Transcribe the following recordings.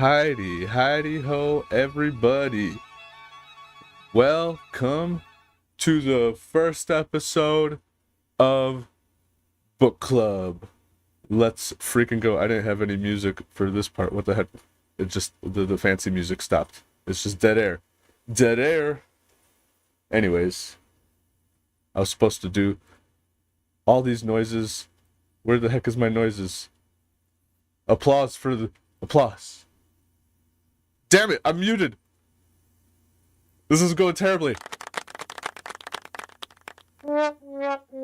Heidi, Heidi ho, everybody. Welcome to the first episode of Book Club. Let's freaking go. I didn't have any music for this part. What the heck? It just, the fancy music stopped. It's just dead air. Dead air. Anyways, I was supposed to do all these noises. Where the heck is my noises? Applause for the applause. Damn it, I'm muted. This is going terribly.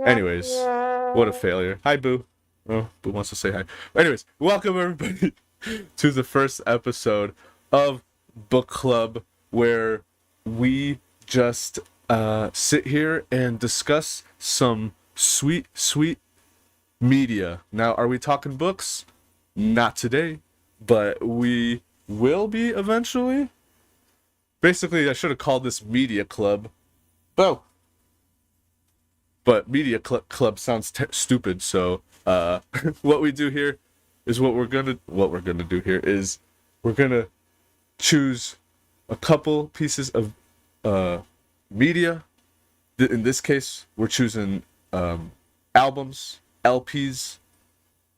Anyways, what a failure. Hi, Boo. Oh, Boo wants to say hi. Anyways, welcome everybody to the first episode of Book Club, where we just sit here and discuss some sweet, sweet media. Now, are we talking books? Not today, but we will be eventually. Basically, I should have called this Media Club. Oh. But Media Club sounds stupid, so what we do here is what we're gonna do here is we're gonna choose a couple pieces of media. In this case, we're choosing albums, LPs,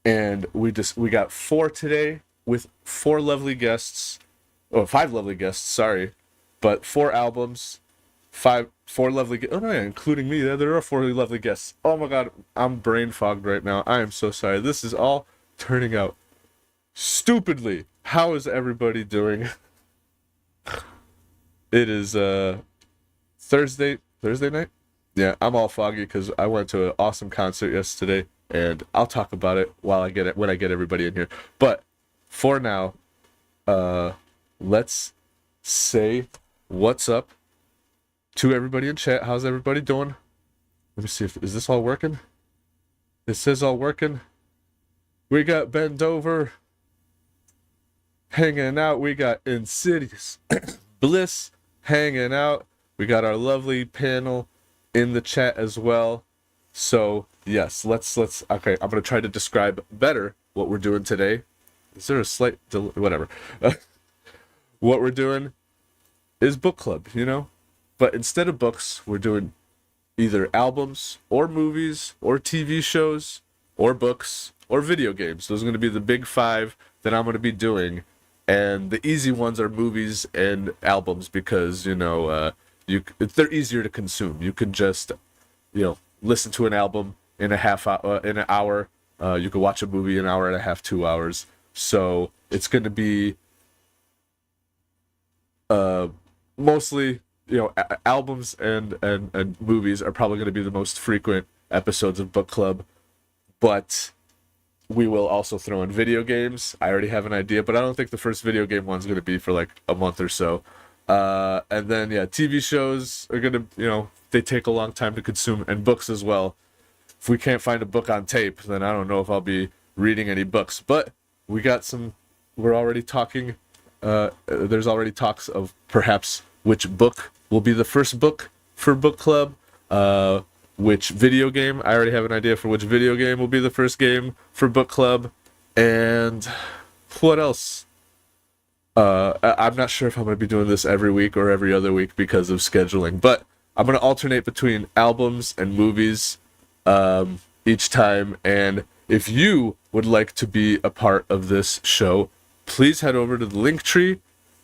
and we got 4 today with 4 lovely guests, or 5 lovely guests, sorry, but 4 albums, 4 lovely guests. Oh no, yeah, including me. There are 4 lovely guests. Oh my god, I'm brain fogged right now. I am so sorry. This is all turning out stupidly. How is everybody doing? It is Thursday night. Yeah, I'm all foggy because I went to an awesome concert yesterday, and I'll talk about it when I get everybody in here. But for now, let's say what's up to everybody in chat. How's everybody doing? Let me see is this all working? It says all working. We got Bend Over hanging out. We got Insidious Bliss hanging out. We got our lovely panel in the chat as well. So yes, let's okay, I'm gonna try to describe better what we're doing today. Is there a slight whatever? What we're doing is book club, but instead of books, we're doing either albums or movies or TV shows or books or video games. Those are going to be the big 5 that I'm going to be doing, and the easy ones are movies and albums because they're easier to consume. You can just listen to an album in an hour. You could watch a movie an hour and a half, 2 hours. So it's going to be mostly albums and movies are probably going to be the most frequent episodes of Book Club, but we will also throw in video games. I already have an idea, but I don't think the first video game one's going to be for like a month or so. And then TV shows are going to they take a long time to consume, and books as well. If we can't find a book on tape, then I don't know if I'll be reading any books. But we're already talking. There's already talks of perhaps which book will be the first book for Book Club. Which video game? I already have an idea for which video game will be the first game for Book Club. And what else? I'm not sure if I'm going to be doing this every week or every other week because of scheduling, but I'm going to alternate between albums and movies each time. And if you would like to be a part of this show, please head over to the Linktree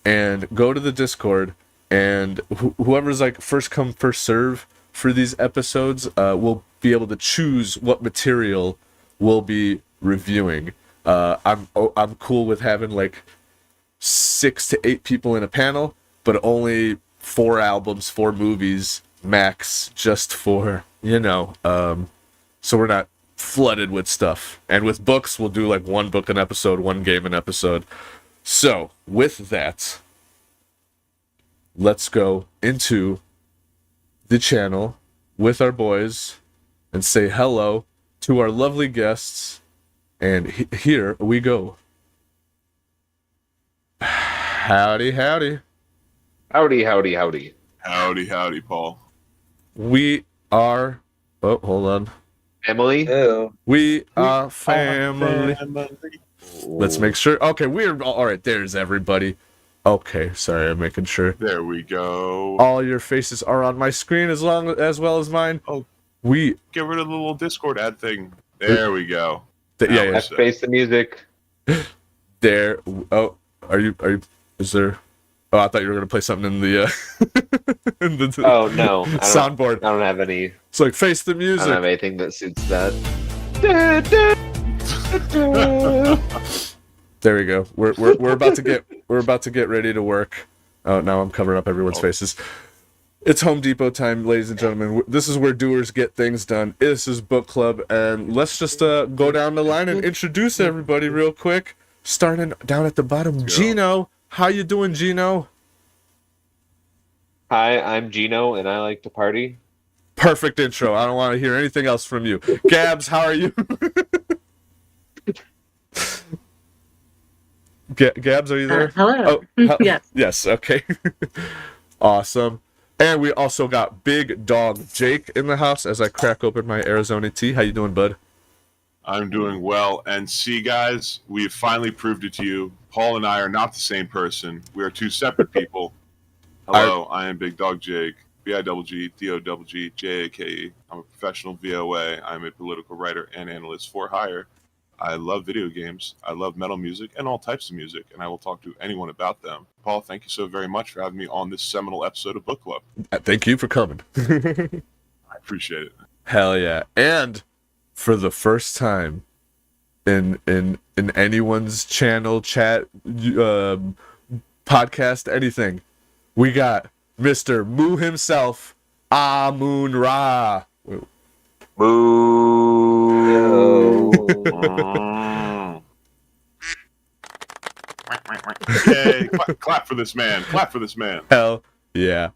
and go to the Discord, and whoever's like first come first serve for these episodes will be able to choose what material we'll be reviewing. I'm cool with having like 6 to 8 people in a panel, but only 4 albums, 4 movies max, just for so we're not flooded with stuff. And with books, we'll do like 1 book an episode, 1 game an episode. So with that, let's go into the channel with our boys and say hello to our lovely guests. And here we go. Howdy, howdy. Howdy, howdy, howdy. Howdy, howdy, Paul. We are... Oh, hold on. Emily? We are family. Let's make sure. Okay, we're all right. There's everybody. Okay, sorry, I'm making sure There we go. all your faces are on my screen as well as mine. Oh, We get rid of the little Discord ad thing. There we go. yeah, Now yeah. we're Let's set. face the music. There. Oh, are you? Is there? Oh, I thought you were gonna play something in the in the Oh no, soundboard. I don't have any. It's like face the I don't music. have anything that suits that. There we go. We're about to get ready to work. Oh, now I'm covering up everyone's faces. It's Home Depot time, ladies and gentlemen. This is where doers get things done. This is book club, and let's just go down the line and introduce everybody real quick. Starting down at the bottom, Geno. How you doing, Geno? Hi, I'm Gino, and I like to party. Perfect intro. I don't want to hear anything else from you. Gabs, how are you? Gabs, are you there? Hello. Yes. Yes, okay. Awesome. And we also got Big Dog Jake in the house as I crack open my Arizona tea. How you doing, bud? I'm doing well. And see, guys, we've finally proved it to you. Paul and I are not the same person. We are two separate people. Hello, I am Big Dog Jake. BIGGDOGGJAKE. I'm a professional VOA. I'm a political writer and analyst for hire. I love video games. I love metal music and all types of music, and I will talk to anyone about them. Paul, thank you so very much for having me on this seminal episode of Book Club. Thank you for coming. I appreciate it. Hell yeah. And for the first time in anyone's channel, chat, podcast, anything, we got Mr. Moo himself, Ahmenra. Boo! Yay! Clap for this man. Clap for this man. Hell yeah.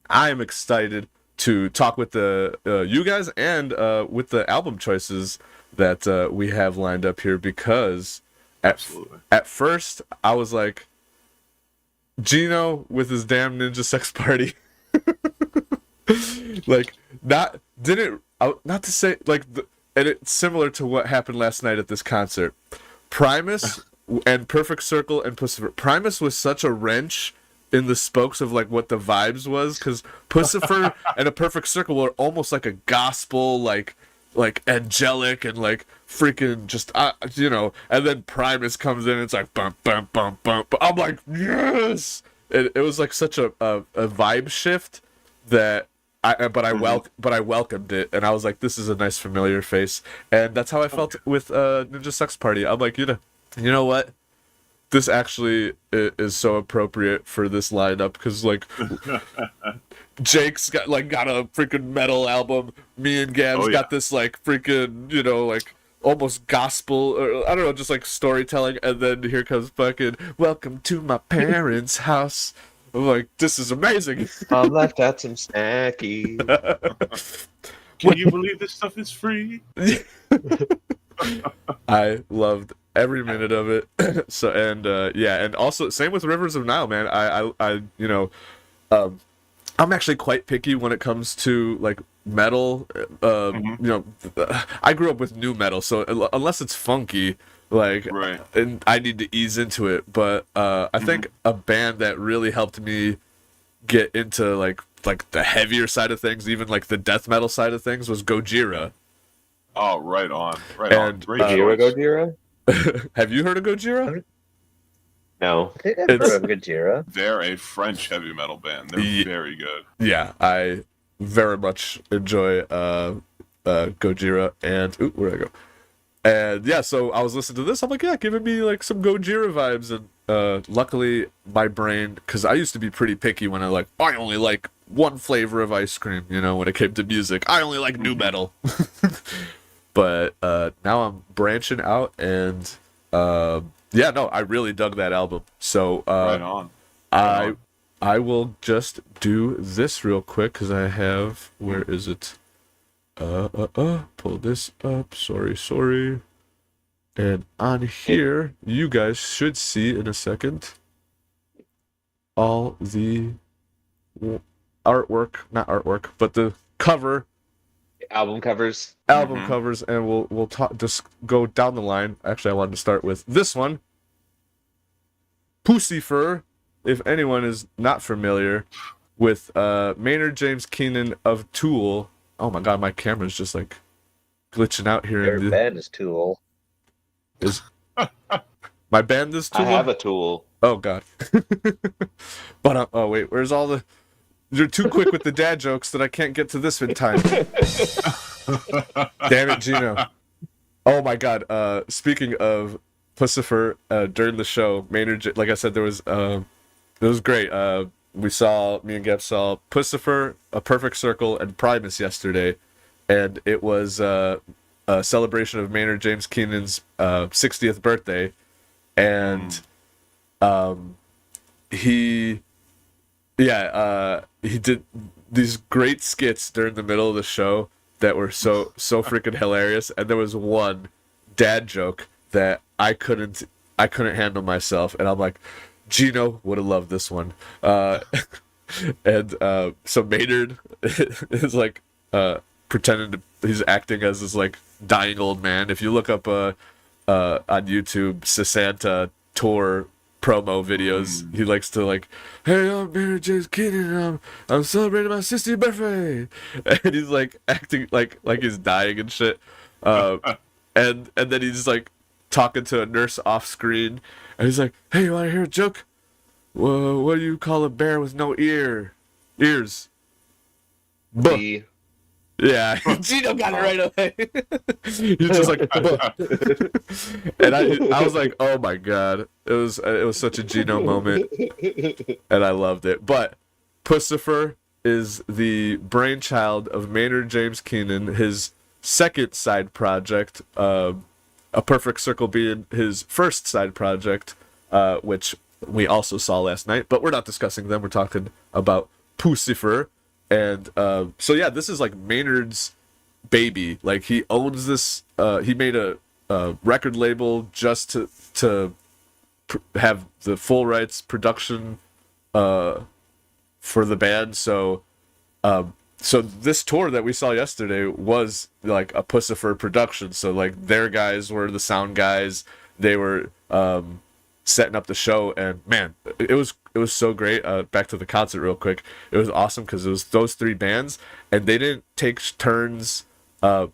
I am excited to talk with the you guys and with the album choices that we have lined up here, because Absolutely. at first I was like, Geno with his damn ninja sex party. Like, not to say like and it's similar to what happened last night at this concert. Primus and Perfect Circle and Pussifer. Primus was such a wrench in the spokes of like what the vibes was, because Pussifer and a Perfect Circle were almost like a gospel, like angelic and like freaking just you know, and then Primus comes in and it's like bump bump bump bump. I'm like, yes. It was like such a vibe shift that I welcomed it, and I was like, this is a nice familiar face, and that's how I felt with Ninja Sex Party. I'm like, you know what? This actually is so appropriate for this lineup, because like Jake's got a freaking metal album. Me and Gab's got this like freaking, you know, like almost gospel, or I don't know, just like storytelling. And then here comes fucking "Welcome to my parents' house." I'm like, this is amazing. Left out some snacky. Can you believe this stuff is free? I loved every minute of it. So, and yeah, and also same with Rivers of Nile, man. I you know, I'm actually quite picky when it comes to like metal. You know, I grew up with new metal, so unless it's funky, like, Right. and I need to ease into it. But I think a band that really helped me get into like the heavier side of things, even like the death metal side of things, was Gojira. Oh, right on. Right on. And, Great Gojira, choice. Gojira? Have you heard of Gojira? No. I think I've It's- heard of Gojira. They're a French heavy metal band. They're Ye- very good. Yeah, I very much enjoy Gojira, and where'd I go? And yeah, so I was listening to this. I'm like, yeah, giving me like some Gojira vibes, and luckily my brain, because I used to be pretty picky when I only like one flavor of ice cream, you know, when it came to music. I only like new metal. But now I'm branching out, and yeah, no, I really dug that album. So Right on. I will just do this real quick, because I have, where is it? Pull this up. Sorry. And on here, you guys should see in a second all the artwork, not artwork, but the cover Album covers. album covers, and we'll talk. Just go down the line. Actually, I wanted to start with this one, Pussifer. If anyone is not familiar with Maynard James Keenan of Tool. Oh my God, my camera's just like glitching out here. Your band is Tool. Is my band is Tool? I have a Tool. Oh God. But oh wait, where's all the? You're too quick with the dad jokes that I can't get to this in time. Damn it, Gino. Oh my God. Speaking of Pussifer, during the show, Maynard, like I said, there was it was great. Me and Gab saw Pussifer, A Perfect Circle, and Primus yesterday, and it was a celebration of Maynard James Keenan's 60th birthday, and he did these great skits during the middle of the show that were so freaking hilarious, and there was one dad joke that I couldn't handle myself, and I'm like, Gino would have loved this one. And so Maynard is like pretending he's acting as this like dying old man. If you look up on YouTube Sasanta tour promo videos, he likes to like, hey, I'm Maynard James Keenan, I'm celebrating my 60th birthday, and he's like acting like he's dying and shit. And then he's like talking to a nurse off screen, and he's like, hey, you want to hear a joke? Well, what do you call a bear with no ears? Buh. The Yeah, Gino got it right away. He's just like, buh. And I was like, oh my God, it was such a Gino moment, and I loved it. But Pussifer is the brainchild of Maynard James Keenan, his second side project, A Perfect Circle being his first side project, which we also saw last night, but we're not discussing them. We're talking about Pussifer. And so yeah, this is like Maynard's baby. Like he owns this. He made a record label just to have the full rights production for the band. So this tour that we saw yesterday was like a Pussifer production. So like their guys were the sound guys. They were setting up the show, and man, it was so great. Back to the concert real quick. It was awesome because it was those three bands, and they didn't take turns. A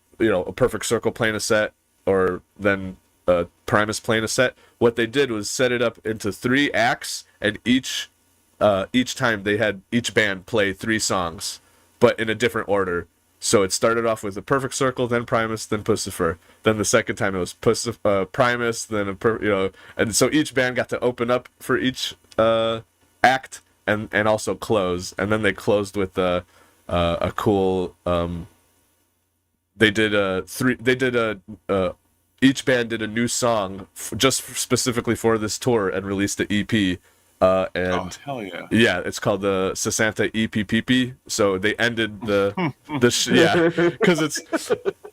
Perfect Circle playing a set, or then Primus playing a set. What they did was set it up into 3 acts, and each time they had each band play 3 songs, but in a different order. So it started off with A Perfect Circle, then Primus, then Pussifer. Then the second time it was Primus, then and so each band got to open up for each act and also close. And then they closed with a cool. Each band did a new song just specifically for this tour and released an EP. And oh, hell yeah. Yeah, it's called the Sasanta EPPP. So they ended because it's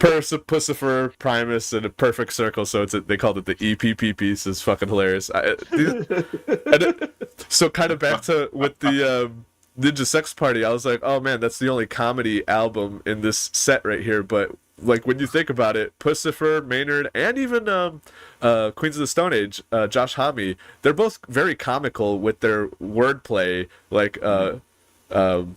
Pussifer, Primus, and A Perfect Circle. So they called it the EPPP. So it's fucking hilarious. So kind of back to with the Ninja Sex Party, I was like, oh man, that's the only comedy album in this set right here. But like when you think about it, Pussifer, Maynard, and even Queens of the Stone Age, Josh Homme, they're both very comical with their wordplay. Like in I'm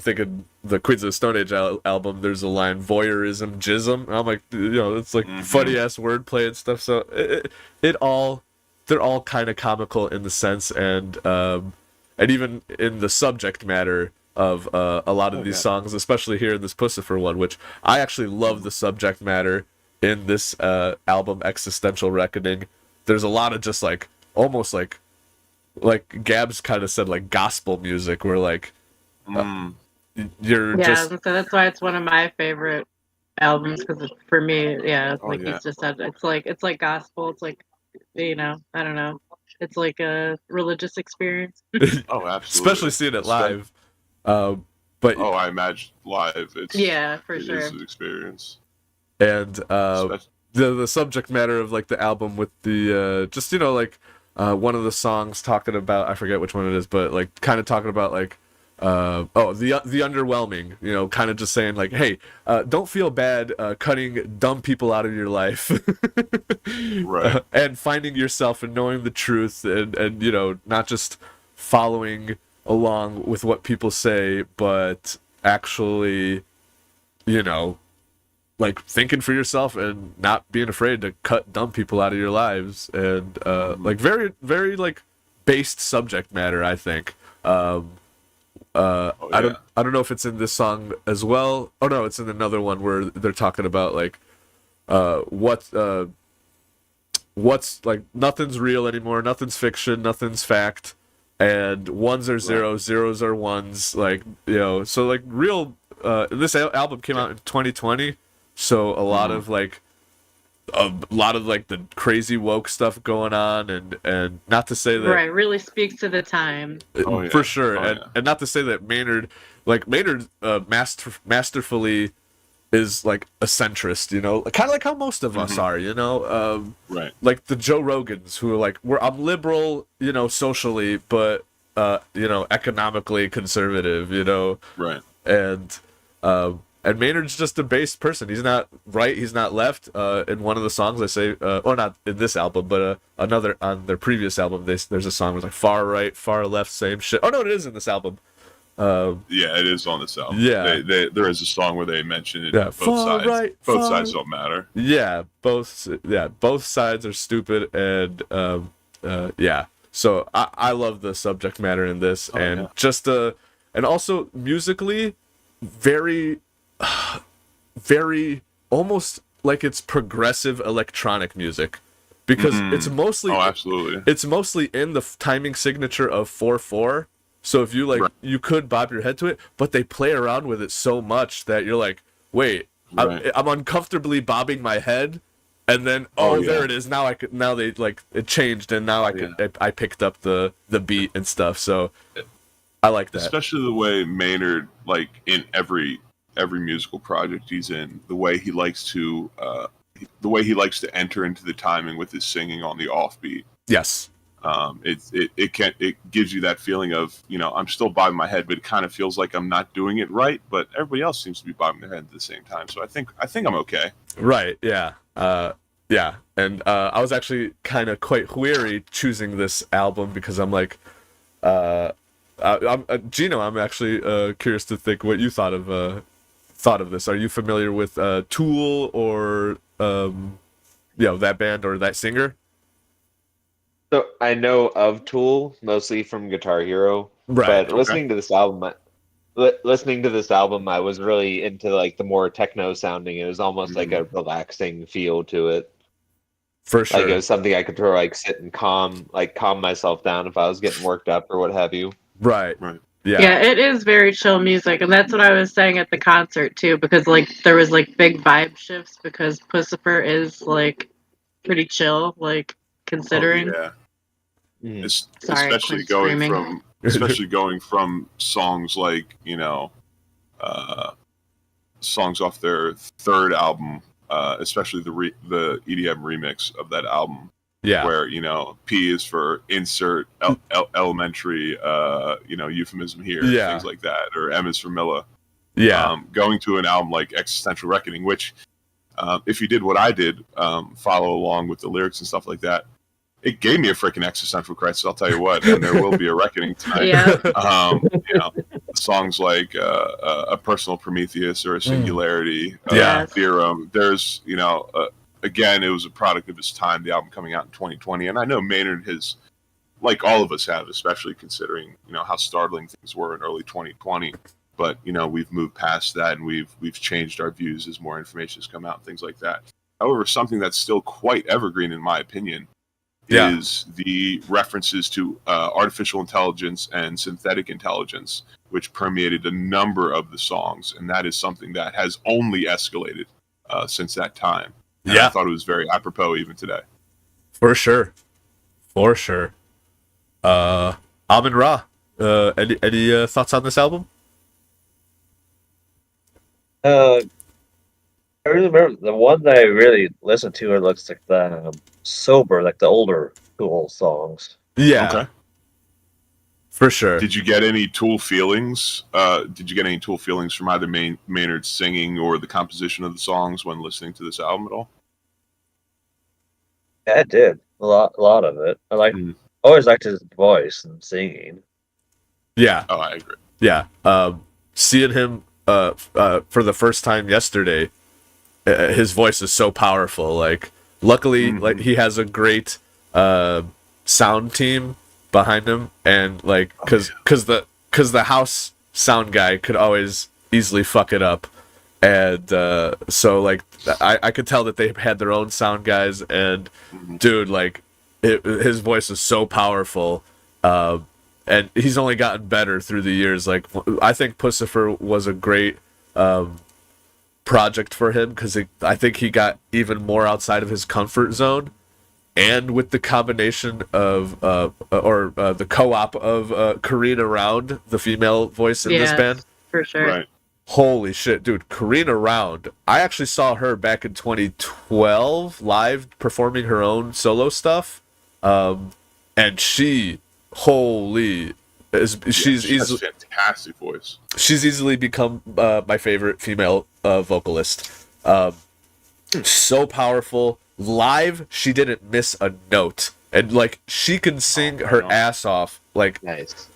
thinking the Queens of the Stone Age album, there's a line voyeurism, jism. And I'm like, it's like funny ass wordplay and stuff. So they're all kind of comical in the sense, and even in the subject matter of a lot of these songs, especially here in this Pussifer one, which I actually love the subject matter in this album, Existential Reckoning. There's a lot of just like almost like Gabs kind of said, like gospel music, where like you're just so that's why it's one of my favorite albums, because for me, he's just said, it's like gospel. It's like, I don't know, it's like a religious experience. Oh, absolutely. Especially seeing it live. But I imagine live. It's for sure. It's an experience. And the subject matter of like the album with the one of the songs talking about, I forget which one it is, but like kind of talking about like the underwhelming, you know, kind of just saying like, hey, don't feel bad cutting dumb people out of your life. Right. And finding yourself and knowing the truth, and you know, not just following along with what people say, but actually, you know, like thinking for yourself and not being afraid to cut dumb people out of your lives, and like very very like based subject matter, I think. I don't know if it's in this song as well. Oh no, it's in another one where they're talking about like what's like nothing's real anymore, nothing's fiction, nothing's fact, and ones are zeros, zeros are ones, like, you know, so like real this album came out in 2020, so a lot of like the crazy woke stuff going on, and not to say that Right, really speaks to the time. for sure, and not to say that Maynard masterfully is like a centrist, you know, kind of like how most of us are, you know, Right. like the Joe Rogans who are like, I'm liberal, you know, socially, but you know, economically conservative, you know, Right. And Maynard's just a base person. He's not right. He's not left. In one of the songs, they say, or not in this album, but another on their previous album, there's a song where it's like far right, far left, same shit. Oh no, it is in this album. Yeah, it is on this album. Yeah. There is a song where they mention it. Yeah, Both far sides. right, Both far- sides don't matter. Yeah, both sides are stupid, and yeah. So I love the subject matter in this, and and also musically, very, very almost like it's progressive electronic music, because it's mostly absolutely. it's mostly in the timing signature of 4/4. So if you like, you could bob your head to it, but they play around with it so much that you're like, wait, I'm uncomfortably bobbing my head, and then there it is. Now they like it changed, and now I picked up the beat and stuff. So I like that, especially the way Maynard, like in every musical project he's in, the way he likes to enter into the timing with his singing on the offbeat. Yes. It gives you that feeling of, you know, I'm still bobbing my head, but it kind of feels like I'm not doing it right, but everybody else seems to be bobbing their head at the same time. So I think I'm okay. Right. Yeah. Yeah. And I was actually kind of quite weary choosing this album, because I'm like, I'm Gino. I'm actually curious to think what you thought of this. Are you familiar with Tool or that band or that singer? So I know of Tool mostly from Guitar Hero, but listening to this album, I was really into like the more techno sounding. It was almost like a relaxing feel to it. For sure, like it was something I could sit and calm myself down if I was getting worked up or what have you. Right. Yeah. Yeah, it is very chill music, and that's what I was saying at the concert too, because like there was like big vibe shifts, because Pussifer is like pretty chill, like considering. Especially going from songs like, you know, songs off their third album, especially the EDM remix of that album. Yeah. Where, you know, P is for insert elementary, you know, euphemism here, things like that, or M is for Milla. Yeah. Going to an album like Existential Reckoning, which, if you did what I did, follow along with the lyrics and stuff like that, it gave me a freaking existential crisis, I'll tell you what, and there will be a reckoning tonight. Yeah. You know, songs like A Personal Prometheus or A Singularity, Theorem. There's, you know, again, it was a product of his time, the album coming out in 2020, and I know Maynard has, like all of us have, especially considering, you know, how startling things were in early 2020. But, you know, we've moved past that, and we've changed our views as more information has come out, things like that. However, something that's still quite evergreen, in my opinion, is the references to artificial intelligence and synthetic intelligence, which permeated a number of the songs, and that is something that has only escalated since that time. And I thought it was very apropos even today. For sure. Ahmenra, any thoughts on this album? I remember the one that I really listened to. It looks like the Sober, like the older Tool songs. Yeah. Okay. For sure. Did you get any Tool feelings? Did you get any Tool feelings from either Maynard's singing or the composition of the songs when listening to this album at all? Yeah, it did. A lot of it. Always liked his voice and singing. Yeah. Oh, I agree. Yeah. Seeing him for the first time yesterday, his voice is so powerful. Like, luckily, like he has a great sound team behind him, and like, cause the house sound guy could always easily fuck it up, and so like I could tell that they had their own sound guys, and dude, like his voice is so powerful, and he's only gotten better through the years. Like, I think Pussifer was a great project for him, because I think he got even more outside of his comfort zone, and with the combination of the co-op of Karina Round, the female voice in this band. For sure. Right. Holy shit, dude. Karina Round, I actually saw her back in 2012 live performing her own solo stuff, and she, holy, she's she has a fantastic voice. She's easily become my favorite female vocalist. So powerful. Live, she didn't miss a note, and like she can sing her ass off. Like, nice.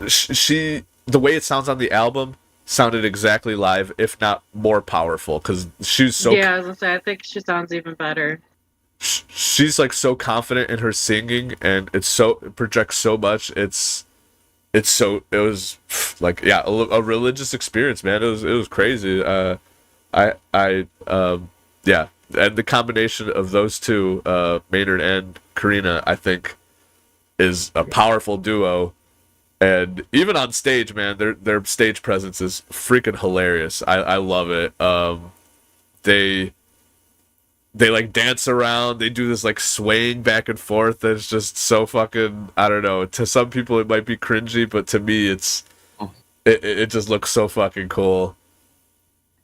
She, the way it sounds on the album, sounded exactly live, if not more powerful, because she's so. Yeah, I was gonna say, I think she sounds even better. She's like so confident in her singing, and it projects so much. It was like, yeah, a religious experience, man. It was crazy. Yeah, and the combination of those two, Maynard and Karina, I think, is a powerful duo. And even on stage, man, their stage presence is freaking hilarious. I love it. They like dance around. They do this like swaying back and forth. That's just so fucking, I don't know. To some people it might be cringy, but to me it just looks so fucking cool.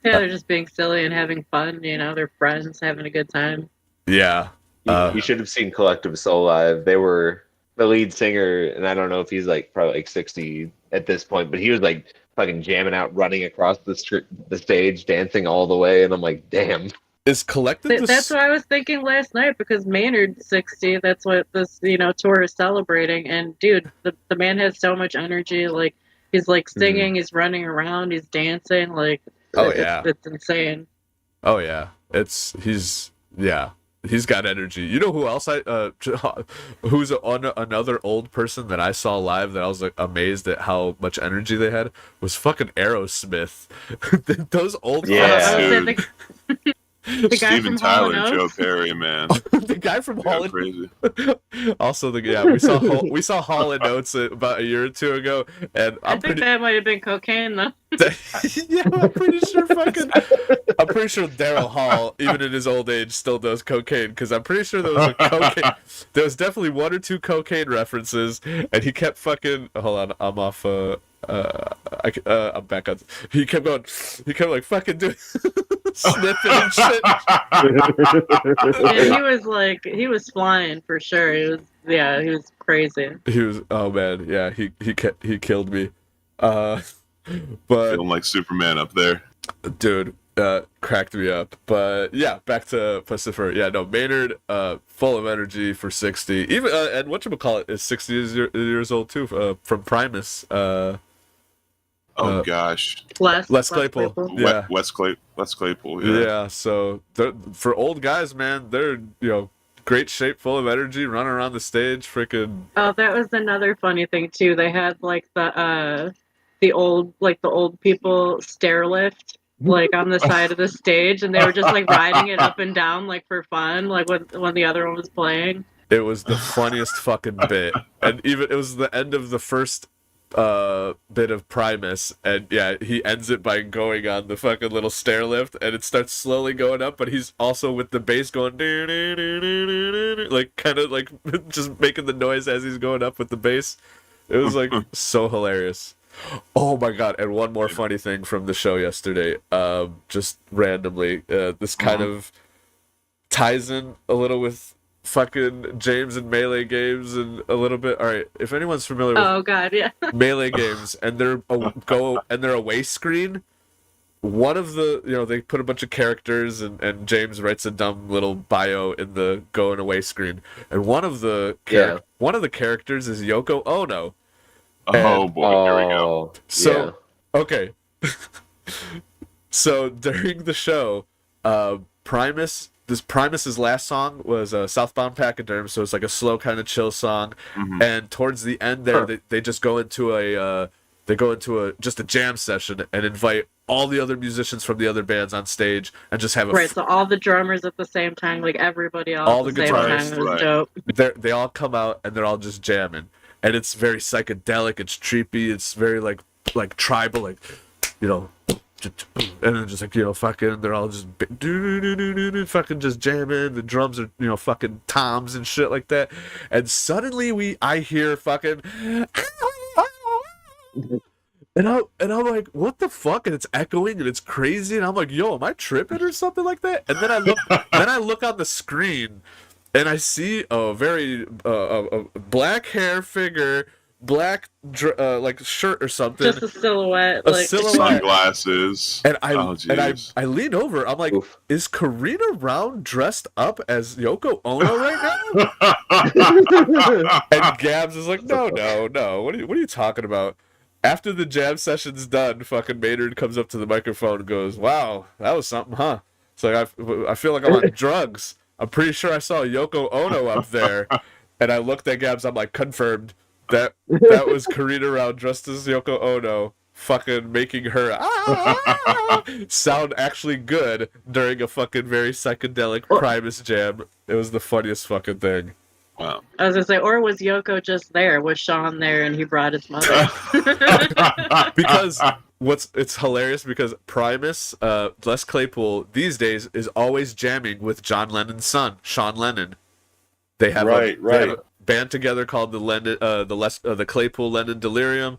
Yeah, they're just being silly and having fun. You know, they're friends having a good time. Yeah. You should have seen Collective Soul live. They were the lead singer, and I don't know if he's like probably like 60 at this point, but he was like fucking jamming out, running across the stage, dancing all the way, and I'm like, damn. Is Collective? That's what I was thinking last night, because Maynard's 60. That's what this tour is celebrating. And dude, the man has so much energy. Like, he's like singing, he's running around, he's dancing. Like, it's insane. Oh yeah, he's got energy. You know who else who's another old person that I saw live that I was like amazed at how much energy they had, was fucking Aerosmith. Those old guys. The guy Steven from Tyler Hall & and Joe Oates? Perry, man. The guy from Hall & crazy. Also, we saw Hall & Oates about a year or two ago, and I think that might have been cocaine, though. Yeah, I'm pretty sure Daryl Hall, even in his old age, still does cocaine, because I'm pretty sure there was definitely one or two cocaine references, and he kept fucking. Hold on, I'm off. I'm back on. He kept like fucking doing sniffing and shit. Yeah, he was flying for sure. He was crazy. He was, oh man, yeah, he killed me. But feeling like Superman up there, dude. Cracked me up. But yeah, back to Pussifer. Yeah, no, Maynard, full of energy for 60. Even and whatchamacallit is 60 years old too, from Primus. Gosh. Les Claypool. Yeah. Wes Claypool. Yeah. Yeah, so for old guys, man, they're great shape, full of energy, running around the stage, freaking. Oh, that was another funny thing too. They had like the old people stair lift like on the side of the stage, and they were just like riding it up and down like for fun, like when the other one was playing. It was the funniest fucking bit, and even it was the end of the first bit of Primus, and yeah, he ends it by going on the fucking little stair lift, and it starts slowly going up, but he's also with the bass going like kind of like just making the noise as he's going up with the bass. It was like so hilarious. Oh my god, and one more funny thing from the show yesterday, just randomly, this kind of ties in a little with fucking James and Melee games and a little bit. All right, if anyone's familiar with Oh god, yeah. Melee games and they're away screen, one of the they put a bunch of characters and James writes a dumb little bio in the going away screen, and one of the characters is Yoko Ono. Oh boy, here we go. So okay. So during the show, Primus's last song was Southbound Pachyderm, so it's like a slow kind of chill song. Mhm. And towards the end there, they just go into a just a jam session and invite all the other musicians from the other bands on stage and just have a Right, so all the drummers at the same time, like everybody all all at the the same guitarists, time. It was right. dope. they all come out and they're all just jamming, and it's very psychedelic, it's trippy, it's very like tribal, like and then just like fucking they're all just fucking just jamming, the drums are fucking toms and shit like that, and suddenly I hear fucking and I'm like, what the fuck? And it's echoing and it's crazy, and I'm like, yo, am I tripping or something like that? And then I look on the screen and I see a very a black hair figure, black like shirt or something, Just a silhouette. A like silhouette. Sunglasses. and Oh, jeez. I lean over. I'm like, Oof. is Karina Round dressed up as Yoko Ono right now? And Gabs is like, no. What are you talking about? After the jam session's done, fucking Maynard comes up to the microphone and goes, "Wow, that was something, huh?" It's like I feel like I'm on drugs. I'm pretty sure I saw Yoko Ono up there, and I looked at Gabs. I'm like, confirmed that was Karina Round dressed as Yoko Ono, fucking making her sound actually good during a fucking very psychedelic Primus jam. It was the funniest fucking thing. Wow. I was gonna say, or was Yoko just there? Was Sean there and he brought his mother? Because it's hilarious because Primus, Les Claypool these days is always jamming with John Lennon's son, Sean Lennon. They have Right. they have a band together called the Claypool Lennon Delirium.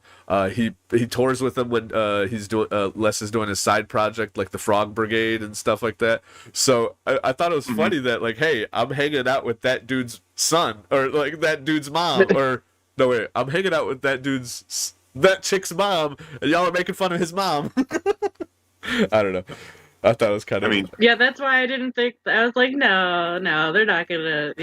He tours with them when he's doing Les is doing his side project like the Frog Brigade and stuff like that. So I thought it was funny that like, hey, I'm hanging out with that dude's son or like that dude's mom or no wait, I'm hanging out with that chick's mom and y'all are making fun of his mom. I don't know. I thought it was kind of. I mean, Yeah, that's why I didn't think. I was like, no, they're not gonna,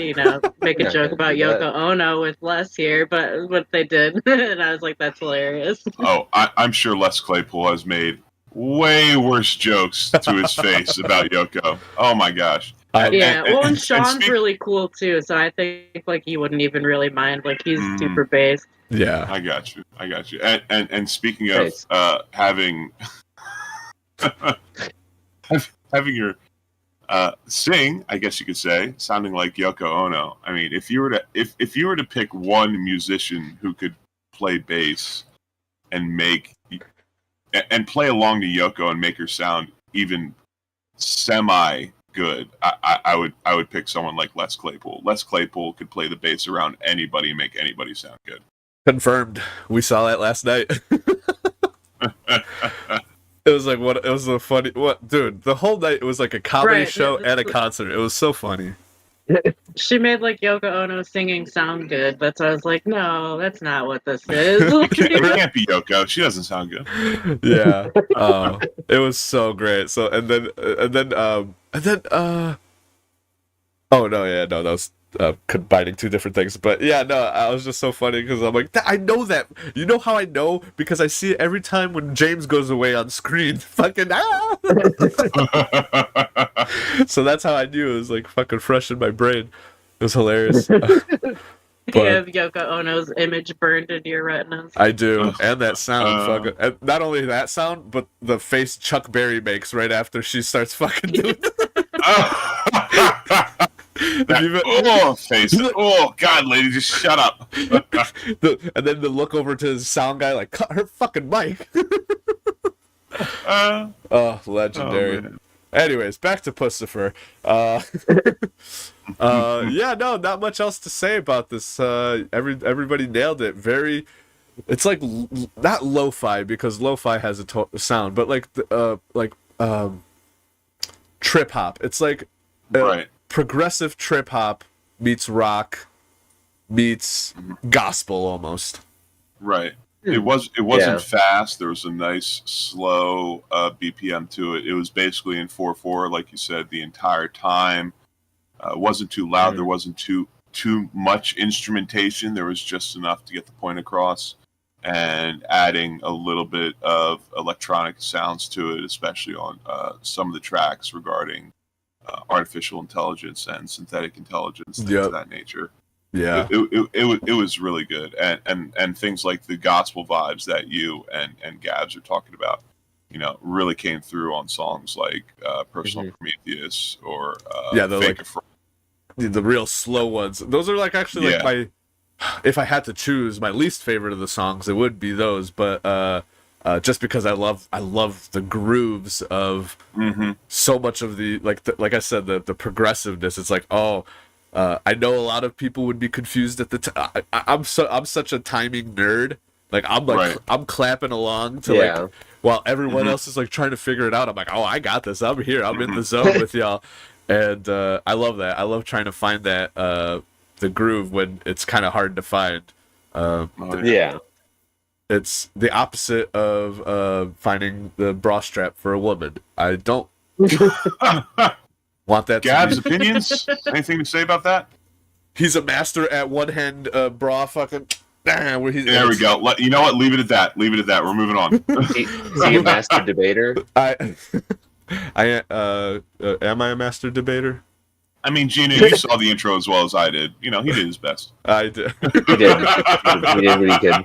make a joke about Yoko Ono with Les here. But what they did, and I was like, that's hilarious. oh, I'm sure Les Claypool has made way worse jokes to his face about Yoko. Oh my gosh. And Sean's speak- really cool too. So I think like he wouldn't even really mind. Like he's super based. Yeah. I got you. And speaking of having having your sing, I guess you could say, sounding like Yoko Ono. I mean, if you were to pick one musician who could play bass and play along to Yoko and make her sound even semi good, I would pick someone like Les Claypool. Les Claypool could play the bass around anybody and make anybody sound good. Confirmed. We saw that last night. It was like what? It was a funny dude. The whole night it was like a comedy show and a concert. It was so funny. She made like Yoko Ono singing sound good. That's why I was like, no, that's not what this is. It can't be Yoko. She doesn't sound good. Yeah. It was so great. So and then oh no, yeah, no, that was combining two different things. But yeah, no, I was just so funny because I'm like, I know that. You know how I know? Because I see it every time when James goes away on screen. Fucking So that's how I knew it was like fucking fresh in my brain. It was hilarious. You have Yoko Ono's image burned into your retinas. I do, and that sound, fucking. And not only that sound, but the face Chuck Berry makes right after she starts fucking doing. Face. Oh God, lady, just shut up. And then the look over to his sound guy, like, cut her fucking mic. Legendary. Oh, anyways, back to Pussifer. Yeah, no, not much else to say about this. Everybody nailed it. Very, it's like not lo-fi because lo-fi has a sound, but like trip hop. It's like right. progressive trip hop meets rock meets gospel almost. Right. It wasn't Yeah. fast. There was a nice slow BPM to it. It was basically in 4/4, like you said, the entire time. Wasn't too loud. There wasn't too much instrumentation. There was just enough to get the point across, and adding a little bit of electronic sounds to it, especially on some of the tracks regarding artificial intelligence and synthetic intelligence, things of that nature. Yeah. It was really good, and things like the gospel vibes that you and Gabs are talking about, really came through on songs like Personal Prometheus or Fake a Friend. The real slow ones. Those are like actually like my, if I had to choose my least favorite of the songs, it would be those. But just because I love the grooves of so much of the like I said, the progressiveness. It's like, I know a lot of people would be confused at the time. I'm such a timing nerd. Like I'm clapping along to like while everyone else is like trying to figure it out. I'm like, oh, I got this. I'm here. I'm in the zone with y'all. And I love that. I love trying to find that the groove when it's kind of hard to find. It's the opposite of finding the bra strap for a woman. I don't want that. Gab's opinions? Anything to say about that? He's a master at one hand bra fucking. There we go. You know what? Leave it at that. We're moving on. Is he a master debater? Am I a master debater? I mean, Gina, you saw the intro as well as I did. He did his best. I did. He did. He did what he could.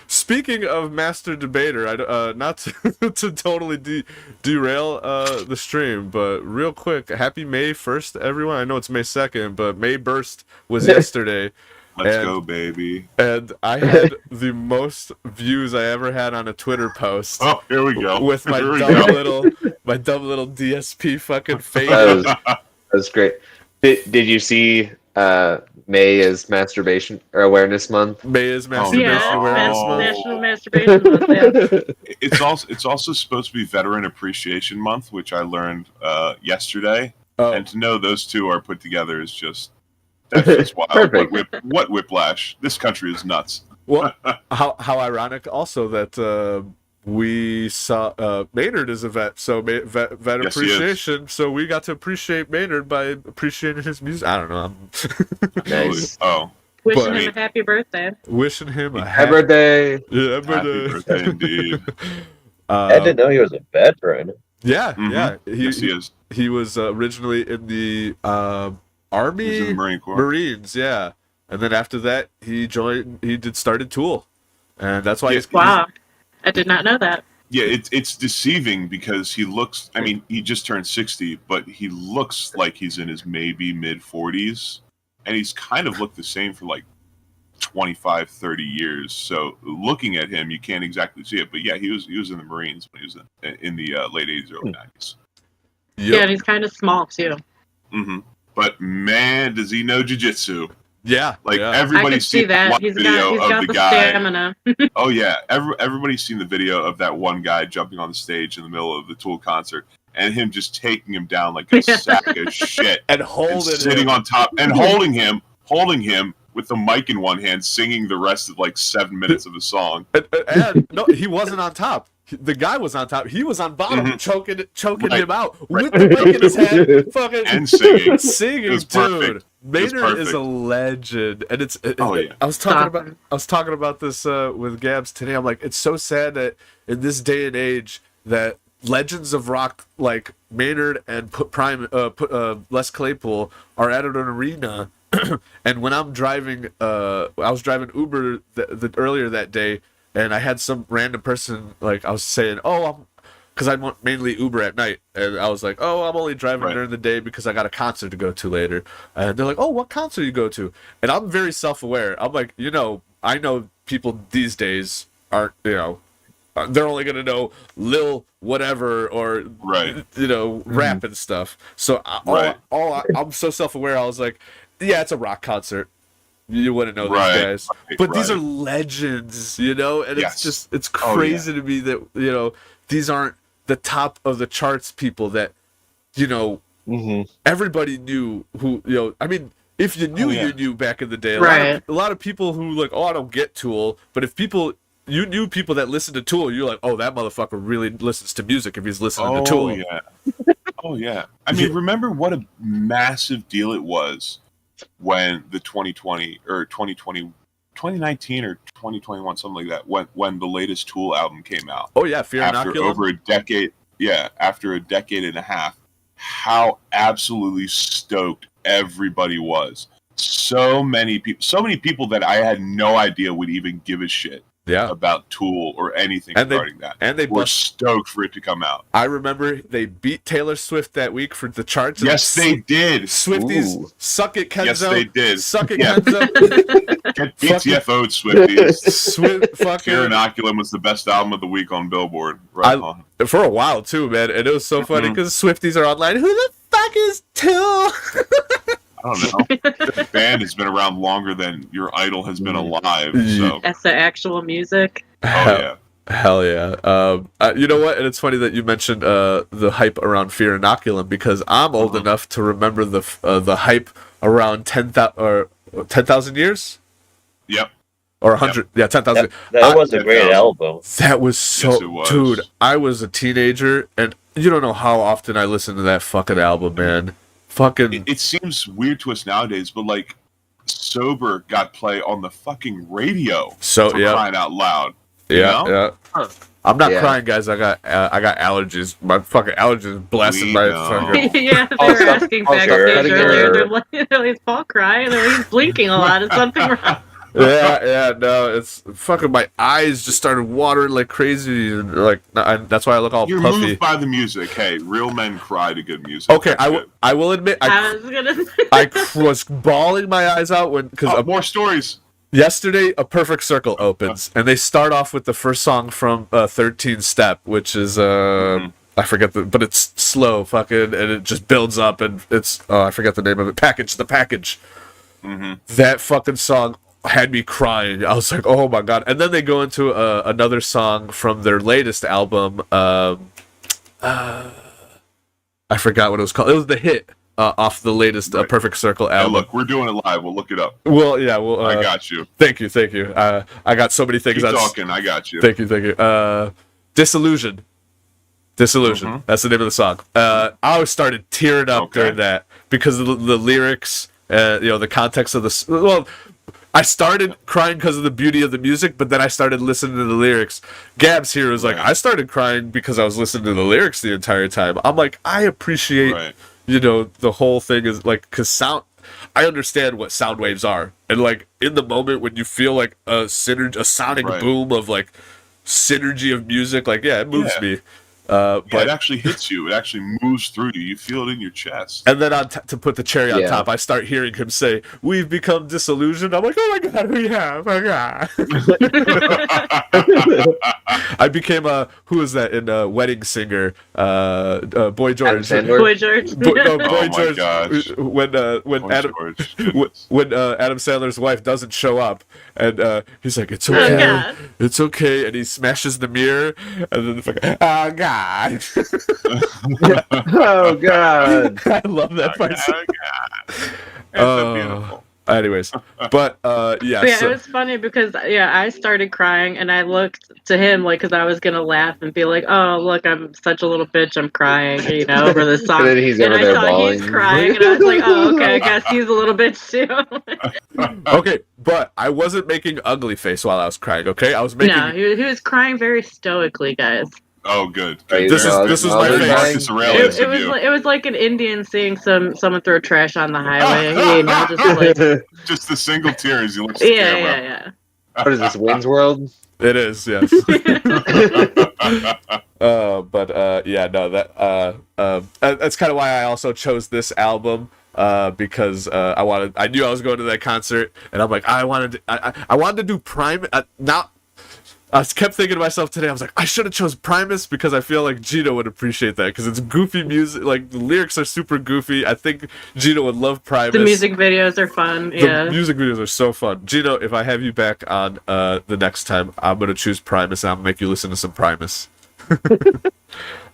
Speaking of master debater, not to totally derail the stream, but real quick, happy May 1st, everyone. I know it's May 2nd, but May Burst was yesterday. Let's go, baby. And I had the most views I ever had on a Twitter post. Oh, here we go. With my dumb little DSP fucking face. That was great. Did you see May is Masturbation or Awareness Month? May is Masturbation Awareness Month. National Masturbation Month. Yeah. It's also supposed to be Veteran Appreciation Month, which I learned yesterday. Oh. And to know those two are put together is that's just wild. Perfect. What whiplash? This country is nuts. Well, how ironic also that we saw Maynard is a vet, so vet Yes, appreciation. So we got to appreciate Maynard by appreciating his music. I don't know. Nice. Oh, Wishing him a happy birthday. Wishing him a Happy birthday. Yeah, happy birthday indeed. I didn't know he was a veteran. Yeah, Yes, he is. He was originally in the Army, He was in the Marine Corps. Marines, yeah, and then after that he started Tool, and that's why Wow, I did not know that. Yeah, it's deceiving because he looks. I mean, he just turned 60, but he looks like he's in his maybe mid 40s, and he's kind of looked the same for like 25, 30 years. So looking at him, you can't exactly see it, but yeah, he was in the Marines when he was in the late 80s, early 90s. Yep. Yeah, and he's kind of small too. But man, does he know jiu-jitsu? Yeah, everybody's seen that. one video of the guy. Stamina. Oh yeah, everybody's seen the video of that one guy jumping on the stage in the middle of the Tool concert, and him just taking him down like a sack of shit, and sitting on top, and holding him with the mic in one hand, singing the rest of like 7 minutes of the song. And no, he wasn't on top. The guy was on top. He was on bottom, choking him out with the mic in his hand, fucking and singing, dude. Perfect. Maynard is a legend, and I was talking about this with Gabs today. I'm like, it's so sad that in this day and age that legends of rock like Maynard and Les Claypool are at an arena. And when I'm driving, I was driving Uber earlier that day. And I had some random person, like, I was saying, because I want mainly Uber at night. And I was like, I'm only driving during the day because I got a concert to go to later. And they're like, what concert you go to? And I'm very self-aware. I'm like, I know people these days aren't, they're only going to know Lil whatever or, rap and stuff. So I'm so self-aware. I was like, yeah, it's a rock concert. You wouldn't know these guys, but these are legends, and it's crazy to me that these aren't the top of the charts people that everybody knew who. I mean, if you knew, yeah. you knew back in the day. Right. A lot of people who like, oh, I don't get Tool, but if you knew people that listened to Tool, you're like, oh, that motherfucker really listens to music if he's listening to Tool. Yeah. Oh yeah. I mean, remember what a massive deal it was when the 2020 or 2019 or 2021, something like that, when the latest Tool album came out. Oh yeah, Fear After Inoculum. over a decade. Yeah, after a decade and a half, how absolutely stoked everybody was. So many people that I had no idea would even give a shit about Tool or anything regarding that. And they were stoked for it to come out. I remember they beat Taylor Swift that week for the charts. Yes, they did. Swifties, suck it, Kenzo. Yes, they did. Suck it, Yeah. Kenzo. Get BTFO'd, Swifties. Fucking Fear Inoculum was the best album of the week on Billboard. Right on. For a while too, man, and it was so funny because Swifties are online. Who the fuck is Tool? I don't know. The band has been around longer than your idol has been alive. So. That's the actual music. Oh yeah. Hell yeah. You know what? And it's funny that you mentioned the hype around Fear Inoculum because I'm old enough to remember the hype around 10,000 years. Yep. Or 100. Yeah, 10,000. That was a great album. That was so. Yes, it was. Dude, I was a teenager, and you don't know how often I listened to that fucking album, man. Fucking. It seems weird to us nowadays, but like, Sober got play on the fucking radio. So for yeah. crying out loud. Yeah. Huh. I'm not Yeah. crying, guys. I got allergies. My fucking allergies blasted We my know. fucking. Yeah, they Oh, were asking oh, sure. backstage earlier. They're like, is Paul crying? He's blinking a lot. Is something wrong? Yeah, no, it's fucking. My eyes just started watering like crazy, and like that's why I look all You're puffy. moved by the music. Hey, real men cry to good music. Okay, That's good. I will admit I was gonna. I was bawling my eyes out because More stories. yesterday A Perfect Circle opens, and they start off with the first song from 13 Step, which is I forget but it's slow, fucking, and it just builds up, and it's I forget the name of it. The package. That fucking song had me crying. I was like, oh my god. And then they go into another song from their latest album. I forgot what it was called. It was the hit off the latest Perfect Circle album. Hey, look, we're doing it live. We'll look it up. Well, yeah. Well, I got you. Thank you. I got so many things. Keep talking. I got you. Thank you. Disillusion. That's the name of the song. I started tearing up during that because of the lyrics, the context of the. Well, I started crying because of the beauty of the music, but then I started listening to the lyrics. Gabs here was like, I started crying because I was listening to the lyrics the entire time. I'm like, I appreciate, the whole thing is like, because sound. I understand what sound waves are, and like in the moment when you feel like a sonic boom of like synergy of music, like it moves me. But it actually hits you. It actually moves through you. You feel it in your chest. And then to put the cherry on top, I start hearing him say, "We've become disillusioned." I'm like, "Oh my god, we have!" Oh god. I became who is that in Wedding Singer? Boy George. Boy George. Boy George. Gosh. When Adam when Adam Sandler's wife doesn't show up, and he's like, "It's okay, it's okay," and he smashes the mirror, and then the fucking, oh god. Oh god. I love that part. It's so beautiful. Anyways, but Yeah, it was funny because I started crying and I looked to him like because I was gonna laugh and be like, "Oh, look, I'm such a little bitch. I'm crying," over the song. And then he's over and there I saw bawling. he's crying, and I was like, "Oh, okay, I guess he's a little bitch too." Okay, but I wasn't making ugly face while I was crying. Okay, I was making. No, he was crying very stoically, guys. Oh, good. This is my face. Marcus Aurelius It was like an Indian seeing someone throw trash on the highway. Just like just the single tear as you look. yeah. What is this, Wayne's World? It is, yes. That's kind of why I also chose this album. Because I knew I was going to that concert, and I'm like, I wanted to do I kept thinking to myself today, I was like, I should have chose Primus because I feel like Gino would appreciate that because it's goofy music. Like, the lyrics are super goofy. I think Gino would love Primus. The music videos are fun. The music videos are so fun. Gino, if I have you back on the next time, I'm going to choose Primus and I'm going to make you listen to some Primus.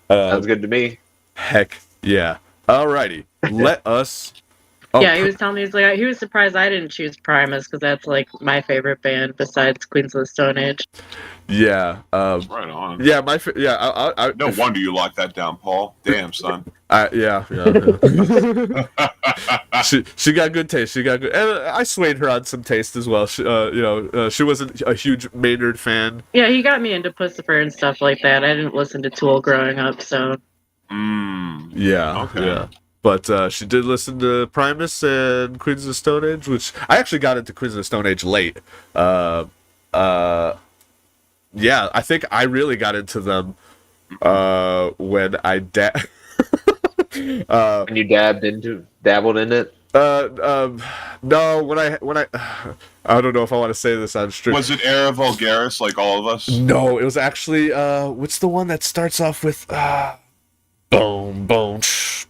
Sounds good to me. Heck yeah. Alrighty. Let us Oh, Yeah, he was telling me he was surprised I didn't choose Primus because that's like my favorite band besides Queens of the Stone Age. yeah. Right on. Yeah, yeah. No wonder you locked that down, Paul. Damn, son. Yeah. She got good taste. She got good, and I swayed her on some taste as well. She, she wasn't a huge Maynard fan. Yeah, he got me into Pussifer and stuff like that. I didn't listen to Tool growing up, so. Yeah. Okay. Yeah. But she did listen to Primus and Queens of the Stone Age, which I actually got into Queens of the Stone Age late. Yeah, I think I really got into them when I When you dabbled in it. No, when I I don't know if I want to say this on stream. Was it Era Vulgaris like all of us? No, it was actually what's the one that starts off with boom boom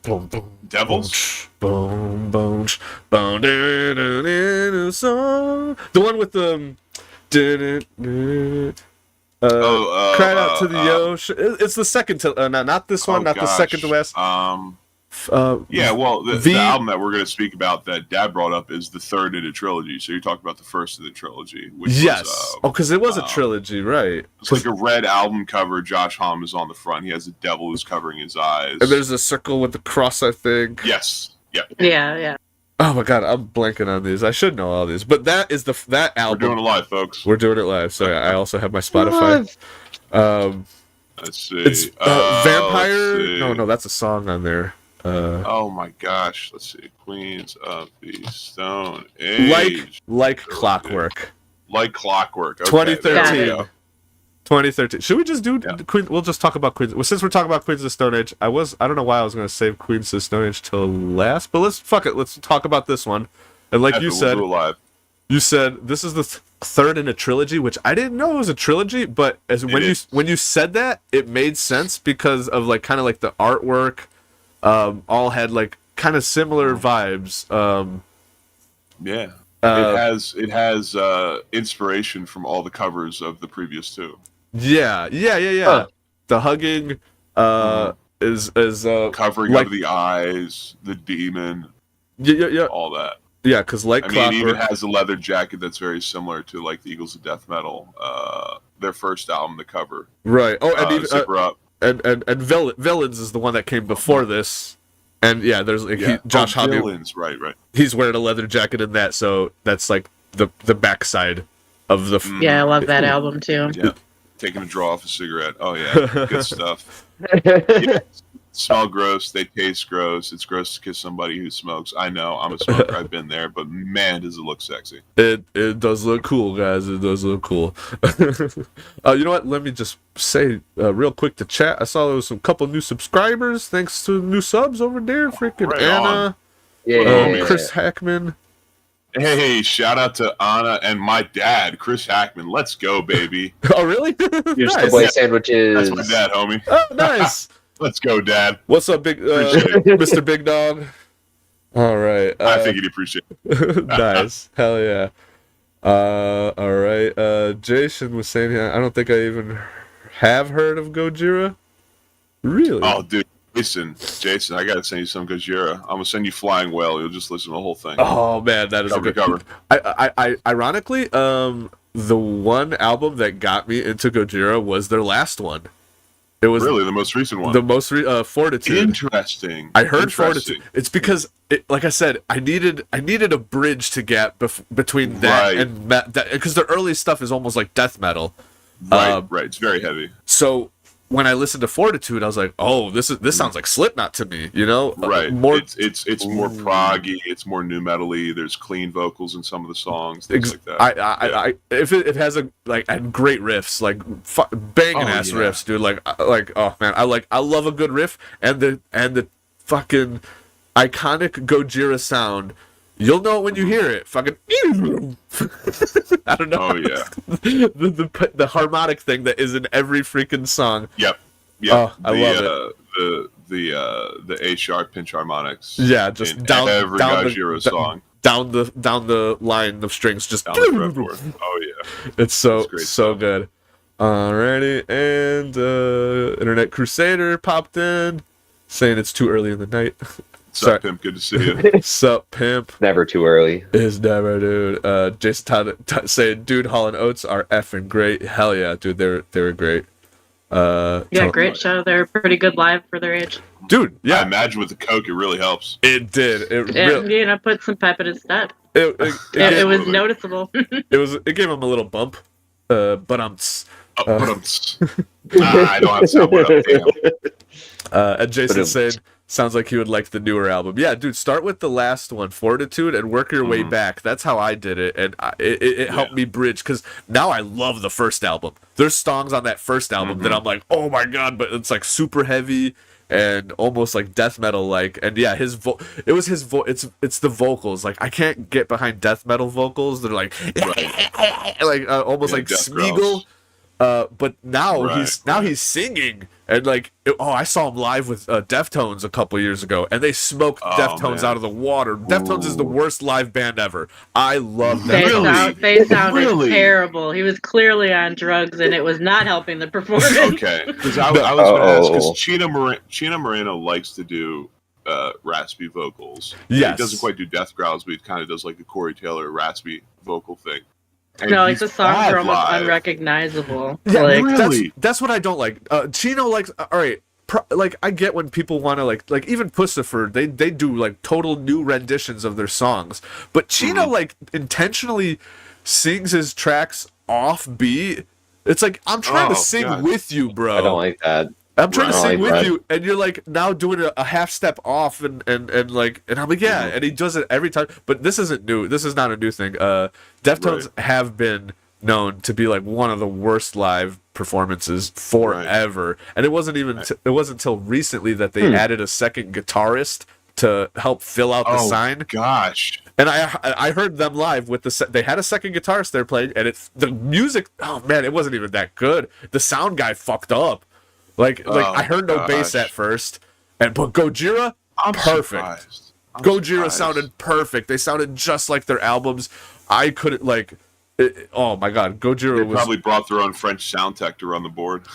boom boom Devils? boom boom boom song. The one with the cried out to the ocean. It's the second to not this one, not the second to last. Yeah, well, the album that we're going to speak about that Dad brought up is the third in a trilogy. So you're talking about the first of the trilogy, which yes, because it was a trilogy, right? It's like a red album cover. Josh Homme is on the front. He has a devil who's covering his eyes. And there's a circle with the cross, I think. Yes. Yeah. Yeah. Oh my god, I'm blanking on these. I should know all these, but that is that album. We're doing it live, folks. We're doing it live. So I also have my Spotify. Let's see. It's Vampire. Let's see. No, that's a song on there. Oh my gosh. Let's see. Queens of the Stone Age. Like Clockwork. Like Clockwork. Okay, 2013. 2013. Should we just do Queen? We'll just talk about Queens. Well, since we're talking about Queens of the Stone Age, I don't know why I was going to save Queens of the Stone Age till last, but let's talk about this one. And like you said, we'll do it live. You said this is the third in a trilogy, which I didn't know it was a trilogy, but when you said that, it made sense because of like kind of like the artwork, all had like kind of similar vibes. Yeah. It has inspiration from all the covers of the previous two. Yeah. Huh. The hugging is covering like, of the eyes, the demon, yeah, all that. Yeah, because like it even has a leather jacket that's very similar to like the Eagles of Death Metal, their first album, the cover. Right. Oh, and even Zipper Up. And Villains is the one that came before this. And yeah, there's like Josh Homme. Villains, right. He's wearing a leather jacket in that, so that's like the backside of the. Yeah, I love that album too. Yeah, taking a draw off a cigarette. Oh yeah, good stuff. Yeah. Smell gross. They taste gross. It's gross to kiss somebody who smokes. I know. I'm a smoker. I've been there, but man, does it look sexy. It does look cool, guys. It does look cool. You know what? Let me just say real quick to chat. I saw there was a couple new subscribers. Thanks to new subs over there. Freaking right Anna. Chris Hackman. Hey, shout out to Anna and my dad, Chris Hackman. Let's go, baby. Oh, really? Your Nice. Subway sandwiches. That's my dad, homie. Oh, nice. Let's go, Dad. What's up, big Mr. Big Dog? All right. I think he'd appreciate it. Nice. Hell yeah. All right. Jason was saying, I don't think I even have heard of Gojira. Really? Oh, dude. Jason, I gotta send you some Gojira. I'm gonna send you Flying Whale. You'll just listen to the whole thing. Oh man, that is a good cover. I ironically, the one album that got me into Gojira was their last one. It was really the most recent one. The most Fortitude. Interesting. I heard Fortitude. It's because, like I said, I needed a bridge to get between that and that, because the early stuff is almost like death metal. Right. It's very heavy. So when I listened to Fortitude, I was like, "Oh, this sounds like Slipknot to me," you know? Right. It's more proggy. It's more nu metal-y. There's clean vocals in some of the songs. Things like that. If it has and great riffs, like banging ass riffs, dude. Like oh man, I love a good riff and the fucking iconic Gojira sound. You'll know it when you hear it. Fucking I don't know. Oh yeah. the harmonic thing that is in every freaking song. Yep. Oh, I love it. The A sharp pinch harmonics. Yeah, just down every Gojira song. Down the line of strings, just down the fretboard. Oh yeah. It's so good. Alrighty, and Internet Crusader popped in, saying it's too early in the night. Sup, pimp? Good to see you. Sup, pimp? Never too early. Is never, dude. Jason Todd saying, dude, Hall and Oates are effing great. Hell yeah, dude, they were great. Yeah, great show. They're pretty good live for their age. Dude, yeah. I imagine with the Coke, it really helps. It did. It put some pep in his step. It was noticeable. It gave him a little bump. But I'm. I don't have soundboard up. And Jason said, sounds like he would like the newer album. Yeah, dude, start with the last one, Fortitude, and work your way back. That's how I did it, and it helped me bridge, because now I love the first album. There's songs on that first album that I'm like, oh my god, but it's like super heavy and almost like death metal like. And yeah, it's the vocals. Like, I can't get behind death metal vocals. They're like almost like Smeagol. But now he's singing, and like, I saw him live with Deftones a couple years ago, and they smoked Deftones out of the water. Deftones is the worst live band ever. I love Deftones. They sounded terrible. He was clearly on drugs, and it was not helping the performance. Okay, because I was going to ask, because Chino Moreno likes to do raspy vocals. Yes. He doesn't quite do death growls, but he kind of does like the Corey Taylor raspy vocal thing. And no, like the songs are almost unrecognizable. Yeah, like, really? That's what I don't like. Chino likes. All right, like I get when people want to like even Pussifer, they do like total new renditions of their songs, but Chino like intentionally sings his tracks off beat. It's like, I'm trying to sing with you, bro. I don't like that. I'm trying to sing with you, and you're like now doing a half step off, and I'm like, yeah, and he does it every time. But this isn't new. This is not a new thing. Deftones have been known to be like one of the worst live performances forever, and it wasn't even it wasn't until recently that they added a second guitarist to help fill out the sign. Gosh. And I heard them live with they had a second guitarist there playing, and the music. Oh man, it wasn't even that good. The sound guy fucked up. Like I heard no bass at first, but Gojira, perfect. Gojira sounded perfect. They sounded just like their albums. I couldn't oh my god, Gojira they probably brought their own French sound tech to run the board.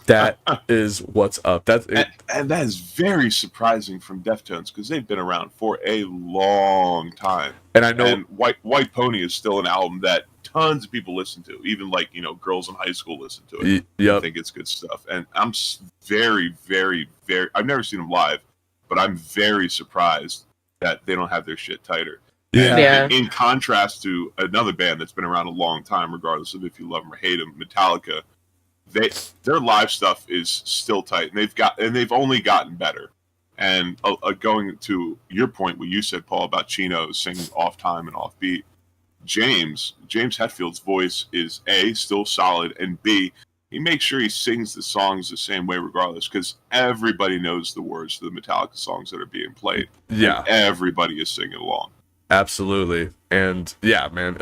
That is what's up. And that is very surprising from Deftones, because they've been around for a long time. And I know White Pony is still an album that tons of people listen to, even girls in high school listen to it. Yep. I think it's good stuff, and I'm very, very, very. I've never seen them live, but I'm very surprised that they don't have their shit tighter. Yeah. In contrast to another band that's been around a long time, regardless of if you love them or hate them, Metallica. Their live stuff is still tight, and they've only gotten better. And going to your point, what you said, Paul, about Chino singing off time and off beat, James Hetfield's voice is A, still solid, and B, he makes sure he sings the songs the same way regardless, because everybody knows the words to the Metallica songs that are being played. Yeah. And everybody is singing along. Absolutely. And yeah, man,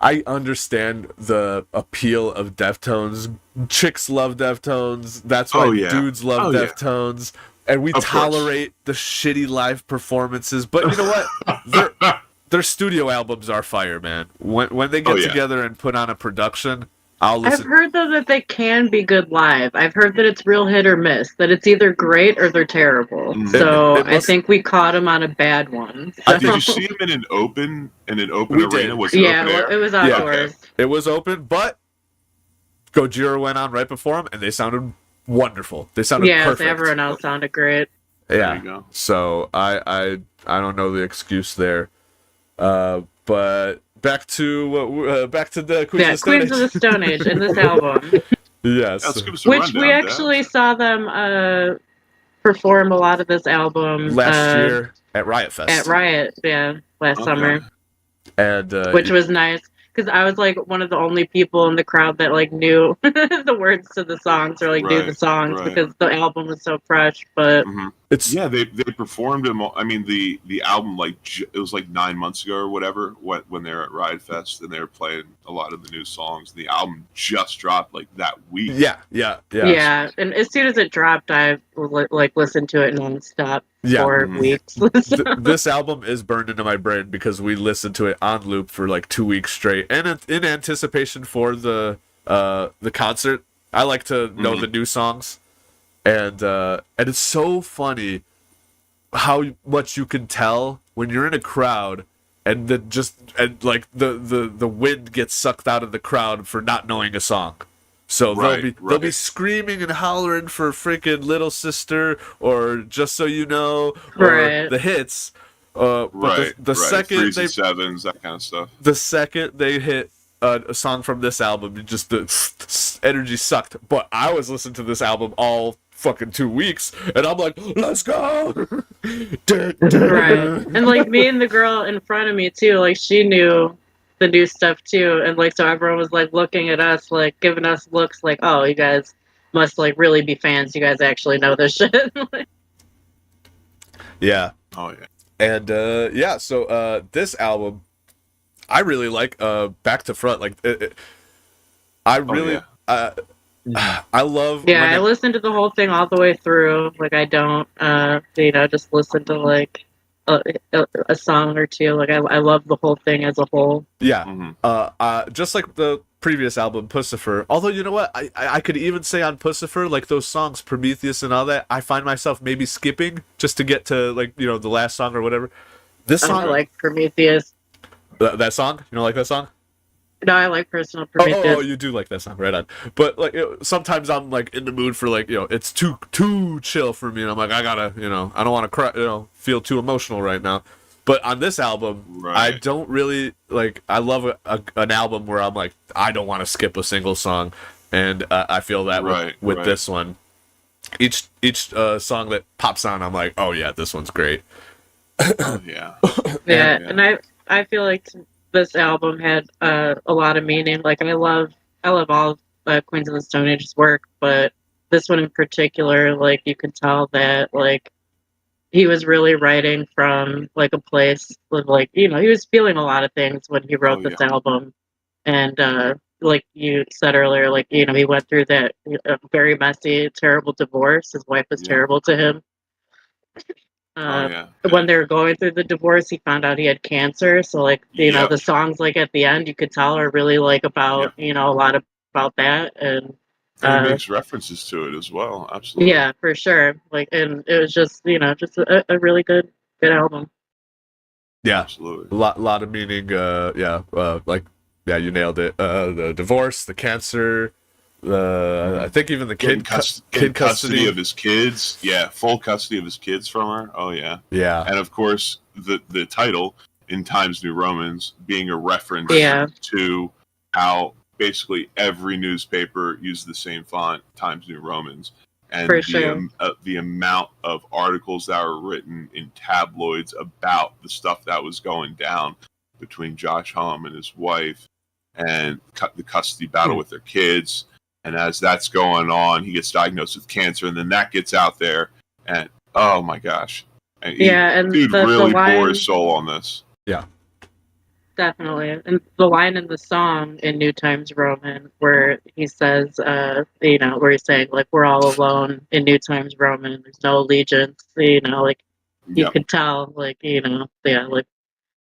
I understand the appeal of Deftones. Chicks love Deftones. That's why dudes love Deftones. And we tolerate the shitty live performances. But you know what? Their studio albums are fire, man. When they get together and put on a production, I'll listen. I've heard, though, that they can be good live. I've heard that it's real hit or miss, that it's either great or they're terrible. So I think we caught them on a bad one. So. Did you see them in an open arena? Was it open air? It was outdoors. It was open, but Gojira went on right before them, and they sounded wonderful. They sounded perfect. Yeah, everyone else sounded great. Yeah. There you go. So I don't know the excuse there, but back to the Queens of the Stone Age in this album. Yes. Which we actually saw them perform a lot of this album last year at Riot Fest. At Riot, last summer. And which was nice. Because I was like one of the only people in the crowd that like knew the words to the songs, or like knew the songs, because the album was so fresh. But they performed them. I mean, the album, like it was like 9 months ago or whatever when they were at Riot Fest, and they were playing a lot of the new songs. The album just dropped like that week. Yeah. And as soon as it dropped, I like listened to it nonstop. For weeks. This album is burned into my brain because we listened to it on loop for like 2 weeks straight, and in anticipation for the concert. I like to know the new songs, and it's so funny how much you can tell when you're in a crowd and like the wind gets sucked out of the crowd for not knowing a song. So they'll be screaming and hollering for freaking Little Sister or Just So You Know or Right. the hits. But the second Threes they and sevens, that kind of stuff. the second they hit a song from this album, just the energy sucked. But I was listening to this album all fucking 2 weeks, and I'm like, let's go. Right. And like me and the girl in front of me too, like she knew the new stuff too, and like so everyone was like looking at us, like giving us looks like, oh, you guys must like really be fans. You guys actually know this shit. Like, Yeah. Oh yeah. And yeah, so this album, I really like back to front. Like, I really, I love. yeah, when I listened to the whole thing all the way through. Like, I don't, just listen to like a song or two. Like, I love the whole thing as a whole. Yeah. Mm-hmm. Just like the previous album, Pussifer. Although, you know what? I could even say on Pussifer, like those songs, Prometheus and all that, I find myself maybe skipping just to get to, like, the last song or whatever. This song. I like Prometheus. That song? You don't like that song? No, I like Personal Prometheus. Oh, you do like that song, right on. But like, sometimes I'm like in the mood for like, it's too chill for me, and I'm like, I gotta, I don't want to cry, feel too emotional right now. But on this album, I don't really like. I love an album where I'm like, I don't want to skip a single song, and I feel that with this one. Each song that pops on, I'm like, oh yeah, this one's great. Oh, yeah. Yeah, and I feel like this album had a lot of meaning. Like I love all of Queens of the Stone Age's work, but this one in particular, like you could tell that like he was really writing from like a place of like he was feeling a lot of things when he wrote this album, and like you said earlier, like he went through that very messy, terrible divorce. His wife was terrible to him. When they were going through the divorce, he found out he had cancer. So like the songs like at the end you could tell are really like about a lot about that, and he makes references to it as well. Absolutely. Yeah, for sure. Like, and it was just just a really good album. Yeah, absolutely. A lot of meaning. You nailed it. The divorce, the cancer. I think even the kid custody of his kids. Yeah, full custody of his kids from her. Oh yeah. Yeah. And of course the title in Times New Romans being a reference to how basically every newspaper used the same font, Times New Romans, and the amount of articles that were written in tabloids about the stuff that was going down between Josh Homme and his wife, and the custody battle with their kids. And as that's going on, he gets diagnosed with cancer, and then that gets out there, and oh my gosh, and dude really bore his soul on this. Yeah, definitely. And the line in the song in New Times Roman where he says, where he's saying like we're all alone in New Times Roman, there's no allegiance, like you could tell, like like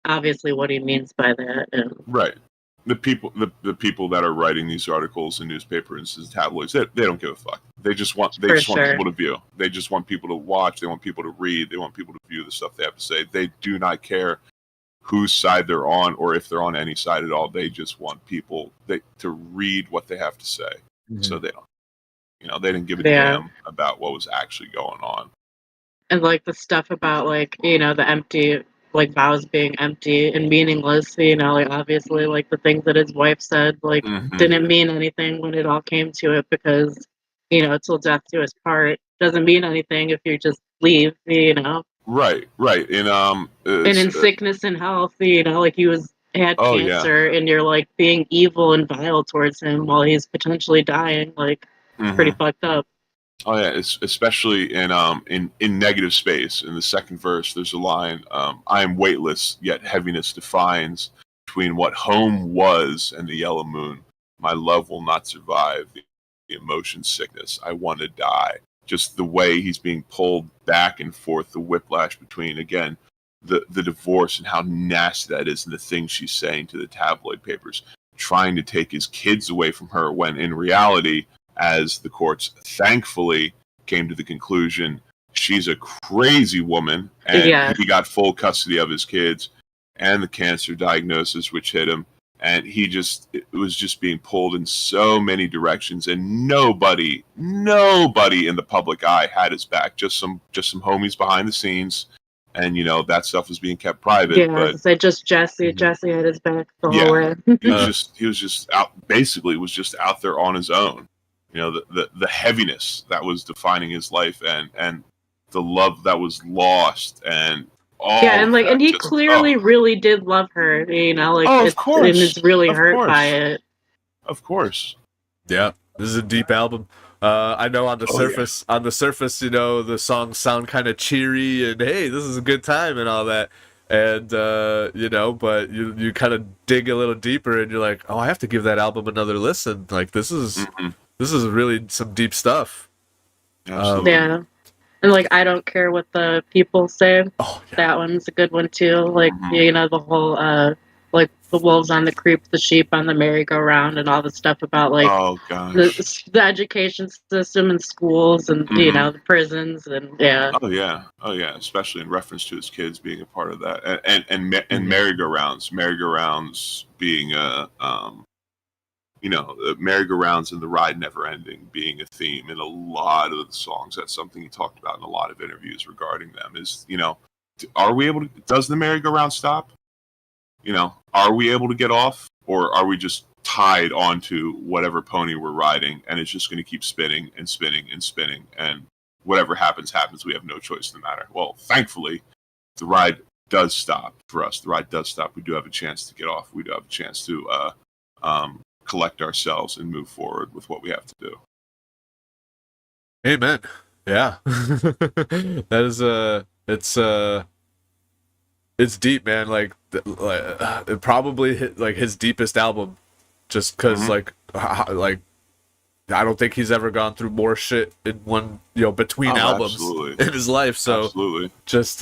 obviously what he means by that, and right. The people that are writing these articles in newspapers and tabloids, they don't give a fuck. They just want people to view. They just want people to watch. They want people to read. They want people to view the stuff they have to say. They do not care whose side they're on or if they're on any side at all. They just want people to read what they have to say. Mm-hmm. So they don't, they didn't give a damn about what was actually going on. And like the stuff about like the empty, like vows being empty and meaningless, like obviously like the things that his wife said like didn't mean anything when it all came to it, because till death do us part doesn't mean anything if you just leave, right and in sickness and health, like he had cancer and you're like being evil and vile towards him while he's potentially dying, like pretty fucked up. Oh yeah, it's especially in negative space. In the second verse, there's a line: "I am weightless, yet heaviness defines between what home was and the yellow moon. My love will not survive the emotion sickness. I want to die." Just the way he's being pulled back and forth, the whiplash between again the divorce and how nasty that is, and the things she's saying to the tabloid papers, trying to take his kids away from her when in reality, as the courts thankfully came to the conclusion she's a crazy woman, and Yeah. he got full custody of his kids and the cancer diagnosis which hit him, and it was just being pulled in so many directions, and nobody in the public eye had his back. Just some homies behind the scenes, and that stuff was being kept private. Yeah, But so just Jesse. Mhm. Jesse had his back the Yeah. whole way. he was just out, basically was just out there on his own. The heaviness that was defining his life, and the love that was lost, and all Yeah, and of that he just- clearly really did love her, Oh, of course. and is really Of hurt course. by it. Of course. Yeah, this is a deep album. I know on the surface, the songs sound kind of cheery and hey, this is a good time and all that. And but you kind of dig a little deeper and you're like, oh, I have to give that album another listen. Like this is really some deep stuff. Absolutely. Yeah. And I don't care what the people say. Oh yeah. That one's a good one too. The whole the wolves on the creep, the sheep on the merry-go-round, and all the stuff about Oh gosh. the education system and schools and the prisons and yeah. Oh yeah. Especially in reference to his kids being a part of that, and merry-go-rounds being the merry-go-rounds and the ride never ending being a theme in a lot of the songs. That's something he talked about in a lot of interviews regarding them. Is are we able to? Does the merry-go-round stop? Are we able to get off, or are we just tied onto whatever pony we're riding, and it's just going to keep spinning and spinning and spinning, and whatever happens, we have no choice in the matter. Well, thankfully, the ride does stop for us. The ride does stop. We do have a chance to get off. We do have a chance to collect ourselves and move forward with what we have to do. Amen. Yeah. That is it's deep, man. It probably hit his deepest album, just because I don't think he's ever gone through more shit in one between albums Absolutely. in his life. So Absolutely. just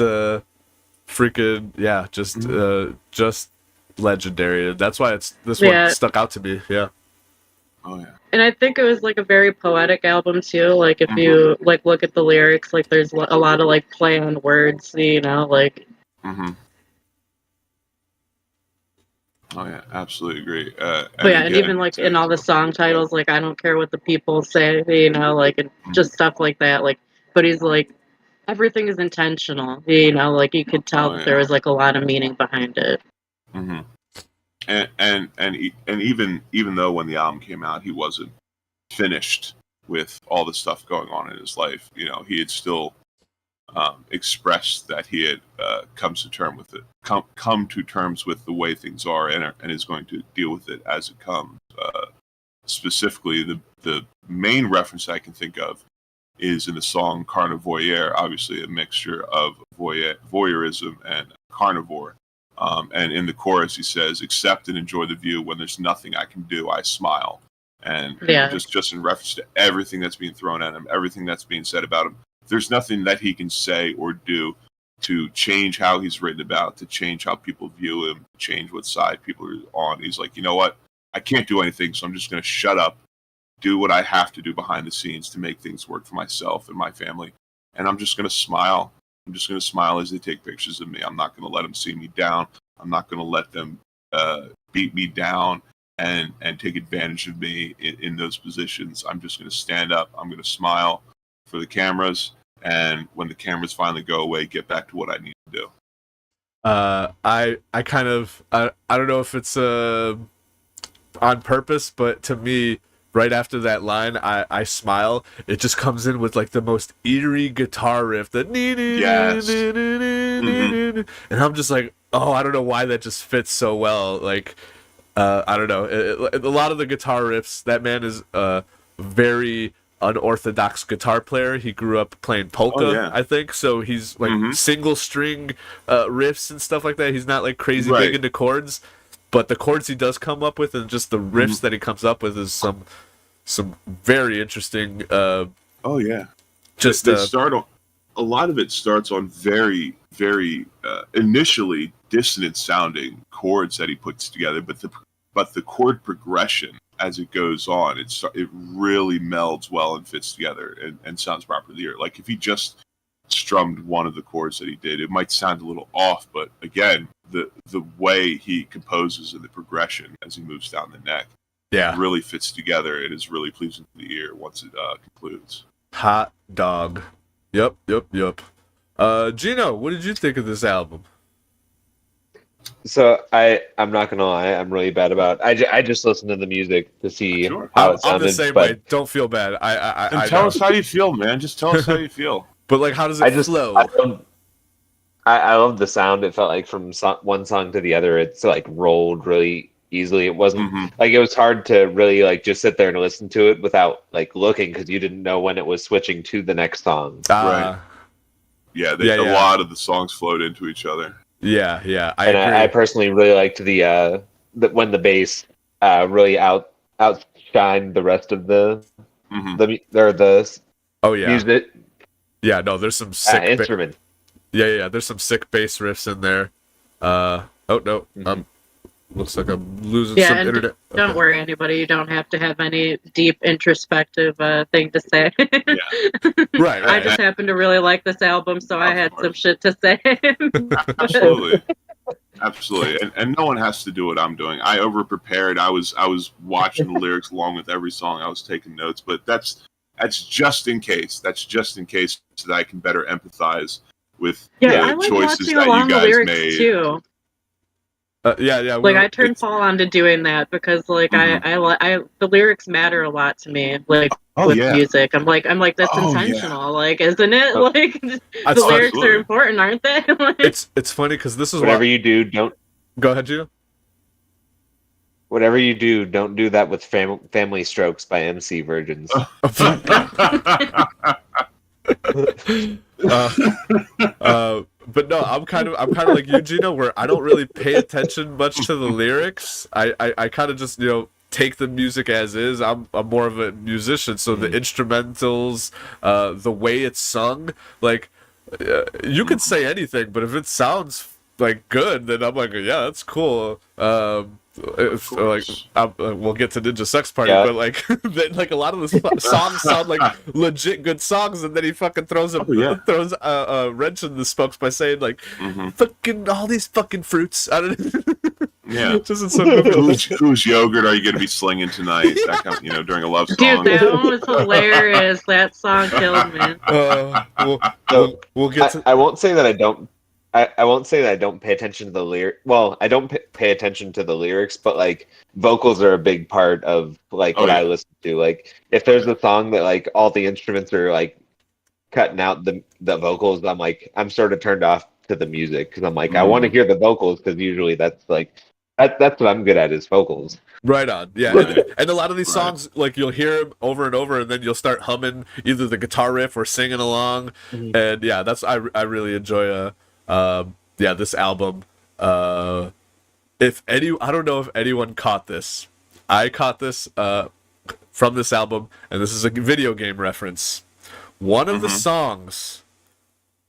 just legendary. That's why this one stuck out to me. Yeah. Oh yeah. And I think it was a very poetic album too. If you look at the lyrics, there's a lot of play on words, Mm-hmm. Oh yeah, absolutely agree. and even in all the song titles, I don't care what the people say, and just stuff like that. But he's everything is intentional, you could tell that there was a lot of meaning behind it. Mm-hmm. And even though when the album came out, he wasn't finished with all the stuff going on in his life, he had still expressed that he had come to terms with the way things are, and is going to deal with it as it comes. Specifically, the main reference I can think of is in the song Carnivore, obviously a mixture of voyeurism and carnivore. And in the chorus, he says, "Accept and enjoy the view. When there's nothing I can do, I smile." And just in reference to everything that's being thrown at him, everything that's being said about him, there's nothing that he can say or do to change how he's written about, to change how people view him, to change what side people are on. He's like, you know what? I can't do anything, so I'm just going to shut up, do what I have to do behind the scenes to make things work for myself and my family. And I'm just going to smile. I'm just going to smile as they take pictures of me. I'm not going to let them see me down. I'm not going to let them beat me down and take advantage of me in those positions. I'm just going to stand up. I'm going to smile for the cameras. And when the cameras finally go away, get back to what I need to do. I don't know if it's on purpose, but to me, right after that line, I smile. It just comes in with the most eerie guitar riff, and I'm just like, oh, I don't know why that just fits so well. I don't know. A lot of the guitar riffs. That man is very unorthodox guitar player. He grew up playing polka, I think. So he's single string riffs and stuff like that. He's not crazy big into chords. But the chords he does come up with and just the riffs that he comes up with is some very interesting. Just they start on a lot of it starts on very very initially dissonant sounding chords that he puts together, but the chord progression as it goes on, it really melds well and fits together and sounds proper to the ear. Like if he just strummed one of the chords that he did, it might sound a little off, but again, the way he composes and the progression as he moves down the neck really fits together. It is really pleasing to the ear once it concludes. Hot dog. Yep. Gino, what did you think of this album? So I'm not gonna lie, I'm really bad about. I just listened to the music to see how it sounded. I'm the same way. Don't feel bad. I tell us how you feel, man. Just tell us how you feel. But like, how does it flow? I love the sound. It felt like from one song to the other, it's like rolled really easily. It wasn't like it was hard to really like just sit there and listen to it without like looking because you didn't know when it was switching to the next song. Right. Yeah, a lot of the songs flowed into each other. Yeah. I agree. I personally really liked the when the bass really outshined the rest of the music. Yeah, no, there's some sick instrument. There's some sick bass riffs in there. Looks like I'm losing some internet. Don't worry, anybody. You don't have to have any deep introspective thing to say. Right. I just happen to really like this album, so I had some shit to say. Absolutely. And no one has to do what I'm doing. I over prepared. I was watching the lyrics along with every song. I was taking notes, but that's just in case. That's just in case so that I can better empathize with the choices that you guys made. Too. Like I turned Paul on to doing that because like I the lyrics matter a lot to me. Like with music, I'm like that's intentional. Like, isn't it? Like the lyrics are important, aren't they? Like, it's funny because this is whatever you do, don't go ahead, Gino. Whatever you do, don't do that with Family Strokes by MC Virgins. But no, I'm kind of like you, Gino, where I don't really pay attention much to the lyrics. I kind of just take the music as is. I'm more of a musician, so the instrumentals, the way it's sung, like you could say anything, but if it sounds like good, then I'm like, yeah, that's cool. We'll get to Ninja Sex Party, but like, then, like a lot of the songs sound like legit good songs, and then he fucking throws a wrench in the spokes by saying like, fucking all these fucking fruits. I don't just so whose yogurt are you going to be slinging tonight? That kind of, during a love song. Dude, that one was hilarious. That song killed me. We'll get to. I won't say that I don't. I won't say that I don't pay attention to the lyrics. Well, I don't pay attention to the lyrics, but like vocals are a big part of like what I listen to. Like if there's a song that like all the instruments are like cutting out the vocals, I'm sort of turned off to the music because I'm like I want to hear the vocals because usually that's like that's what I'm good at is vocals. Right on, yeah. And a lot of these songs, like you'll hear them over and over, and then you'll start humming either the guitar riff or singing along, and yeah, that's I really enjoy this album. I don't know if anyone caught this. I caught this from this album, and this is a video game reference. One of the songs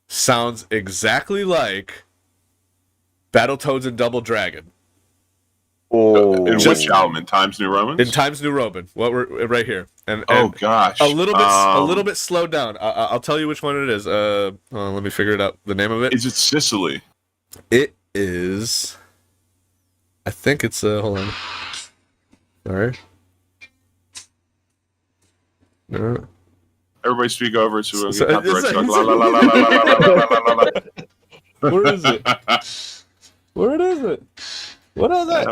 sounds exactly like Battletoads and Double Dragon. Oh, in which album? In Times New Roman? In Times New Roman. What we're right here. And gosh, a little bit slowed down. I'll tell you which one it is. Let me figure it out. The name of it. Is it Sicily? It is. I think it's hold on. Sorry. No. Everybody speak over so we'll get copyright. Where is it? Where is it? What is it?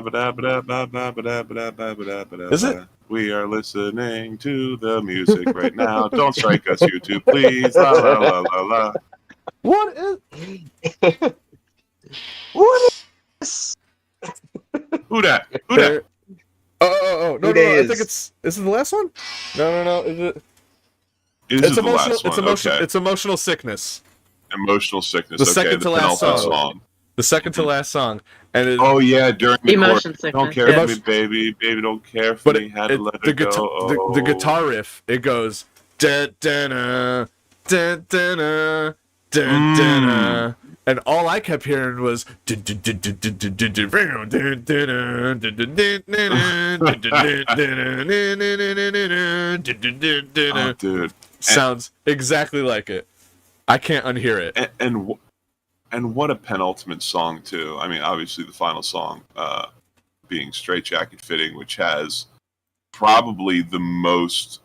Is it? We are listening to the music right now. Don't strike us, YouTube, please. La la la la la. What is? What is? Who that? Who that? Oh, no, I think it's. Is it the last one? No. Is it? It's the last one. It's emotional sickness. Emotional sickness. The second to last song. The second to last song, and during the emotion sickness. Don't care for me, baby. Baby, don't care for me. Had to let it go. The guitar riff, it goes da da da da da da da da, and all I kept hearing was Oh, dude. sounds exactly like it. I can't unhear it. And what a penultimate song too. I mean, obviously the final song being Straight Jacket Fitting, which has probably the most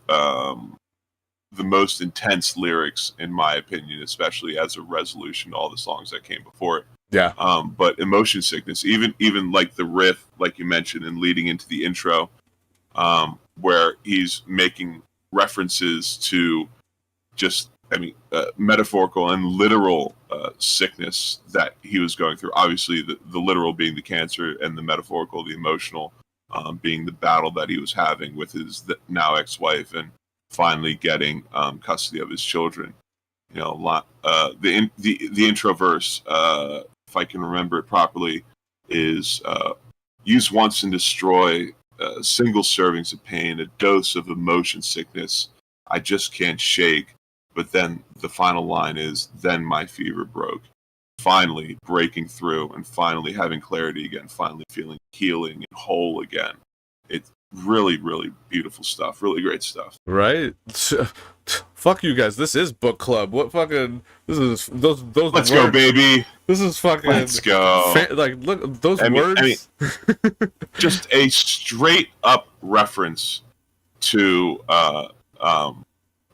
intense lyrics in my opinion, especially as a resolution to all the songs that came before it. Yeah. But Emotion Sickness, even like the riff, like you mentioned, and leading into the intro, where he's making references to just, metaphorical and literal sickness that he was going through. Obviously, the literal being the cancer, and the metaphorical, the emotional, being the battle that he was having with his now ex-wife, and finally getting custody of his children. You know, the intro verse, if I can remember it properly, is use once and destroy single servings of pain, a dose of emotion sickness I just can't shake. But then the final line is, then my fever broke. Finally breaking through and finally having clarity again, finally feeling healing and whole again. It's really, really beautiful stuff. Really great stuff. Right? Fuck you guys. This is book club. What fucking... This is... Those Let's words, go, baby. This is fucking... Let's go. Look, those I mean- words... Just a straight up reference to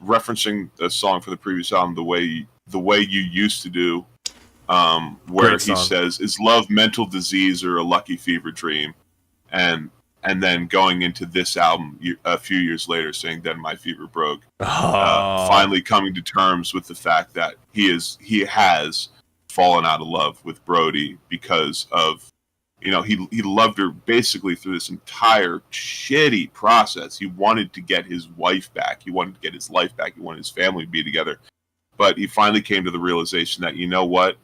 referencing a song from the previous album, the way you used to do, where Great he song. says, "Is love mental disease or a lucky fever dream?" And then going into this album a few years later, saying, "Then my fever broke." Finally coming to terms with the fact that he has fallen out of love with Brody because of, he loved her basically through this entire shitty process. He wanted to get his wife back. He wanted to get his life back. He wanted his family to be together. But he finally came to the realization that, you know what?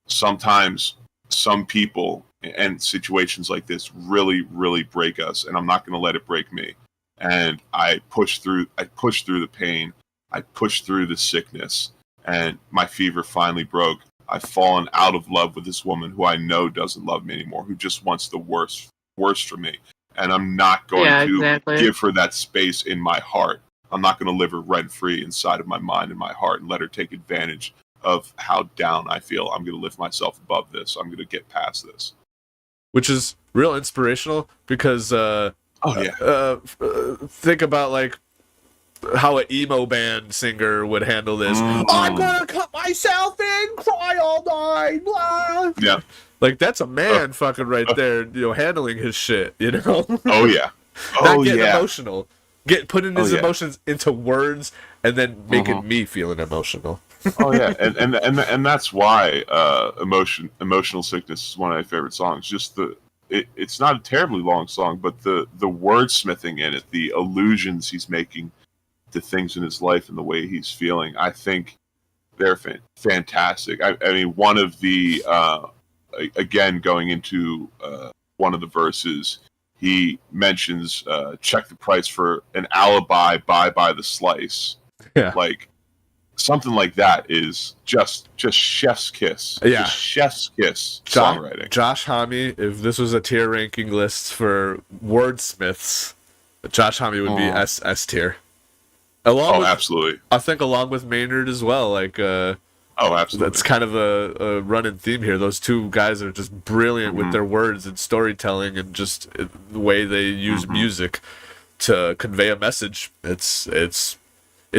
Sometimes some people and situations like this really, really break us, and I'm not going to let it break me. And I pushed through the pain. I pushed through the sickness, and my fever finally broke. I've fallen out of love with this woman who I know doesn't love me anymore, who just wants the worst for me. And I'm not going to give her that space in my heart. I'm not going to live her rent-free inside of my mind and my heart and let her take advantage of how down I feel. I'm going to lift myself above this. I'm going to get past this. Which is real inspirational because... think about, like, how an emo band singer would handle this. I'm gonna cut myself and cry all night. Blah. Yeah. Like, that's a man fucking right there, handling his shit, Oh, yeah. Not getting emotional. Putting his emotions into words and then making me feeling emotional. Oh, yeah. And that's why Emotional Sickness is one of my favorite songs. Just it's not a terribly long song, but the wordsmithing in it, the allusions he's making to things in his life and the way he's feeling, I think they're fantastic. I mean, one of the again, going into one of the verses, he mentions check the price for an alibi, buy the slice. Yeah. Like, something like that is just chef's kiss. Yeah. Just chef's kiss songwriting. Josh Homme, if this was a tier ranking list for wordsmiths, Josh Homme would be S tier. Absolutely. I think along with Maynard as well. Like, absolutely. That's kind of a running theme here. Those two guys are just brilliant with their words and storytelling and just the way they use music to convey a message. It's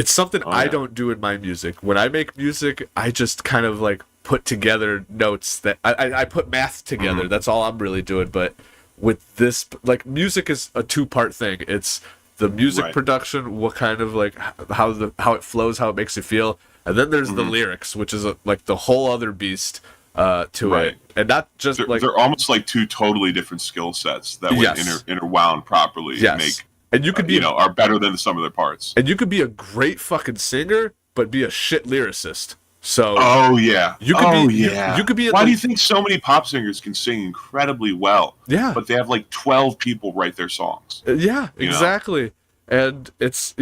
something I don't do in my music. When I make music, I just kind of like put together notes that I put math together. That's all I'm really doing. But with this, like, music is a two-part thing. It's the music production, what kind of, like, how it flows, how it makes you feel, and then there's the lyrics, which is like the whole other beast to it, and not just they're almost like two totally different skill sets that when interwound properly make, and you could be are better than the sum of their parts. And you could be a great fucking singer, but be a shit lyricist. So you could be. Why do you think so many pop singers can sing incredibly well? Yeah, but they have like 12 people write their songs. Yeah, exactly. And it's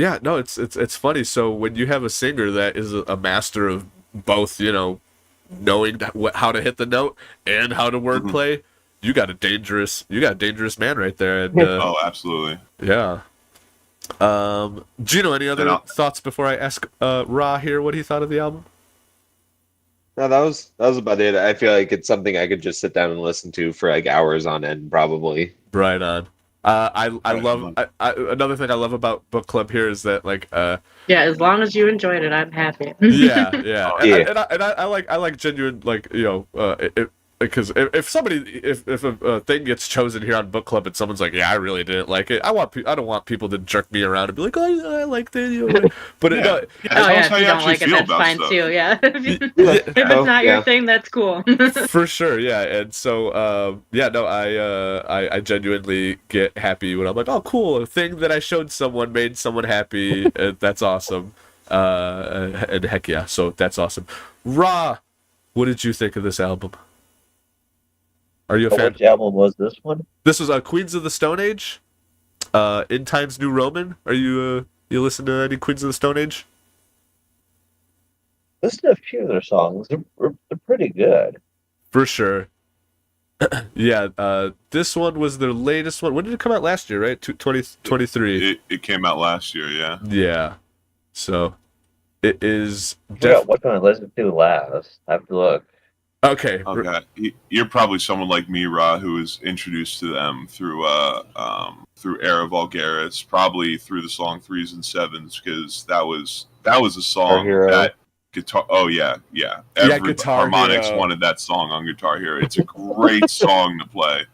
funny. So when you have a singer that is a master of both, knowing how to hit the note and how to wordplay, you got a dangerous man right there. And Oh, absolutely. yeah. Gino, any other thoughts before I ask Ra here what he thought of the album? No, that was about it. I feel like it's something I could just sit down and listen to for like hours on end, probably. Right on. I love another thing I love about book club here is that like Yeah, as long as you enjoyed it, I'm happy. yeah Yeah. and I like genuine like because if a thing gets chosen here on book club and someone's like, yeah, I really didn't like it, I don't want people to jerk me around and be like, oh, I liked it, you know. But Yeah. Oh yeah, if you don't like it, that's fine too. Yeah, if it's not your thing, that's cool. For sure, yeah. And so I genuinely get happy when I'm like, oh, cool, a thing that I showed someone made someone happy. That's awesome. And heck yeah, so that's awesome. Ra, what did you think of this album? Are you a fan? Which album was this one? This was Queens of the Stone Age, In Times New Roman. Are you you listen to any Queens of the Stone Age? Listen to a few of their songs. They're pretty good. For sure. Yeah, this one was their latest one. When did it come out last year, right? 2023. It came out last year, yeah. Yeah. So it is I forgot what one I listened to last. I have to look. okay. Okay. You're probably someone like me, Ra, who was introduced to them through Era Vulgaris, probably through the song Threes and Sevens, because that was a song that guitar. Oh yeah. Every Guitar Harmonix Hero. wanted that song on Guitar Hero. It's a great song to play.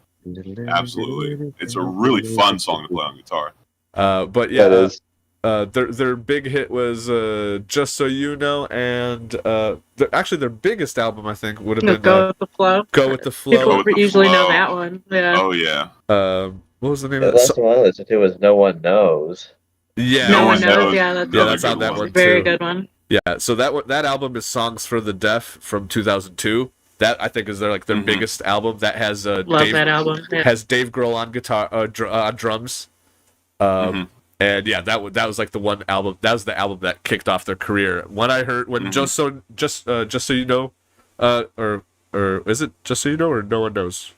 Absolutely, it's a really fun song to play on guitar. But yeah, their big hit was Just So You Know, and actually their biggest album I think would have been Go with the Flow. Go with the Flow. People With the usually know Flow. that one. Yeah. Oh yeah. What was the name The of it? last one I listened to was No One Knows. Yeah, No One Knows. Yeah, that's that's another on that good one very too. good one. Yeah, so that album is Songs for the Deaf from 2002. That I think is their biggest album. That has Love that album. Yeah. has Dave Grohl on guitar, drums. And yeah, that was like the one album. That was the album that kicked off their career. Just so you know, or is it Just So You Know or No One Knows?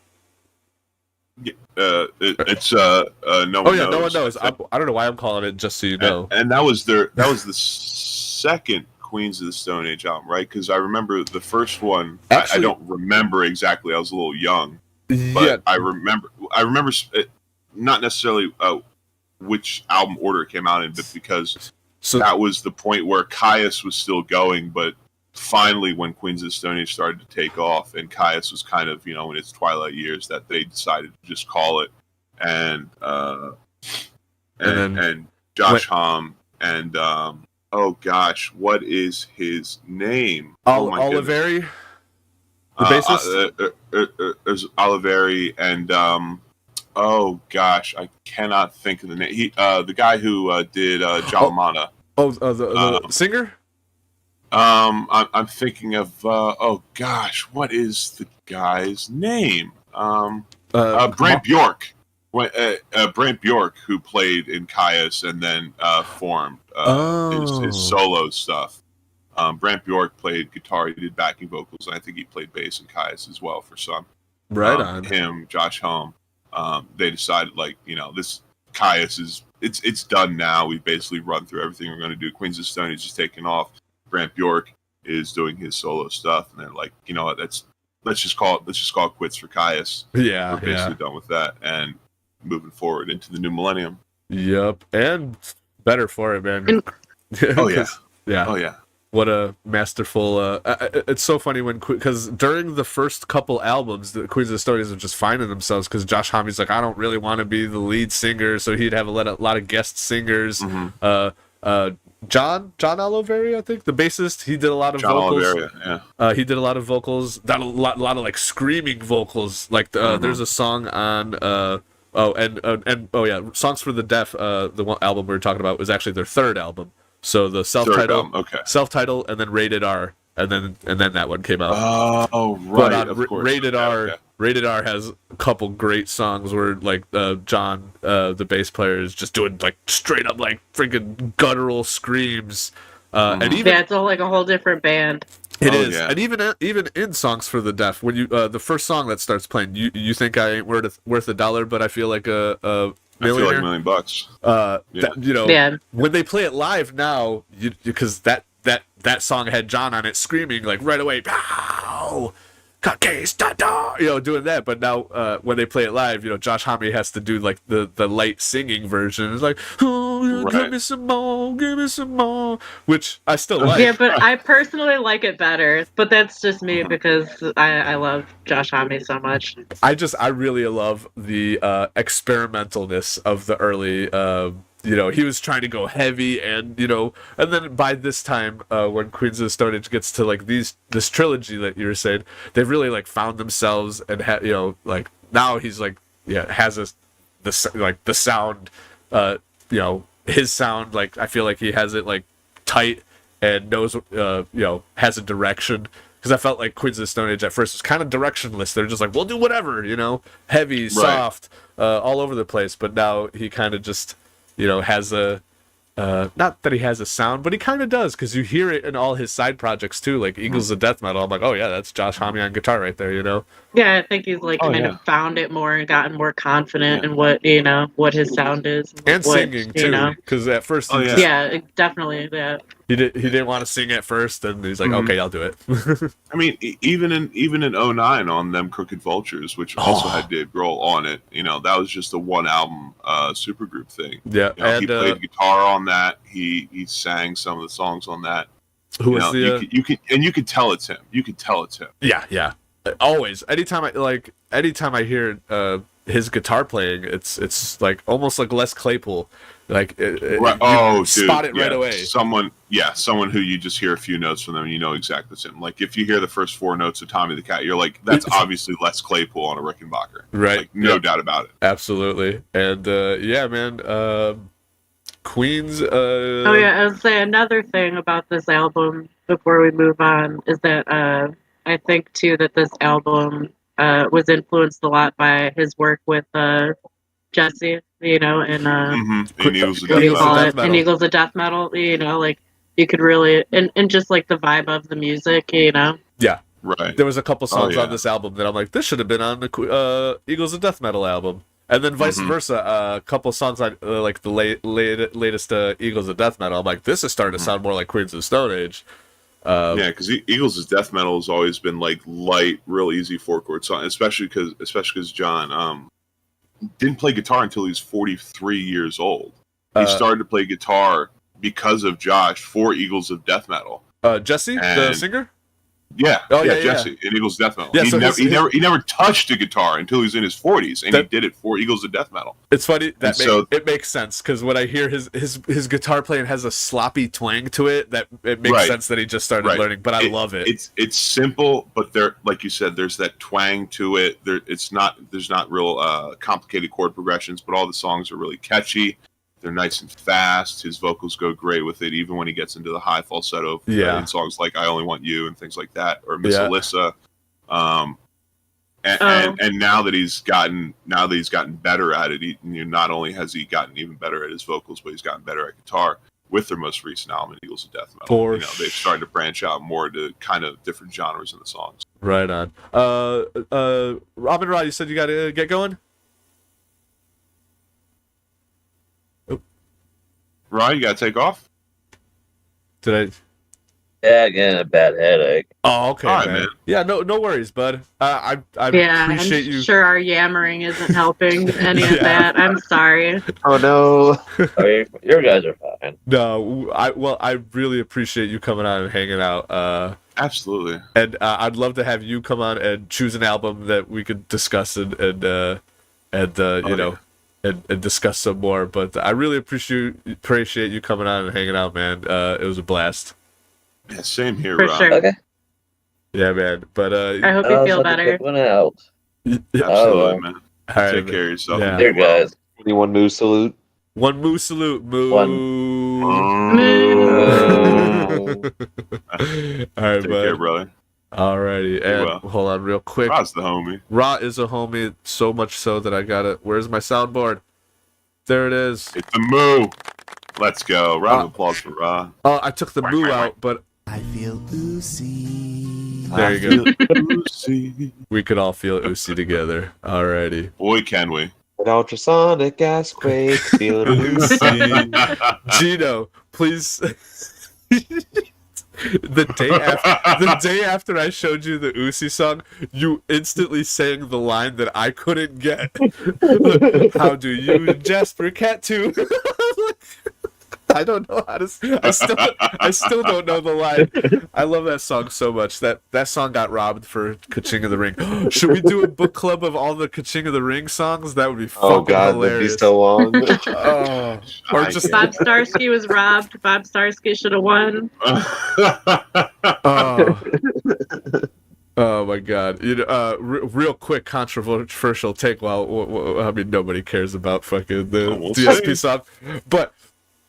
It's no one knows. No One Knows. I don't know why I'm calling it Just So You Know. And that was the second Queens of the Stone Age album, right? Because I remember the first one. Actually, I don't remember exactly. I was a little young, but yeah. I remember not necessarily which album order it came out in, but because that was the point where Caius was still going, but finally when Queens of the Stone Age started to take off and Caius was kind of, in its twilight years, that they decided to just call it. And Josh Homme and oh gosh, what is his name? Oliveri, the bassist? There's Oliveri and oh gosh, I cannot think of the name. He the guy who did Jalamana. The singer? I'm thinking of oh gosh, what is the guy's name? Brant Bjork. Brant Bjork, who played in Caius and then formed his solo stuff. Brant Bjork played guitar, he did backing vocals, and I think he played bass in Caius as well for some. Right on. Him, Josh Homme. They decided, this Caius it's done now. We've basically run through everything we're going to do. Queens of Stone Age is taking off. Brant Bjork is doing his solo stuff, and they're like, you know what? Let's just call it quits for Caius. Yeah, we're basically done with that and moving forward into the new millennium. Yep, and better for it, man. Oh yeah, yeah. Oh yeah. What a masterful! It's so funny because during the first couple albums, the Queens of the Stone Age were just finding themselves because Josh Homme's like, I don't really want to be the lead singer, so he'd have a lot of guest singers. John Oliveri, I think, the bassist, he did a lot of vocals. Oliveri, yeah. He did a lot of vocals, a lot of like screaming vocals. Like there's a song on Songs for the Deaf. The one album we were talking about was actually their third album. So the self-title, and then Rated R, and then that one came out. Oh right, but Rated R. Rated R has a couple great songs where like John, the bass player, is just doing like straight up like freaking guttural screams, and even it's all like a whole different band. It Oh, is, yeah. and even in songs for the deaf, when you the first song that starts playing, you think I ain't worth $1, but I feel like a I feel millionaire. like $1,000,000. Yeah. You know, Yeah. when they play it live now, because that song had John on it screaming like right away, pow, cut case, da da, doing that. But now when they play it live, Josh Homme has to do like the light singing version. It's like, oh, Right. give me some more, which I still like. Yeah, but I personally like it better. But that's just me because I love Josh Homme so much. I really love the experimentalness of the early. He was trying to go heavy, and then by this time, when Queens of the Stone Age gets to like this trilogy that you were saying, they've really like found themselves, and like now he's like has the sound, his sound, like I feel like he has it like tight and knows has a direction. Because I felt like Queens of the Stone Age at first was kind of directionless. They're just like, we'll do whatever, heavy, soft, all over the place. But now he kind of just, has a, not that he has a sound, but he kind of does. Because you hear it in all his side projects too, like Eagles of Death Metal. I'm like, oh yeah, that's Josh Homme on guitar right there, Yeah, I think he's like Oh, kind yeah. of found it more and gotten more confident in what what his sound is And what, singing too. Because at first, Oh, he, yeah. just, Yeah, definitely. Yeah. he didn't want to sing at first, and he's like, okay, I'll do it. I mean, even in '09 on them Crooked Vultures, which also had Dave Grohl on it, that was just a one album supergroup thing. Yeah, he played guitar on that. He sang some of the songs on that. Who was the? You could tell it's him. You could tell it's him. Yeah. Always. Anytime I hear his guitar playing, it's like almost like Les Claypool. Like you spot it right away. Someone who you just hear a few notes from them, and you know exactly the same. Like if you hear the first 4 notes of Tommy the Cat, you're like, that's obviously Les Claypool on a Rickenbacker. Right. Like, no doubt about it. Absolutely. And yeah, man. Queens. Oh yeah, I would say another thing about this album before we move on is that I think too that this album was influenced a lot by his work with Jesse, and In Eagles of what do you Death call Metal. it? In Eagles of Death Metal, like you could really and just like the vibe of the music, Yeah. Right. There was a couple songs yeah. on this album that I'm like, this should have been on the Eagles of Death Metal album. And then vice versa, a couple songs on like the latest Eagles of Death Metal. I'm like, this is starting to sound more like Queens of the Stone Age. Yeah, because Eagles' death metal has always been like light, real easy 4-chord song, especially because John didn't play guitar until he was 43 years old. He started to play guitar because of Josh for Eagles of Death Metal. Jesse, the singer. Yeah, Oh, yeah, Jesse in Eagles of Death Metal. Yeah, he never touched a guitar until he was in his 40s, and he did it for Eagles of Death Metal. It's funny that so- it makes sense because when I hear his guitar playing has a sloppy twang to it, that it makes Right. sense that he just started learning. But I love it. It's simple, but there, like you said, there's that twang to it. There's not real complicated chord progressions, but all the songs are really catchy. They're nice and fast. His vocals go great with it, even when he gets into the high falsetto in songs like "I Only Want You" and things like that, or "Miss Alyssa." And now that he's gotten better at it, not only has he gotten even better at his vocals, but he's gotten better at guitar with their most recent album, Eagles of Death Metal. They've started to branch out more to kind of different genres in the songs. Right on. Ahmenra, you said you got to get going. Right, you gotta take off. Did I? Yeah, getting a bad headache. Oh, okay, All right, man. man. Yeah, no worries, bud. I Yeah, appreciate I'm you. sure our yammering isn't helping any of that. I'm sorry. Oh no. Your guys are fine. No, I really appreciate you coming on and hanging out. Absolutely. And I'd love to have you come on and choose an album that we could discuss and and discuss some more. But I really appreciate you coming on and hanging out, man. It was a blast. Yeah, same here, For Rob. sure. Okay. Yeah, man. But I hope you feel better. One out. Absolutely, man. all right, Take care of yourself. Yeah. Here, guys. 21 Moose salute. One moo salute, moo. All right, Take bud. care, brother. Alrighty, and well. hold on real quick. Rod's the homie. Ra is a homie, so much so that I got it. Where's my soundboard? There it is. It's the moo. Let's go. Round of applause for Rod. Oh, I took the moo out, but I feel oozy. There you go. Lucy. We could all feel Usi together. Alrighty. Boy, can we. An ultrasonic gas quake, feel Usi. Gino, please. The day after I showed you the Usi song, you instantly sang the line that I couldn't get. How do you, Jasper Cat 2? I don't know how to. I still don't know the line. I love that song so much. That song got robbed for Ka-Ching of the Ring. Should we do a book club of all the Ka-Ching of the Ring songs? That would be fucking Oh god, hilarious. that'd be so long. Oh, or I just Bob Starsky was robbed. Bob Starsky should have won. oh. Oh my god! You know, real quick controversial take. Well, I mean, nobody cares about fucking the We'll DSP see. song, but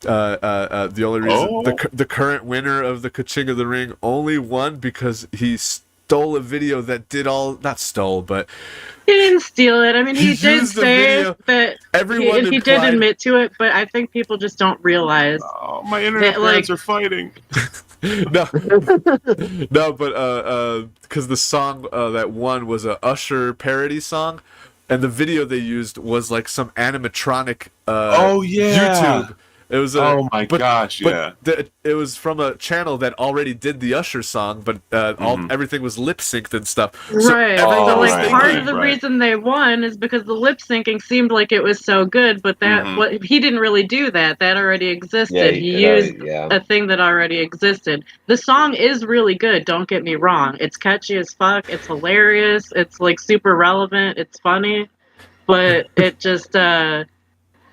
the only reason Oh. the current winner of the Ka-Ching of the Ring only won because he stole a video that did all, not stole, but He didn't steal it. I mean, he He did used the say video. that Everyone he did implied- admit to it, but I think people just don't realize. Oh, my internet That, like- parents are fighting. no, no, but because the song that won was a Usher parody song, and the video they used was like some animatronic Oh, yeah. YouTube. It was a, Oh my gosh, yeah. it was from a channel that already did the Usher song, but everything was lip synced and stuff. So Right. everyone So, was like, thinking- part of the right. reason they won is because the lip syncing seemed like it was so good, but that Mhm. what he didn't really do that. That already existed. Yeah, he used a thing that already existed. The song is really good, don't get me wrong. It's catchy as fuck, it's hilarious, it's like super relevant, it's funny, but it just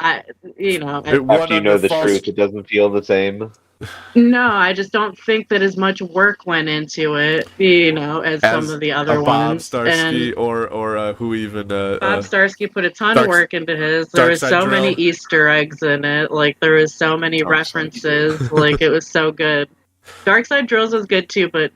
It After won you know under the false- truth, it doesn't feel the same. no, I just don't think that as much work went into it, as some of the other a Bob ones. Starsky And or who even Bob Starsky put a ton Dark- of work into his. There was Darkside so many Drill. Easter eggs in it. Like there was so many Darkside references. Like it was so good. Darkside Drills was good too, but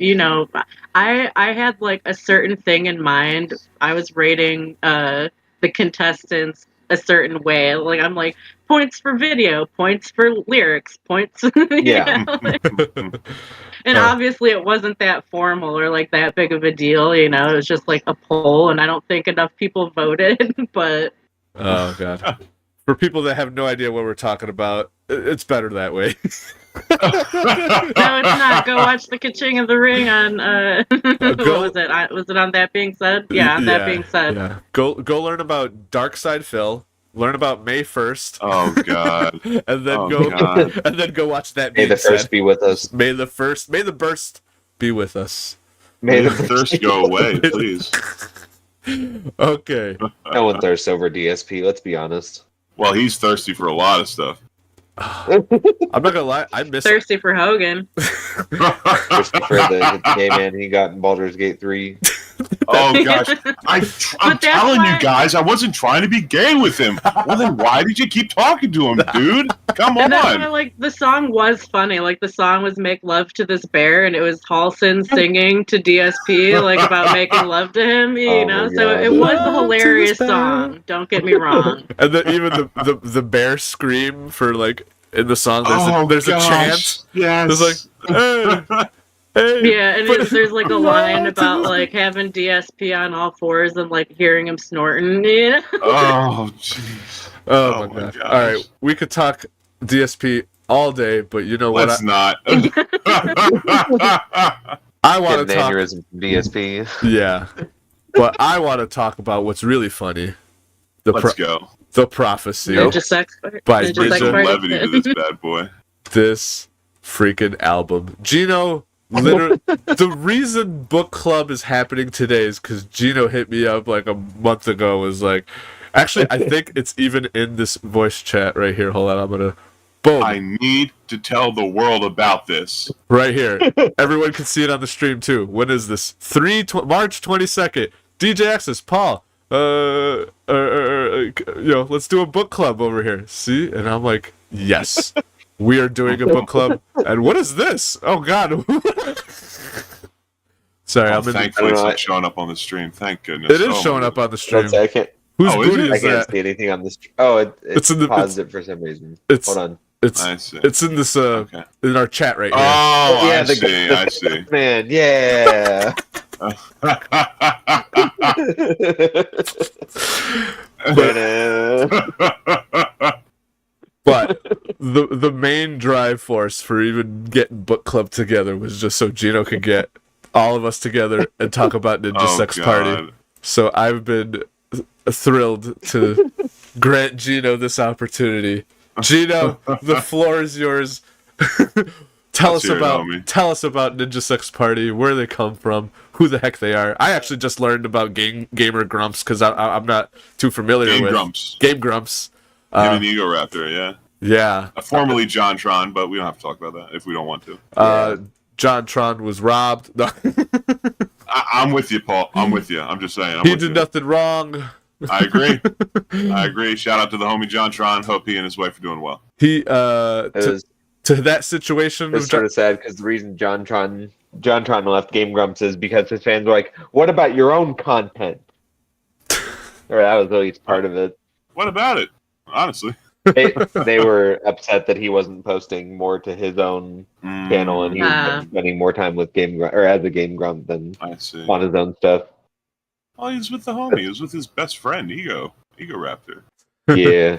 I had like a certain thing in mind. I was rating the contestants a certain way. Like I'm like points for video, points for lyrics, points. Yeah. And obviously it wasn't that formal or like that big of a deal, it was just like a poll, and I don't think enough people voted, but Oh god. For people that have no idea what we're talking about, it's better that way. no, it's not. Go watch the Ka-Ching of the Ring on what was it? Was it on That Being Said? Yeah, on That Being Said. Yeah. Go learn about Darkside Phil. Learn about May 1st. Oh god. And then Oh, God. and then go watch That May Being the first Said. be with us. May the burst be with us. May May the the thirst go away, please. Okay. No one thirsts over DSP. Let's be honest. Well, he's thirsty for a lot of stuff. I'm not gonna lie, I miss Thirsty for Hogan. Thirsty for the gay man he got in Baldur's Gate 3. Oh gosh, I'm But that's telling why- you guys, I wasn't trying to be gay with him. Well, then why did you keep talking to him, dude? Come And that's why, on. like, the song was funny. Like, the song was "Make Love to This Bear," and it was Halson singing to DSP, like, about making love to him, Oh my So God. it was a Love to hilarious this bear. song. Don't get me wrong. And then even the bear scream for like in the song there's a chant. Yes. There's like hey, Yeah, and but- there's like a Love line to about this- like having DSP on all fours and like hearing him snorting. Oh, jeez. Oh, Oh my my god. gosh. All right, we could talk DSP all day, but you know what? Let's not. I want Get to an talk. aneurysm from DSP. Yeah, but I want to talk about what's really funny. Let's go. The prophecy. Nope. Ninja Sex Part. By Ninja Bridget Sex Bring some Part. levity to this bad boy. This freaking album. Gino, literally, the reason book club is happening today is because Gino hit me up like a month ago. Was like, actually, I think it's even in this voice chat right here. Hold on, I'm gonna. Boom. I need to tell the world about this. Right here. Everyone can see it on the stream too. When is this? March 22nd. DJ Access, Paul. Let's do a book club over here. See? And I'm like, yes. We are doing a book club. And what is this? Oh god. Sorry, Oh, I'm in. thankfully, it's I don't know. not showing up on the stream. Thank goodness. It is Oh, showing my up on the stream. I can't. Whose Oh, is booty it? is I can't that? see anything on this. Oh, It's it's in the- paused it for some reason. It's Hold on. I see. It's in this Okay. in our chat right here. Oh, Yeah, I see. I see. Man, yeah. But the main drive force for even getting book club together was just so Geno could get all of us together and talk about Ninja Oh, Sex God. Party. So I've been thrilled to grant Geno this opportunity. Geno, the floor is yours. Tell Let's us hear it, about homie. Ninja Sex Party, where they come from, who the heck they are. I actually just learned about Gamer Grumps because I'm not too familiar Game with Grumps. Game Grumps. Him and Ego Raptor, yeah. Yeah. Formerly John Tron, but we don't have to talk about that if we don't want to. John Tron was robbed. No. I'm with you, Paul. I'm with you. I'm just saying. He did nothing wrong. I agree. I agree. Shout out to the homie John Tron. Hope he and his wife are doing well. He It to that situation was of sort of sad because the reason John Tron left Game Grumps is because his fans were like, "What about your own content?" Or that was at least part of it. What about it? Honestly. They were upset that he wasn't posting more to his own channel, and he was spending more time with as a Game Grump than I see. on his own stuff. Oh, he was with the homie. He was with his best friend, Ego Raptor. Yeah.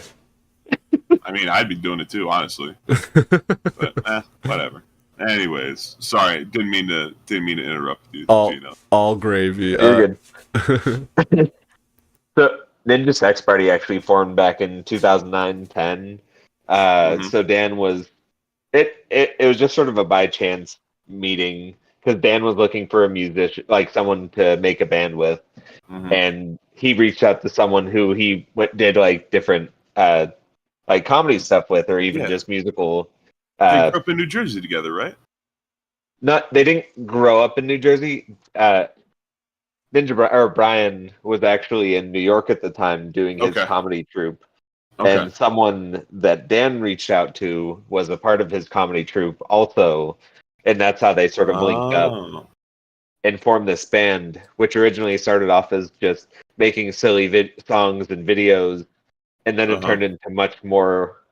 I mean, I'd be doing it too, honestly. But whatever. Anyways, sorry, didn't mean to interrupt you, Geno. All gravy. You're good. So Ninja Sex Party actually formed back in 2009-10. So Dan was it was just sort of a by chance meeting because Dan was looking for a musician, like someone to make a band with, and he reached out to someone who he did like different like comedy stuff with, or even just musical. They grew up in New Jersey together, right? They didn't grow up in New Jersey. Brian was actually in New York at the time doing his comedy troupe. Okay. And someone that Dan reached out to was a part of his comedy troupe also. And that's how they sort of linked up and formed this band, which originally started off as just making silly songs and videos. And then it turned into much more,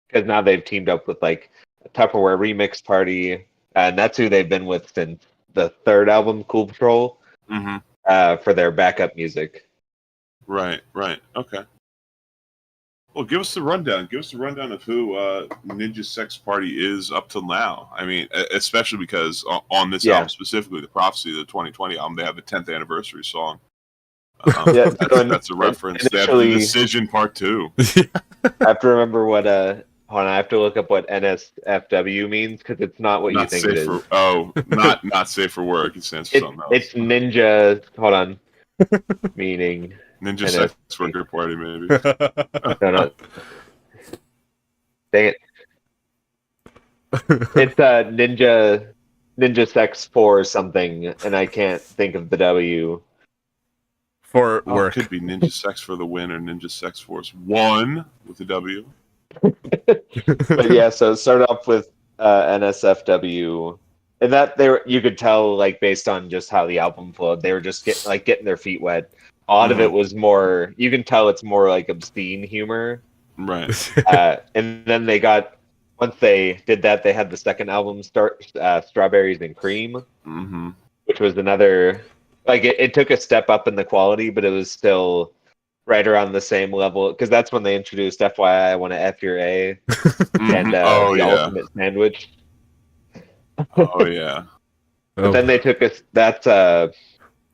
because now they've teamed up with like a Tupperware Remix Party. And that's who they've been with since the third album, Cool Patrol, for their backup music. Right. Okay. Well, give us the rundown. Give us the rundown of who Ninja Sex Party is up till now. I mean, especially because on this album specifically, the Prophecy, the 2020 album, they have the 10th anniversary song. That's a reference. They have the Decision Part 2. I have to remember what hold on, I have to look up what NSFW means because it's not what you think it is. Not safe for work. It stands for something else. It's Ninja. Hold on. Meaning Ninja Sex Worker Party, maybe. No. Dang it. It's Ninja Sex for something, and I can't think of the W. For work. It could be Ninja Sex for the Win or Ninja Sex Force 1 with a W. But yeah, so it started off with NSFW, and that you could tell like based on just how the album flowed, they were just getting their feet wet. A lot of it was more, you can tell it's more like obscene humor, right? And then once they did that, they had the second album, Strawberries and Cream, which was another, like it took a step up in the quality, but it was still right around the same level, because that's when they introduced FYI I Want to F Your A and the Ultimate Sandwich. Oh yeah. But then they took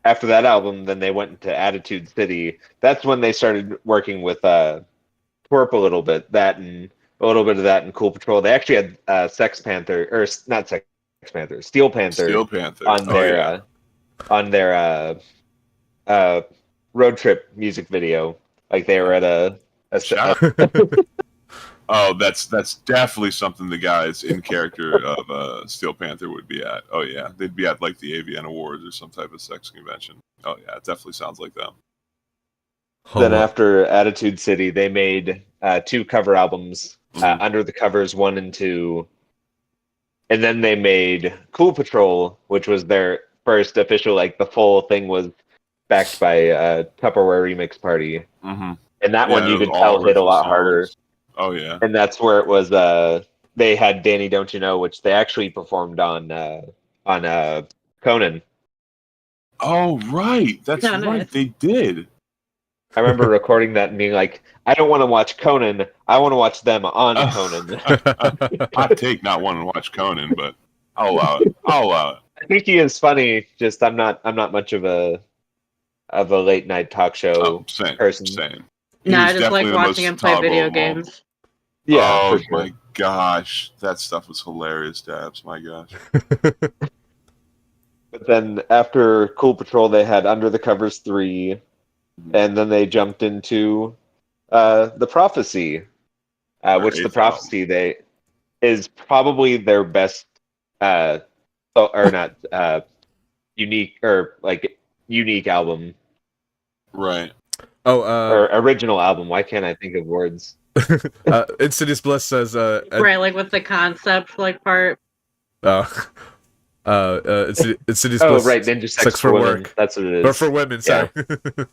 after that album, then they went into Attitude City. That's when they started working with Twerp a little bit. That and a little bit of that in Cool Patrol. They actually had Steel Panther on their road trip music video. Like they were at a Oh, that's definitely something the guys in character of Steel Panther would be at. Oh yeah, they'd be at like the AVN Awards or some type of sex convention. Oh yeah, it definitely sounds like them. Then after Attitude City, they made 2 cover albums, Under the Covers 1 and 2, and then they made Cool Patrol, which was their first official, like the full thing was backed by Tupperware Remix Party, and that one you could tell hit a lot harder. Oh yeah, and that's where it was they had Danny Don't You Know, which they actually performed on Conan. Oh, right. That's Oh, right. nice. They did. I remember recording that and being like, I don't want to watch Conan. I want to watch them on Oh. Conan. Hot take, not wanting to watch Conan, but I'll allow it. I'll allow it. I think he is funny. Just I'm not much of a late night talk show Oh, same. person. Same. No, I He's just like definitely the most watching him play tolerable video of them all. games. Yeah, Oh for sure. my gosh, that stuff was hilarious, Dabs. My gosh. But then after Cool Patrol, they had Under the Covers 3, and then they jumped into The Prophecy, which The Eighth Prophecy they is probably their best, unique album Right. or original album. Why can't I think of words? Insidious Bliss says, Right, like with the concept like part. Insidious Oh, Bliss. right, Ninja Sex, Sex for for Women. Work. That's what it is. Or for women, sorry.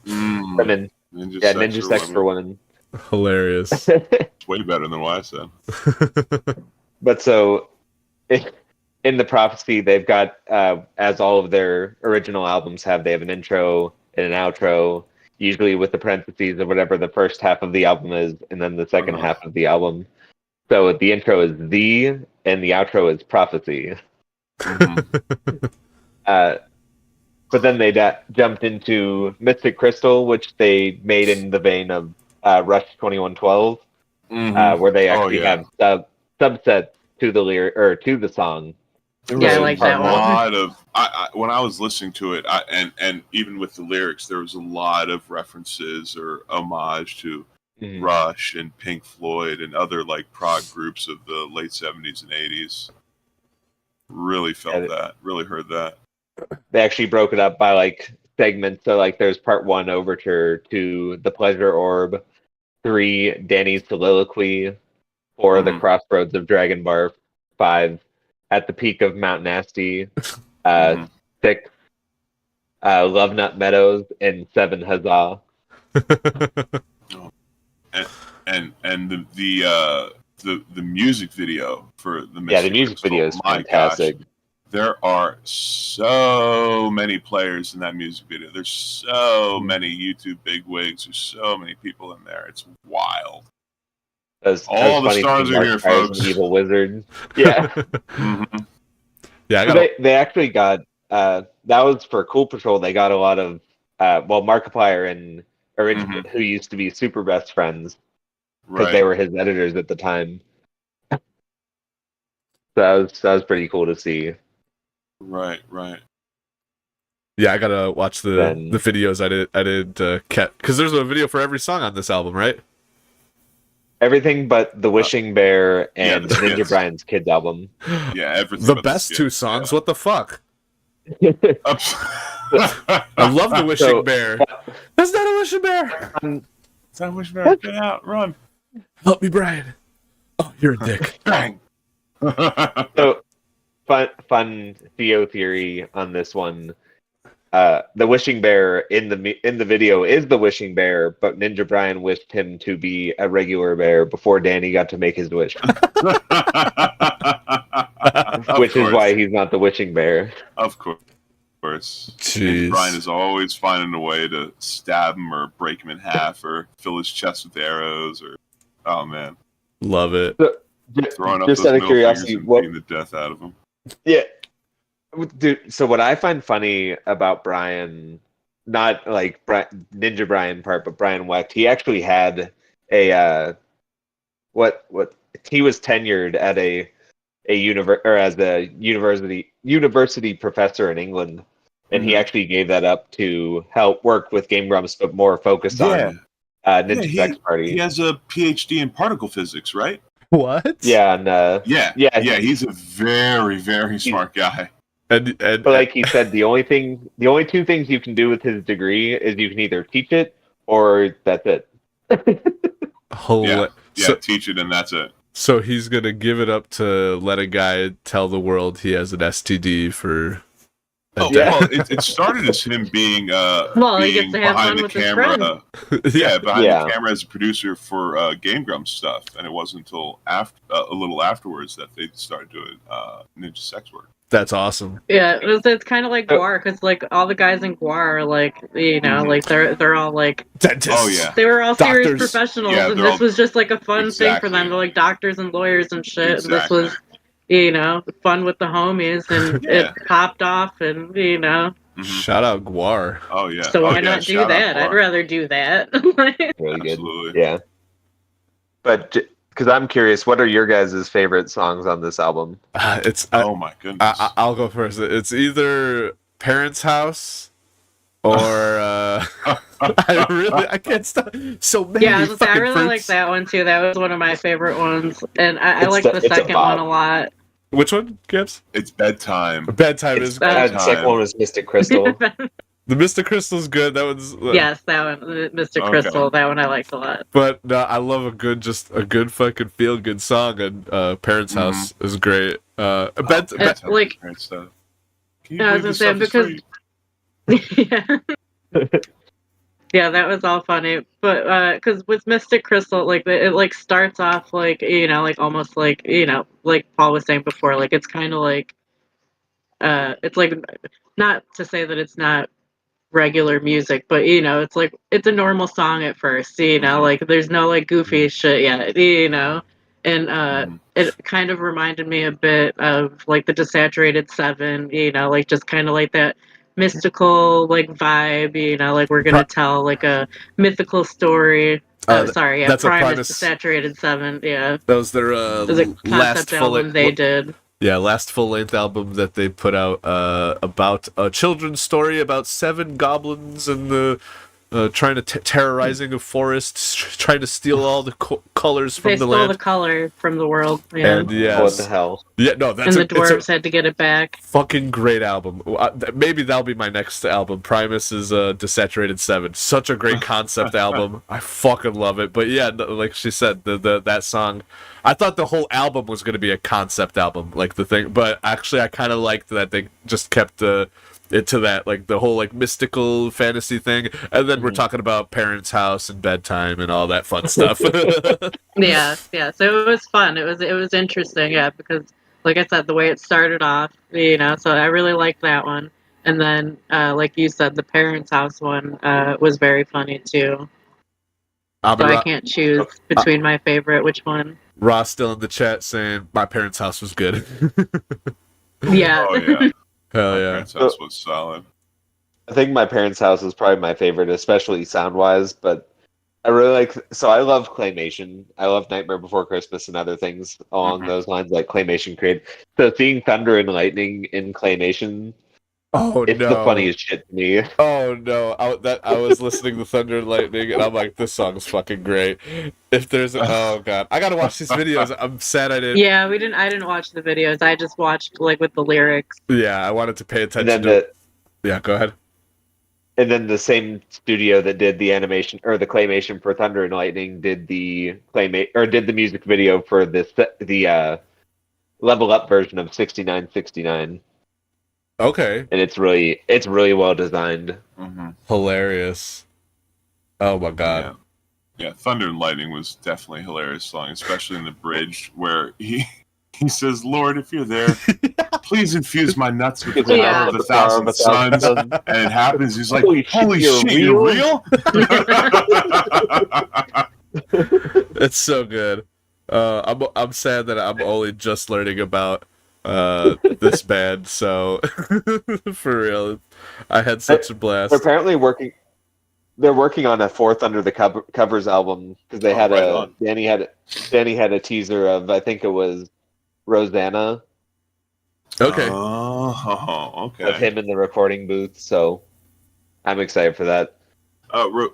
Women. Ninja Sex for Women. Hilarious. Way better than what I said. But so, in The Prophecy, they've got, as all of their original albums have, they have an intro and an outro, usually with the parentheses of whatever the first half of the album is, and then the second half of the album. So the intro is "the" and the outro is "Prophecy." But then they jumped into Mystic Crystal, which they made in the vein of Rush 2112, where they actually have subsets to the lyric or to the song. Yeah, I like that one. A lot of when I was listening to it, and even with the lyrics, there was a lot of references or homage to Rush and Pink Floyd and other like prog groups of the late 70s and 80s. Really felt that. Really heard that. They actually broke it up by like segments. So like there's part 1 overture to The Pleasure Orb, 3 Danny's Soliloquy, 4 The Crossroads of Dragon Bar, 5 At the Peak of Mount Nasty, 6 Love Nut Meadows, and 7 Huzzah. And the music video for the the music video is fantastic. Gosh, there are so many players in that music video. There's so many YouTube bigwigs. There's so many people in there. It's wild. All the stars are here, folks. Evil Wizard. Yeah. Yeah, they actually got that was for Cool Patrol. They got a lot of Markiplier and who used to be super best friends because they were his editors at the time. So that was pretty cool to see. Right. Yeah, I gotta watch the videos. I did because there's a video for every song on this album, right? Everything but The Wishing Bear and Ninja Brian's Kids album. Yeah, everything. The best 2 songs. Yeah. What the fuck? I love The Wishing Bear. That's not a wishing bear. It's not a wishing bear. Get out, run. Help me, Brian. Oh, you're a dick. Bang. So, fun Theo theory on this one. The Wishing Bear in the video is the Wishing Bear, but Ninja Brian wished him to be a regular bear before Danny got to make his wish. Which is why he's not the Wishing Bear. Of course. Jeez. Brian is always finding a way to stab him or break him in half or fill his chest with arrows or oh man. Love it. So, throwing up just those out of curiosity, beating the death out of him. Yeah. Dude, so what I find funny about Brian, not like Ninja Brian part, but Brian Wecht, he actually had a he was tenured at as a university professor in England, and he actually gave that up to help work with Game Grumps, but more focused on Ninja Sex Party. He has a PhD in particle physics, right? What? Yeah, and he's a very, very smart guy. But like he said, the only 2 things you can do with his degree is you can either teach it or that's it. Teach it and that's it. So he's gonna give it up to let a guy tell the world he has an STD for Oh, Yeah. well, it started as him being Well, he gets being to have behind fun the with his camera. friends. Yeah, behind Yeah. the camera as a producer for Game Grumps stuff, and it wasn't until a little afterwards that they started doing Ninja Sex Work. That's awesome. Yeah, it's kind of like Guar, because like all the guys in Guar are like, you know, Mhm. like they're all like, Dentists. Oh yeah, they were all serious Doctors. professionals, Yeah, and they're this all- was just like a fun thing for them. Exactly. They're like doctors and lawyers and shit, and this exactly. was, you know, fun with the homies, and Yeah. it popped off, and you know, Mhm. Shout out Guar. Oh yeah. so oh, why yeah. not do Shout out that? I'd Guar. rather do that. Like, Really good. Absolutely. Yeah. But because I'm curious, what are your guys' favorite songs on this album? It's Oh my goodness. I'll go first. It's either Parents' House or I can't stop. So many yeah, I fucking really like fruits. that one too. That was one of my favorite ones, and I like the It's a second bop. one a lot. Which one, Gibbs? It's bedtime. Bedtime is The second one was Mystic Crystal. the Mr. Crystal's good. That one's Yes, that one, Mr. Okay. Crystal. That one I liked a lot. But no, I love a good fucking feel good song, and Parents' House is great. Bedtime like- is great stuff. Can you I was believe gonna this say, stuff is free? yeah. Yeah, that was all funny. But because with Mystic Crystal, like it like starts off like, you know, like almost like, you know, like Paul was saying before, like it's kind of like it's like, not to say that it's not regular music, but you know, it's like it's a normal song at first, you know, Mhm. like there's no like goofy shit yet, you know. And Mhm. it kind of reminded me a bit of like the Desaturated Seven, you know, like just kind of like that mystical like vibe, you know, like we're gonna tell like a mythical story. Sorry, yeah, that's a Primus Primus. Desaturated Seven, yeah. That was their It was a last concept full album they did. last full length album that they put out about a children's story about 7 goblins and the trying to terrorizing a forest, trying to steal all the colors from They the stole land. the color from the world, yeah. And yes, What the hell? yeah, no, that's And the it's dwarves had to get it back. fucking great album. Maybe that'll be my next album. Primus is Desaturated 7. Such a great concept album. I fucking love it. But yeah, like she said, that song, I thought the whole album was going to be a concept album, like the thing. But actually, I kind of liked that they just kept it to that, like the whole like mystical fantasy thing. And then we're talking about Parents' House and bedtime and all that fun stuff. Yeah. So it was fun. It was interesting, yeah, because like I said, the way it started off, you know, so I really liked that one. And then like you said, the Parents' House one was very funny too. So I can't choose between my favorite which one. Ross still in the chat saying my Parents' House was good. Yeah. Oh yeah. Hell My yeah. parents' house was solid. I think My Parents' House is probably my favorite, especially sound wise. But I really like. So I love claymation. I love Nightmare Before Christmas and other things along Mhm. those lines, like claymation create. So seeing thunder and lightning in claymation, Oh it's no. the funniest shit to me. Oh no! I was listening to Thunder and Lightning, and I'm like, this song's fucking great. If there's oh god, I gotta watch these videos. I'm sad I didn't. Yeah, I didn't watch the videos. I just watched like with the lyrics. Yeah, I wanted to pay And attention then to. Yeah, go ahead. the same studio that did the animation or the claymation for Thunder and Lightning did the did the music video for the level up version of 6969, Okay, and it's really well designed. Mm-hmm. hilarious. Oh my god. Yeah, Thunder and Lightning was definitely a hilarious song, especially in the bridge where he says, "Lord, if you're there, please infuse my nuts with the power Yeah. of a thousand suns." And it happens. He's like, "Holy shit, you're real?" It's so good. I'm sad that I'm only just learning about this band. So for real, I had such a blast. They're apparently working. They're working on a fourth Under the Covers album because they had right a on. Danny had a teaser of, I think it was Rosanna, Okay. Oh, of okay. him in the recording booth. So I'm excited for that.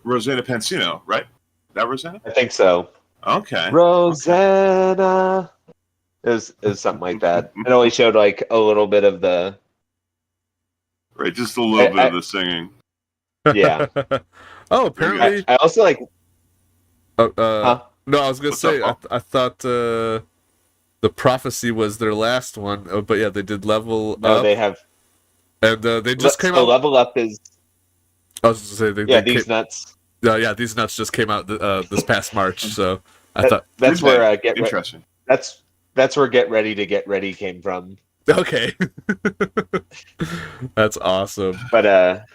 Rosanna Pansino, right? That Rosanna? I think so. Okay. Rosanna. It was something like that. It only showed like a little bit of the Right, just a little bit of the singing. yeah. Oh, apparently. I also like. No, Huh? I was gonna What's say up, I thought the Prophecy was their last one, but yeah, they did Level No, Up. they have And they just came so out. Level Up is I was going to say yeah, they these came, nuts. these nuts just came out this past March. So I That, thought, that's Did where they? Get Ready. Interesting. That's where Get Ready to Get Ready came from. okay, that's awesome. But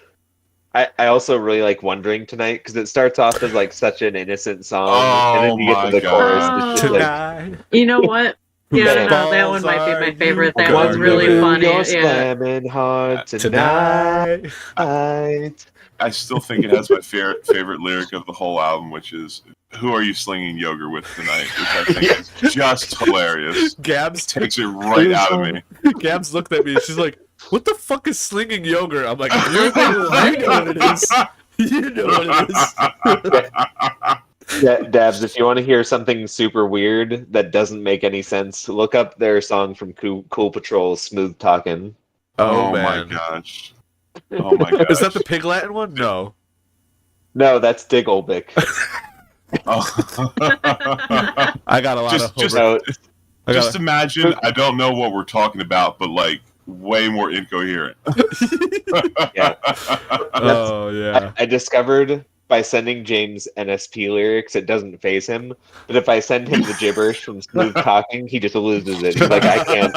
I also really like Wondering Tonight because it starts off as like such an innocent song, and Oh then you get to my the chorus. gosh. It's just like, Tonight, You know what? whose Yeah, Man. no, that balls one might be are my you favorite. That gonna one's really do Wondering funny. you're Yeah. slamming hard tonight? tonight. I still think it has my favorite lyric of the whole album, which is "Who are you slinging yogurt with tonight?" Which I think is just hilarious. Gabs Takes it right out of me. Gabs looked at me and she's like, "What the fuck is slinging yogurt?" I'm like, "You know what it is. You know what it is." Yeah, Dabs, if you want to hear something super weird that doesn't make any sense, look up their song from Cool Patrol, "Smooth Talking." Oh, my man, gosh. Oh my gosh. is that the Pig Latin one? No. No, that's Diggledick. Oh. I got a lot of Just- homework. No, I Just got imagine, I don't know what we're talking about, but like way more incoherent. yeah. oh yeah. I discovered by sending James NSP lyrics, it doesn't phase him. But if I send him the gibberish from Smooth Talking, he just loses it. He's like, I can't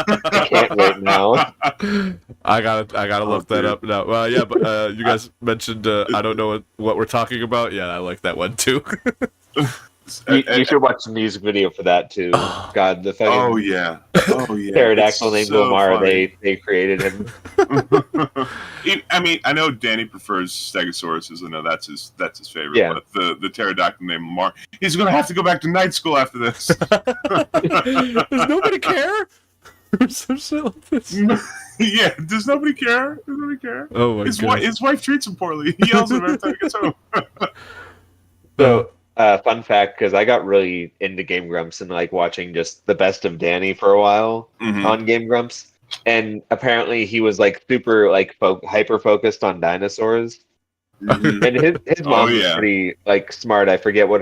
right now. I gotta look that dude. up now. Well, yeah, but you guys mentioned I don't know what we're talking about. Yeah, I like that one too. You should watch the music video for that too. God, the fucking Oh yeah. pterodactyl It's named so Omar, funny. they created him. I mean, I know Danny prefers Stegosauruses. I know that's his favorite. Yeah. But the pterodactyl named Lamar, he's gonna have to go back to night school after this. Does nobody care? Or some shit like this. Yeah. Does nobody care? Does nobody care? Oh my god. His wife treats him poorly. He yells at him every time he gets home. So, fun fact, because I got really into Game Grumps and like watching just the best of Danny for a while Mhm. on Game Grumps, and apparently he was like super like hyper focused on dinosaurs. Mhm. And his mom is pretty like smart. I forget what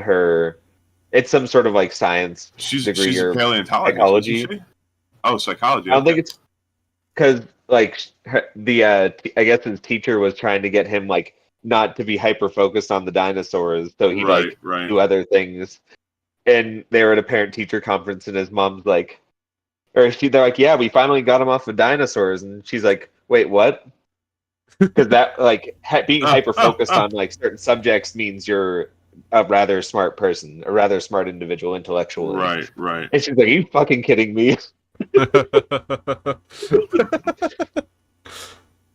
it's some sort of like science She's degree a or paleontologist. psychology. Isn't she? Oh, psychology. I don't think okay. it's because like I guess his teacher was trying to get him like not to be hyper focused on the dinosaurs, so he like right. do other things. And they were at a parent teacher conference, and his mom's like, they're like, yeah, we finally got him off of dinosaurs, and she's like, wait, what? Because that like being hyper focused on like certain subjects means you're a rather smart person, a rather smart individual intellectually. Right. And she's like, are you fucking kidding me?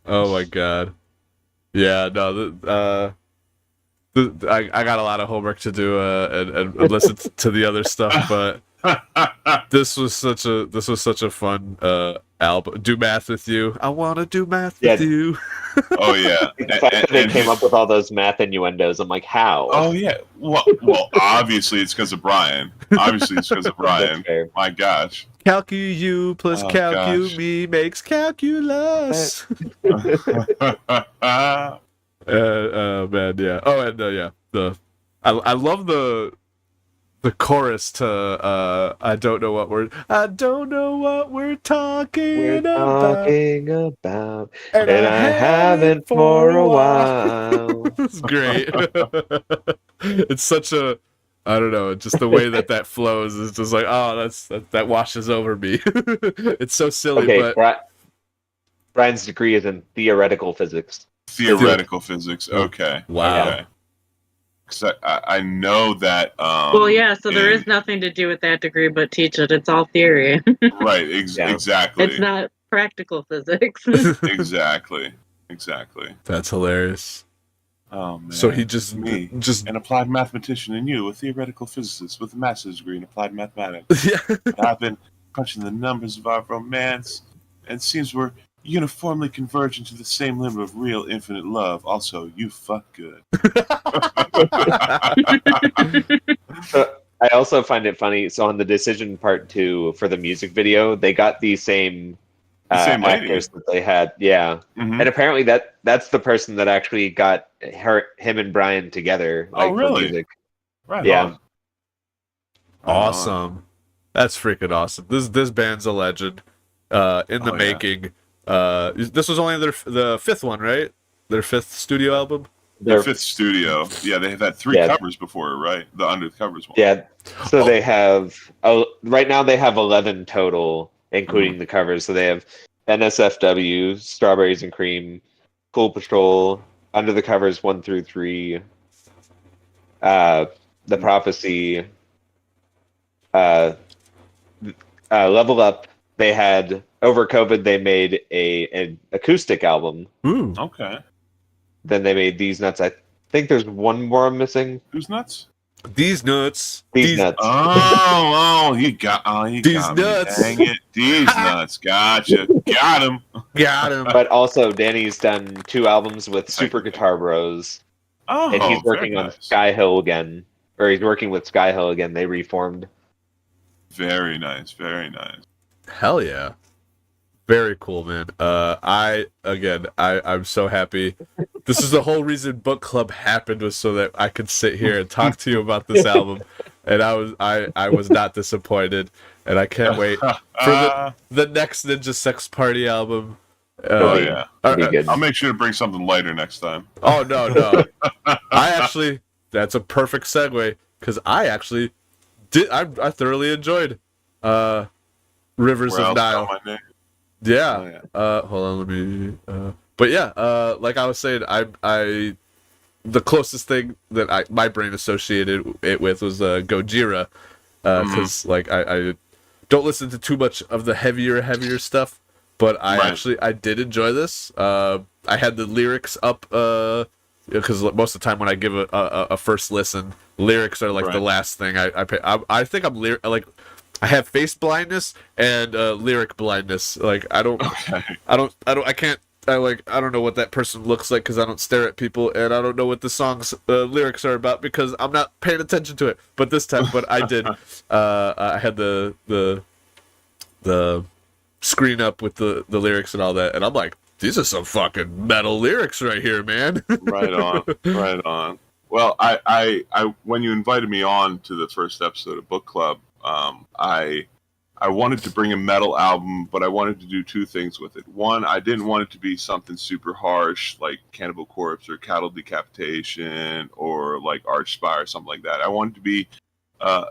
Oh my god. Yeah, no. I got a lot of homework to do and listen to the other stuff, but this was such a fun album. Do math with you. I want to do math with you. Oh yeah. The fact that they came up with all those math innuendos, I'm like, how? Oh yeah. Well, obviously it's because of Brian. That's fair. My gosh. Calcu plus Oh, calcu gosh. me makes calculus. Man, yeah. Oh, and yeah. I love the chorus to I don't know what we're talking about. And I haven't for a while. It's great. It's such a, I don't know, just the way that flows is just like, oh, that washes over me. It's so silly, Okay, but Brian's degree is in theoretical physics. Theoretical physics. Okay. Wow. Okay. 'Cause I know that. Well, yeah. So there is nothing to do with that degree but teach it. It's all theory. Right. Yeah. Exactly. It's not practical physics. Exactly. That's hilarious. Oh man. So he just an applied mathematician, and you, a theoretical physicist with a master's degree in applied mathematics. Yeah. I've been crunching the numbers of our romance, and it seems we're uniformly converging to the same limit of real infinite love. Also, you fuck good. So I also find it funny. So on the Decision Part 2 for the music video, they got the same same lady. actors that they had. Yeah. Mhm. And apparently that's the person that actually got him and Brian together. Oh, For really? music. Right. Yeah. on. Awesome. That's freaking awesome. This band's a legend. In the Oh, yeah. making. This was only the fifth one, right? Their fifth studio album. Their fifth studio. Yeah, they have had 3 Yeah. covers before, right? The under the covers one. Yeah. So Oh. they have right now they have 11 total, including the covers. So they have NSFW, Strawberries and Cream, Cool Patrol, Under the Covers 1 through 3, The Prophecy, Level Up. They had over COVID. They made an acoustic album. Ooh. Okay. Then they made These Nuts. I think there's one more I'm missing. Who's nuts? These nuts. These Nuts. He got These got me. nuts. Dang it. These nuts. Gotcha. Got him. Got him. But also, Danny's done 2 albums with Super Guitar Bros. Oh, And he's working very on nice. Sky Hill again. Or he's working with Sky Hill again. They reformed. Very nice. Very nice. Hell yeah. Very cool, man. I'm so happy. This is the whole reason book club happened, was so that I could sit here and talk to you about this album. And I was not disappointed, and I can't wait for the next Ninja Sex Party album. Oh yeah. Be good. I'll make sure to bring something lighter next time. Oh no. That's a perfect segue, because I thoroughly enjoyed Rivers Where of else Nile. got my name? Yeah. Oh, yeah. Hold on, let me. But yeah, like I was saying, I the closest thing that my brain associated it with was Gojira, because like I don't listen to too much of the heavier stuff, but I did enjoy this. I had the lyrics up, because most of the time when I give a first listen, lyrics are like the last thing I pay. I think I'm like. I have face blindness and lyric blindness. Like I don't know what that person looks like, because I don't stare at people, and I don't know what the song's lyrics are about because I'm not paying attention to it. But this time, I did. I had the screen up with the lyrics and all that, and I'm like, these are some fucking metal lyrics right here, man. Right on. Right on. Well, I when you invited me on to the first episode of Book Club, I wanted to bring a metal album, but I wanted to do 2 things with it. One, I didn't want it to be something super harsh like Cannibal Corpse or Cattle Decapitation or like Archspire or something like that. I wanted to be a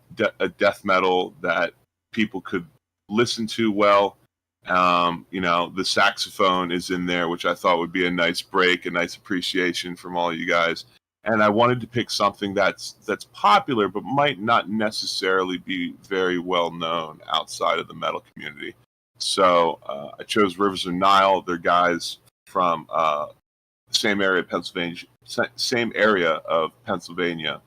death metal that people could listen to well. The saxophone is in there, which I thought would be a nice break, a nice appreciation from all you guys. And I wanted to pick something that's popular, but might not necessarily be very well known outside of the metal community. So I chose Rivers of Nile. They're guys from the same area of Pennsylvania,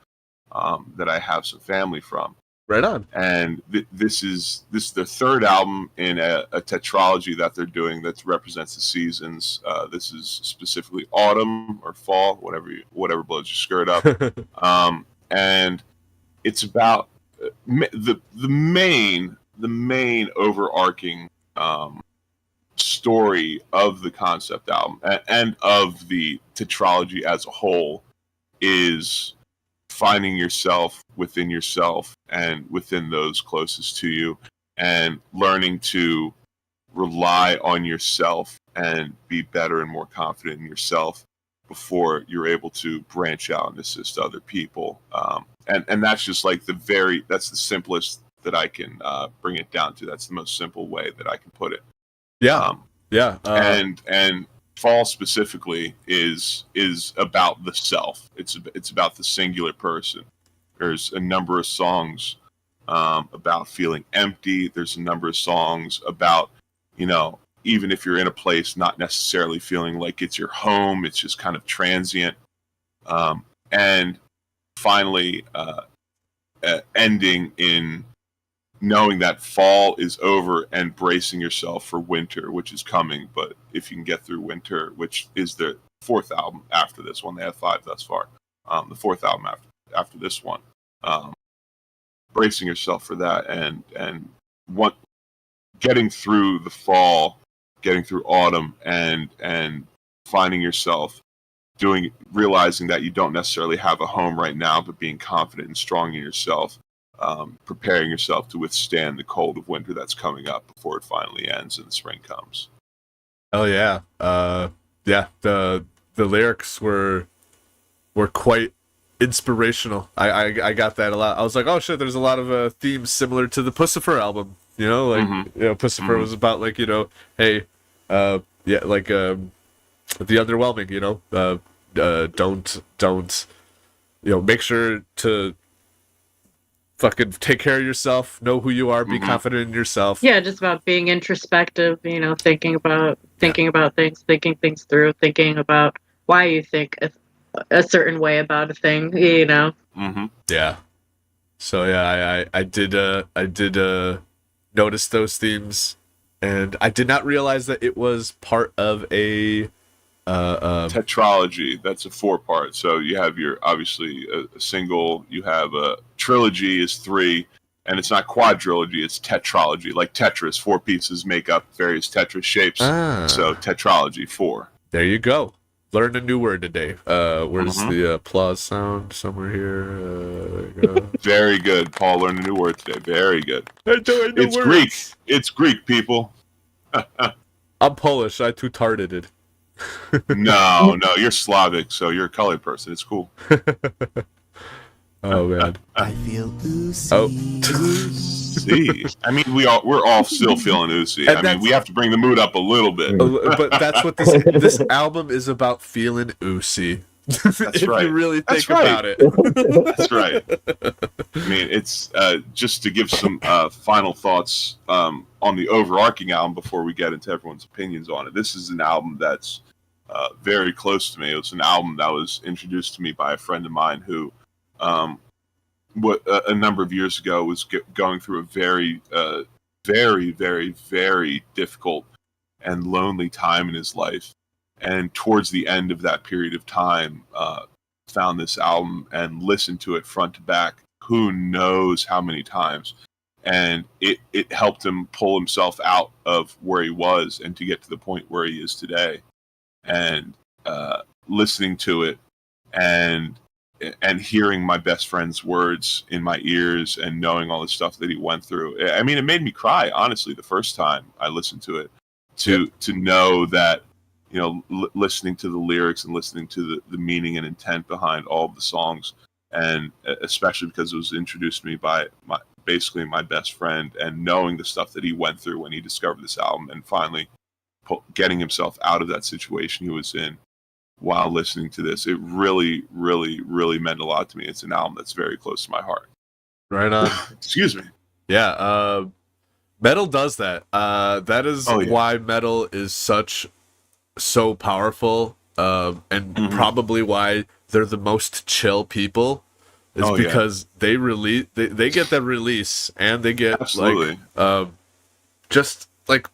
that I have some family from. Right on. And this is the 3rd album in a tetralogy that they're doing that represents the seasons. This is specifically autumn or fall, whatever blows your skirt up. And it's about the main overarching story of the concept album and of the tetralogy as a whole is finding yourself within yourself and within those closest to you, and learning to rely on yourself and be better and more confident in yourself before you're able to branch out and assist other people. And that's just like that's the simplest that I can bring it down to. That's the most simple way that I can put it. Yeah. And Fall specifically is about the self. It's about the singular person. There's a number of songs about feeling empty. There's a number of songs about, even if you're in a place not necessarily feeling like it's your home, it's just kind of transient. And finally, ending in knowing that fall is over and bracing yourself for winter, which is coming. But if you can get through winter, which is the 4th album after this one, they have 5 thus far. The 4th album after this one, bracing yourself for that, and getting through the fall, getting through autumn, and finding yourself realizing that you don't necessarily have a home right now, but being confident and strong in yourself. Preparing yourself to withstand the cold of winter that's coming up before it finally ends and the spring comes. Oh yeah. Yeah, the lyrics were quite inspirational. I got that a lot. I was like, oh shit, there's a lot of themes similar to the Pussifer album. You know, like Pussifer was about like, hey, yeah, like the underwhelming. Don't make sure to fucking take care of yourself, know who you are, be confident in yourself. Yeah, just about being introspective, thinking about things, thinking things through, thinking about why you think a certain way about a thing, Yeah. So yeah, I did notice those themes, and I did not realize that it was part of a Tetralogy. That's a 4-part. So you have your obviously a single. You have a trilogy is 3, and it's not quadrilogy. It's tetralogy, like Tetris. 4 pieces make up various Tetris shapes. So tetralogy 4. There you go. Learned a new word today. Where's the applause sound? Somewhere here. There you go. Very good, Paul. Learned a new word today. Very good. It's Greek. It's Greek, people. I'm Polish. I too tarded it. No, you're Slavic, so you're a colored person. It's cool. Oh man. I feel oozy. Oh. See, I mean, we're all still feeling oozy. And I mean, we have to bring the mood up a little bit. But that's what this album is about, feeling oozy. That's if right. you really think That's right. about it. That's right. I mean, it's just to give some final thoughts on the overarching album before we get into everyone's opinions on it. This is an album that's very close to me. It was an album that was introduced to me by a friend of mine who, a number of years ago, was going through a very, very, very, very difficult and lonely time in his life. And towards the end of that period of time, found this album and listened to it front to back, who knows how many times. And it helped him pull himself out of where he was and to get to the point where he is today. And listening to it and hearing my best friend's words in my ears and knowing all the stuff that he went through. I mean, it made me cry, honestly, the first time I listened to it, to know that, listening to the lyrics and listening to the meaning and intent behind all of the songs, and especially because it was introduced to me by basically my best friend, and knowing the stuff that he went through when he discovered this album and finally getting himself out of that situation he was in while listening to this, it really, really, really meant a lot to me. It's an album that's very close to my heart. Right on. Excuse me. Yeah, metal does that. That is why metal is so powerful, and probably why they're the most chill people. Is because they release, they get that release, and they get just like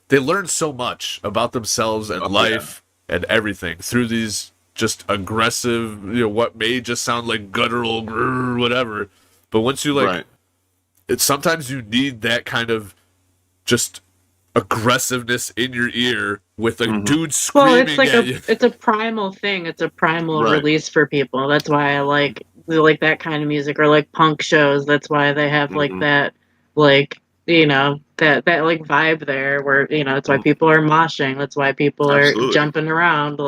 they learn so much about themselves and life and everything through these just aggressive, what may just sound like guttural whatever, but once you it's sometimes you need that kind of just aggressive-ness in your ear with a dude screaming at you. It's a primal thing. It's a primal release for people. That's why I like that kind of music, or like punk shows. That's why they have that, that like vibe there where, that's why people are moshing. That's why people are jumping around.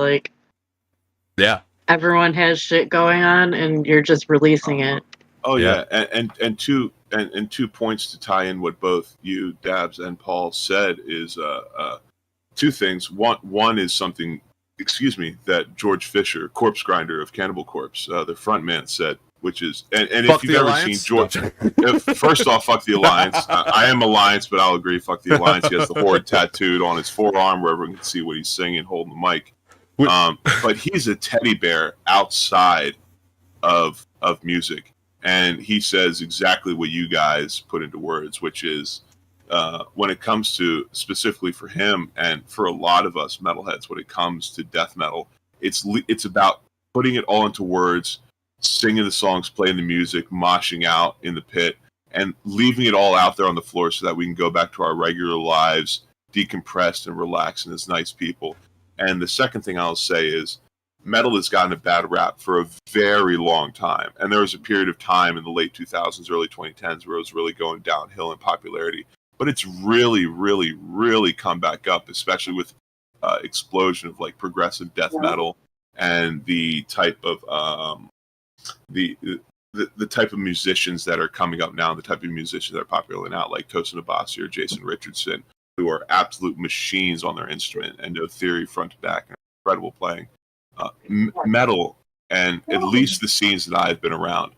Everyone has shit going on and you're just releasing it. Oh yeah. And two points to tie in what both you, Dabs, and Paul said is two things. One is something, that George Fisher, corpse grinder of Cannibal Corpse, the frontman, said, which is, and if you've ever seen George, first off, fuck the Alliance. I am Alliance, but I'll agree, fuck the Alliance. He has the horde tattooed on his forearm where everyone can see what he's singing, holding the mic. But he's a teddy bear outside of music. And he says exactly what you guys put into words, which is when it comes to, specifically for him and for a lot of us metalheads, when it comes to death metal, it's about putting it all into words, singing the songs, playing the music, moshing out in the pit, and leaving it all out there on the floor so that we can go back to our regular lives, decompressed and relaxed and as nice people. And the second thing I'll say is, metal has gotten a bad rap for a very long time. And there was a period of time in the late 2000s, early 2010s where it was really going downhill in popularity. But it's really, really, really come back up, especially with explosion of like progressive death metal and the type of the type of musicians that are coming up now, the type of musicians that are popular now, like Tosin Abasi or Jason Richardson, who are absolute machines on their instrument and No Theory front to back, and incredible playing. Metal, and at least the scenes that I've been around,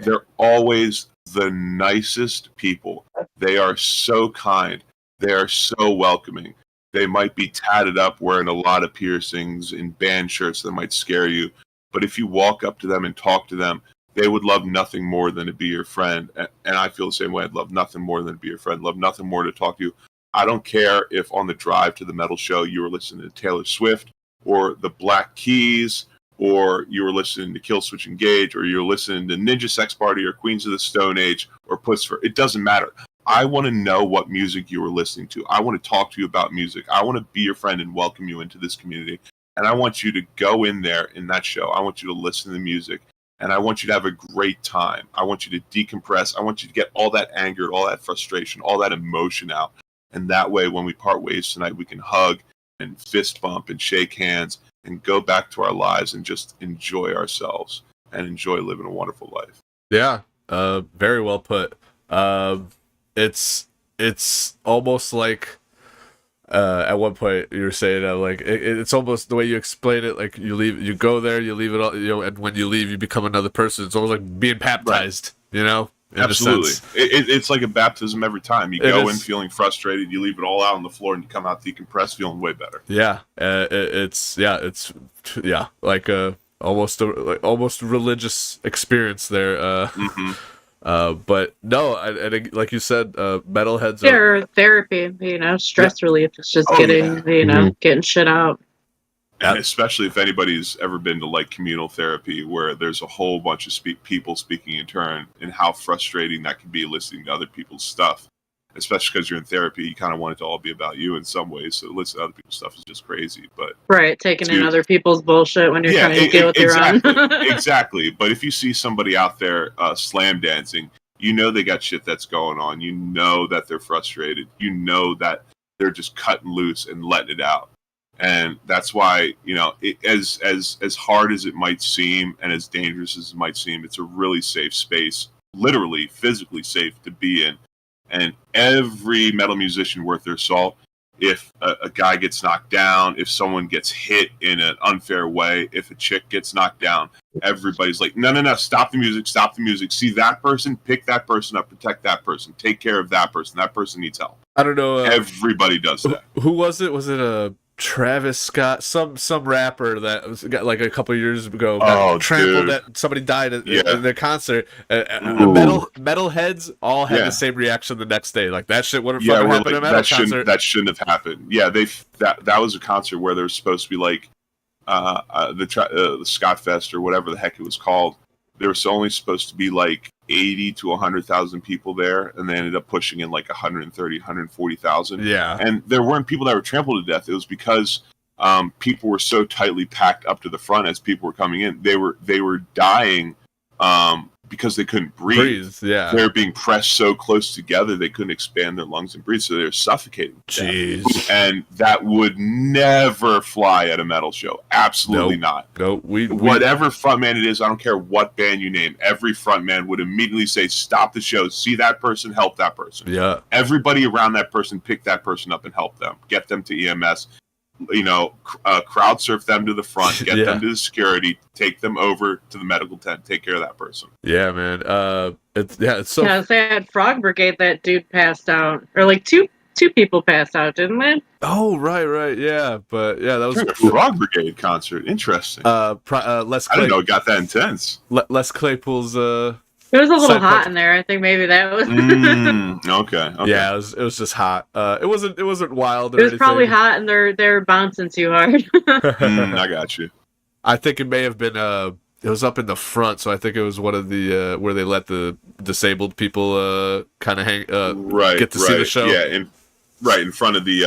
they're always the nicest people. They are so kind. They are so welcoming. They might be tatted up, wearing a lot of piercings in band shirts that might scare you. But if you walk up to them and talk to them, they would love nothing more than to be your friend. And I feel the same way. I'd love nothing more than to be your friend. Love nothing more to talk to you. I don't care if on the drive to the metal show you were listening to Taylor Swift or the Black Keys, or you were listening to Killswitch Engage, or you're listening to Ninja Sex Party or Queens of the Stone Age or Pussfer. It doesn't matter. I want to know what music you were listening to. I want to talk to you about music. I want to be your friend and welcome you into this community. And I want you to go in there in that show. I want you to listen to the music. And I want you to have a great time. I want you to decompress. I want you to get all that anger, all that frustration, all that emotion out. And that way, when we part ways tonight, we can hug and fist bump and shake hands and go back to our lives and just enjoy ourselves and enjoy living a wonderful life. Yeah, very well put. It's almost like at one point you were saying like it's almost the way you explain it, like you go there, you leave it all, and when you leave you become another person. It's almost like being baptized, right. Absolutely. It's like a baptism every time. You go in feeling frustrated, you leave it all out on the floor, and you come out decompressed feeling way better. Yeah, it's like almost religious experience there. But no, and like you said, metalheads are therapy. Stress relief. It's just getting shit out. And especially if anybody's ever been to like communal therapy, where there's a whole bunch of people speaking in turn, and how frustrating that can be listening to other people's stuff. Especially because you're in therapy, you kind of want it to all be about you in some ways. So listening to other people's stuff is just crazy. But taking in other people's bullshit when you're trying to deal with your own. Exactly. But if you see somebody out there slam dancing, you know they got shit that's going on. You know that they're frustrated. You know that they're just cutting loose and letting it out. And that's why, as hard as it might seem and as dangerous as it might seem, it's a really safe space, literally, physically safe to be in. And every metal musician worth their salt, if a guy gets knocked down, if someone gets hit in an unfair way, if a chick gets knocked down, everybody's like, no, stop the music. See that person, pick that person up, protect that person, take care of that person. That person needs help. I don't know. Everybody does that. Who was it? Was it a Travis Scott, some rapper that got like a couple years ago got trampled? That somebody died in their concert. Metalheads all had the same reaction the next day. Like that shit wouldn't fucking happen at a metal concert. That shouldn't have happened. Yeah, that was a concert where there was supposed to be like the Scott Fest or whatever the heck it was called. There was only supposed to be like 80 to 100,000 people there, and they ended up pushing in like 130, 140,000. Yeah. And there weren't people that were trampled to death. It was because people were so tightly packed up to the front as people were coming in. They were dying because they couldn't breathe. Yeah. They were being pressed so close together they couldn't expand their lungs and breathe, so they were suffocating. Jeez. And that would never fly at a metal show. Absolutely not. No, whatever frontman it is, I don't care what band you name, every frontman would immediately say, stop the show, see that person, help that person. Yeah. Everybody around that person, pick that person up and help them. Get them to EMS. Crowd surf them to the front, get them to the security, take them over to the medical tent, take care of that person. Yeah, man. It's so. Yeah, they had Frog Brigade. That dude passed out, or like two people passed out, didn't they? Oh, right, yeah. But yeah, that was a Frog Brigade concert. Interesting. Les I didn't know it got that intense. Les Claypool's. It was a little hot in there. I think maybe that was. Okay. Yeah, it was just hot. It wasn't wild. It was probably hot, and they're bouncing too hard. I got you. I think it may have been. It was up in the front, so I think it was one of the where they let the disabled people kind of hang. Get to see the show. Yeah, in front of the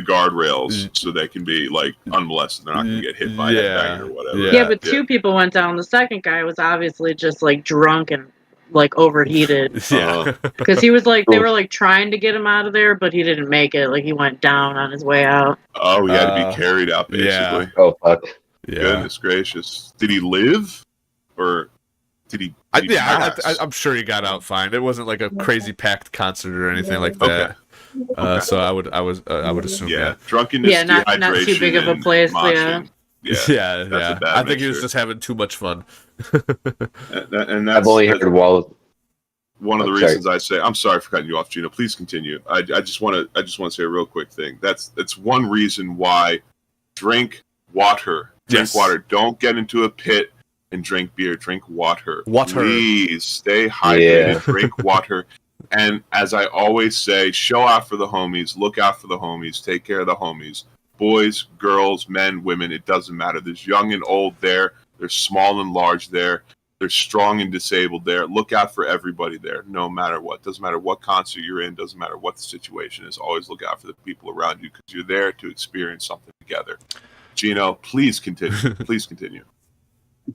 guardrails, so they can be like unmolested. They're not going to get hit by anything or whatever. Yeah, but two people went down. The second guy was obviously just like drunk and like overheated. Yeah. Because he was like, they Oof. were like trying to get him out of there, but he didn't make it. Like he went down on his way out. Oh, he had to Uh, be carried out, yeah. basically. Oh fuck. Yeah. Goodness gracious. Did he live? Or did he pass? I'm sure he got out fine. It wasn't like a crazy packed concert or anything like that. Okay. So I would assume Yeah. Drunkenness, Yeah, not dehydration, too big of a and place, moshing. yeah. Yeah. Yeah. a bad I think he was mixture. just having too much fun. And that's, I've only that's heard Wall. one of the I'm sorry. reasons I say I'm sorry for cutting you off, Gino. Please continue. I just want to say a real quick thing. It's one reason why drink water. Drink Yes. water. Don't get into a pit and drink beer. Drink water. Water. Please stay hydrated. Yeah. Drink water. And as I always say, show out for the homies. Look out for the homies. Take care of the homies. Boys, girls, men, women, it doesn't matter. There's young and old there. There's small and large there. There's strong and disabled there. Look out for everybody there, no matter what. Doesn't matter what concert you're in. Doesn't matter what the situation is. Always look out for the people around you because you're there to experience something together. Gino, please continue. Please continue.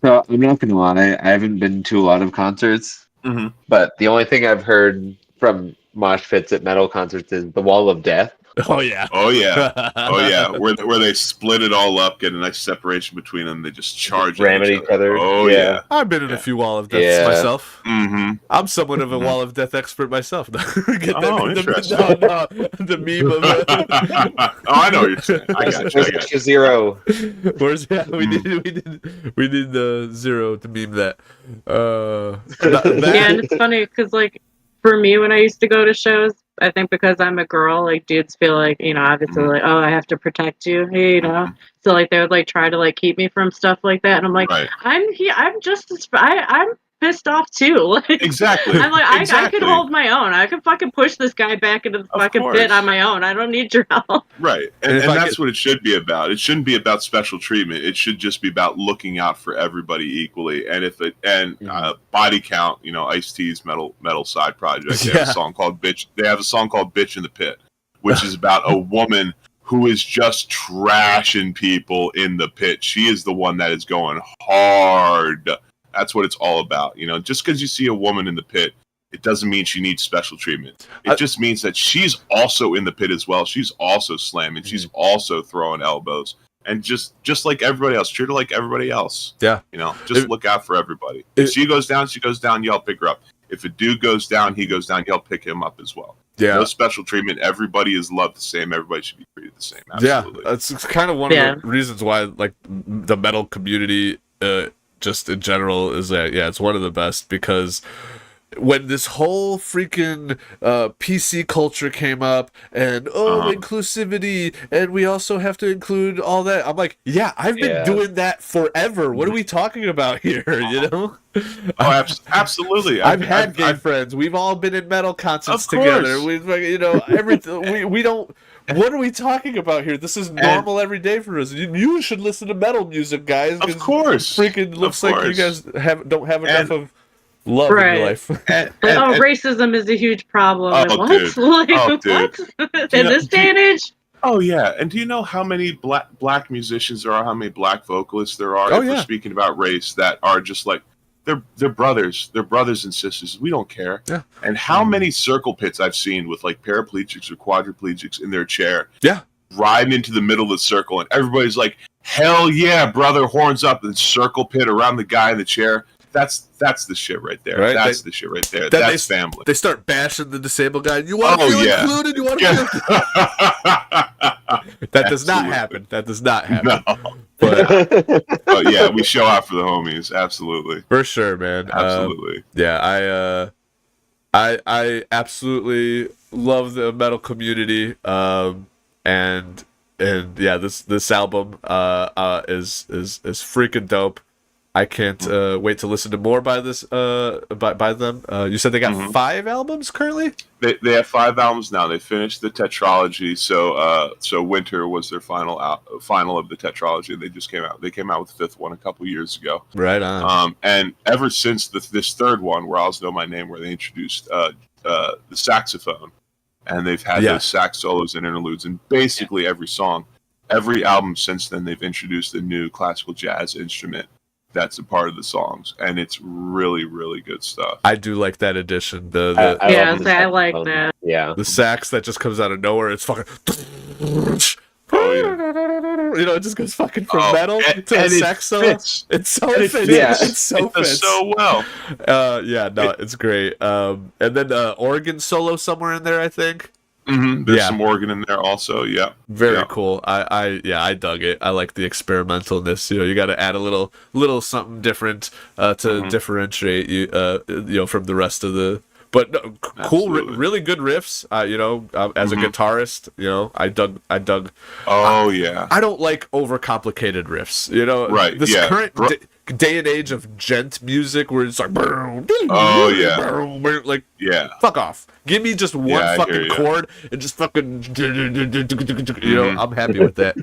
So I'm not gonna lie, I haven't been to a lot of concerts, Mm-hmm. but the only thing I've heard from mosh pits at metal concerts is the Wall of Death. Oh yeah. Oh yeah. Oh yeah. Where they split it all up, get a nice separation between them. They just charge Ram at each other. Oh yeah. I've been in a few wall of deaths Yeah. myself. Mm-hmm. I'm somewhat of a wall of death expert myself. Get Oh, interesting. the meme of Oh, I know what you're saying. I got you. Where's extra zero? Where's we did the zero to meme that. Yeah, and it's funny because like for me when I used to go to shows, I think because I'm a girl, like dudes feel like, you know, obviously like, oh, I have to protect you, you know. So like they would like try to like keep me from stuff like that, and I'm like, Right. I'm just as I'm pissed off too. Like Exactly. I'm like I Exactly. could hold my own. I could fucking push this guy back into the Of fucking course. pit on my own. I don't need your help. Right. And And, if and I that's get- what it should be about. It shouldn't be about special treatment. It should just be about looking out for everybody equally. And if it body count, you know, Ice-T's metal side project. They have Yeah. a song called Bitch. They have a song called Bitch in the Pit, which is about a woman who is just trashing people in the pit. She is the one that is going hard. That's what it's all about. You know, just because you see a woman in the pit, it doesn't mean she needs special treatment. It just means that she's also in the pit as well. She's also slamming. She's also throwing elbows. And just like everybody else, treat her like everybody else. Yeah. You know, just look out for everybody. If she goes down, you help pick her up. If a dude goes down, he goes down, you help pick him up as well. Yeah. No special treatment. Everybody is loved the same. Everybody should be treated the same. Absolutely. Yeah, it's kind of one of the reasons why like the metal community just in general is it's one of the best, because when this whole freaking PC culture came up and inclusivity and we also have to include all that, I'm like, I've been doing that forever. What are we talking about here? You know? Oh, absolutely. I've had gay friends. We've all been in metal concerts Of course. together. We've, you know, everything. we don't. What are we talking about here? This is normal every day for us. You should listen to metal music, guys. Of course. Freaking looks Of like you course. guys don't have enough of love in Right. your life. Racism is a huge problem. Oh, What? dude. Like, Oh, dude. what? In this day and age? Oh yeah, and do you know how many black musicians there are? How many black vocalists there are? Oh, if yeah. we're speaking about race, that are just like they're brothers. They're brothers and sisters. We don't care. Yeah. And how many circle pits I've seen with like paraplegics or quadriplegics in their chair, Yeah. riding into the middle of the circle, and everybody's like, "Hell yeah, brother!" Horns up and circle pit around the guy in the chair. That's the shit right there. Right? That's the shit right there. Then That's family. They start bashing the disabled guy. You want to Oh, feel yeah. included? You want to feel... That does not Absolutely. happen. That does not happen. No. But But yeah, we show out for the homies. Absolutely. for sure, man. Absolutely. I absolutely love the metal community, and yeah, this album is freaking dope. I can't wait to listen to more by this by them. You said they got 5 albums currently? They have 5 albums now. They finished the tetralogy, so Winter was their final of the tetralogy. They just came out. They came out with the 5th one a couple years ago. Right on. And ever since this 3rd one, Where Owls Know My Name, where they introduced the saxophone, and they've had those sax solos and interludes in basically every song. Every album since then, they've introduced a new classical jazz instrument that's a part of the songs, and it's really, really good stuff. I do like that addition. The I Yeah, love the I like saxophone. that. Yeah. the sax that just comes out of nowhere. It's fucking. Oh, yeah. You know, it just goes fucking from Oh, metal and to a it sax solo. fits. It's so And it fits. Yeah. It so It does fits. so well. Yeah, no, it's great. And then organ solo somewhere in there, I think. There's Yeah. some organ in there also. Yeah. Very Yeah. cool. I dug it. I like the experimentalness. You know, you got to add a little something different to differentiate you from the rest of the. But no, cool, Absolutely. really good riffs. You know, as a guitarist, you know, I dug. Oh yeah. I don't like overcomplicated riffs. You know, Right, this yeah. current day and age of gent music where it's like, Oh, yeah. like, Yeah. fuck off. Give me just one Yeah, I hear fucking ya. chord and just fucking, you know, I'm happy with that.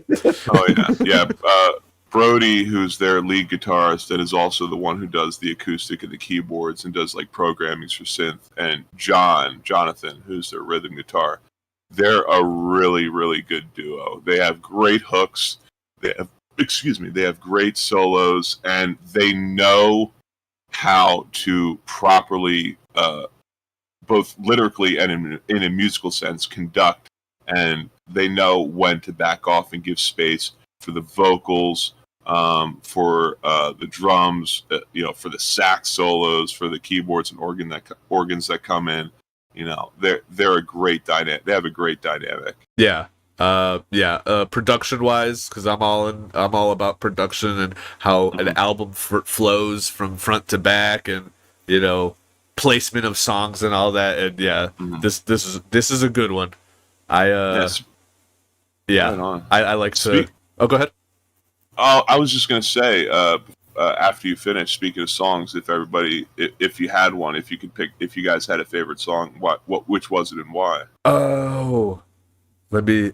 Oh yeah. Yeah. Brody, who's their lead guitarist and is also the one who does the acoustic and the keyboards and does like programmings for synth, and Jonathan, who's their rhythm guitar. They're a really, really good duo. They have great hooks. They have great solos, and they know how to properly, both lyrically and in a musical sense, conduct. And they know when to back off and give space for the vocals, for the drums, for the sax solos, for the keyboards and organs that come in. You know, they're a great dynamic. They have a great dynamic. Yeah. Production wise, because I'm all about production and how an album flows from front to back, and you know, placement of songs and all that. And yeah, this is a good one. Yes. Yeah, Right on. I like to. Oh, go ahead. Oh, I was just gonna say, after you finish, speaking of songs, if you had one, if you guys had a favorite song, which was it and why? Oh, let me,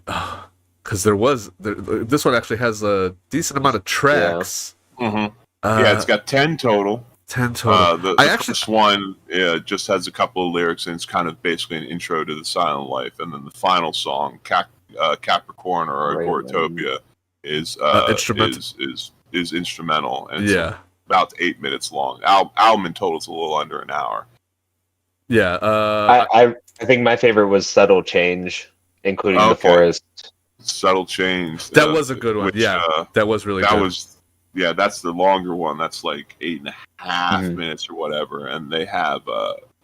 because this one actually has a decent amount of tracks. Yeah, it's got 10 total. 10 total. The first one just has a couple of lyrics, and it's kind of basically an intro to the Silent Life, and then the final song, Capricorn or Agortopia, is instrumental, and it's about 8 minutes long. Album in total is a little under an hour. Yeah, I think my favorite was Subtle Change, including the forest. Subtle Change. That was a good one. Which, that was really good. That's the longer one. That's like 8.5 minutes or whatever. And they have,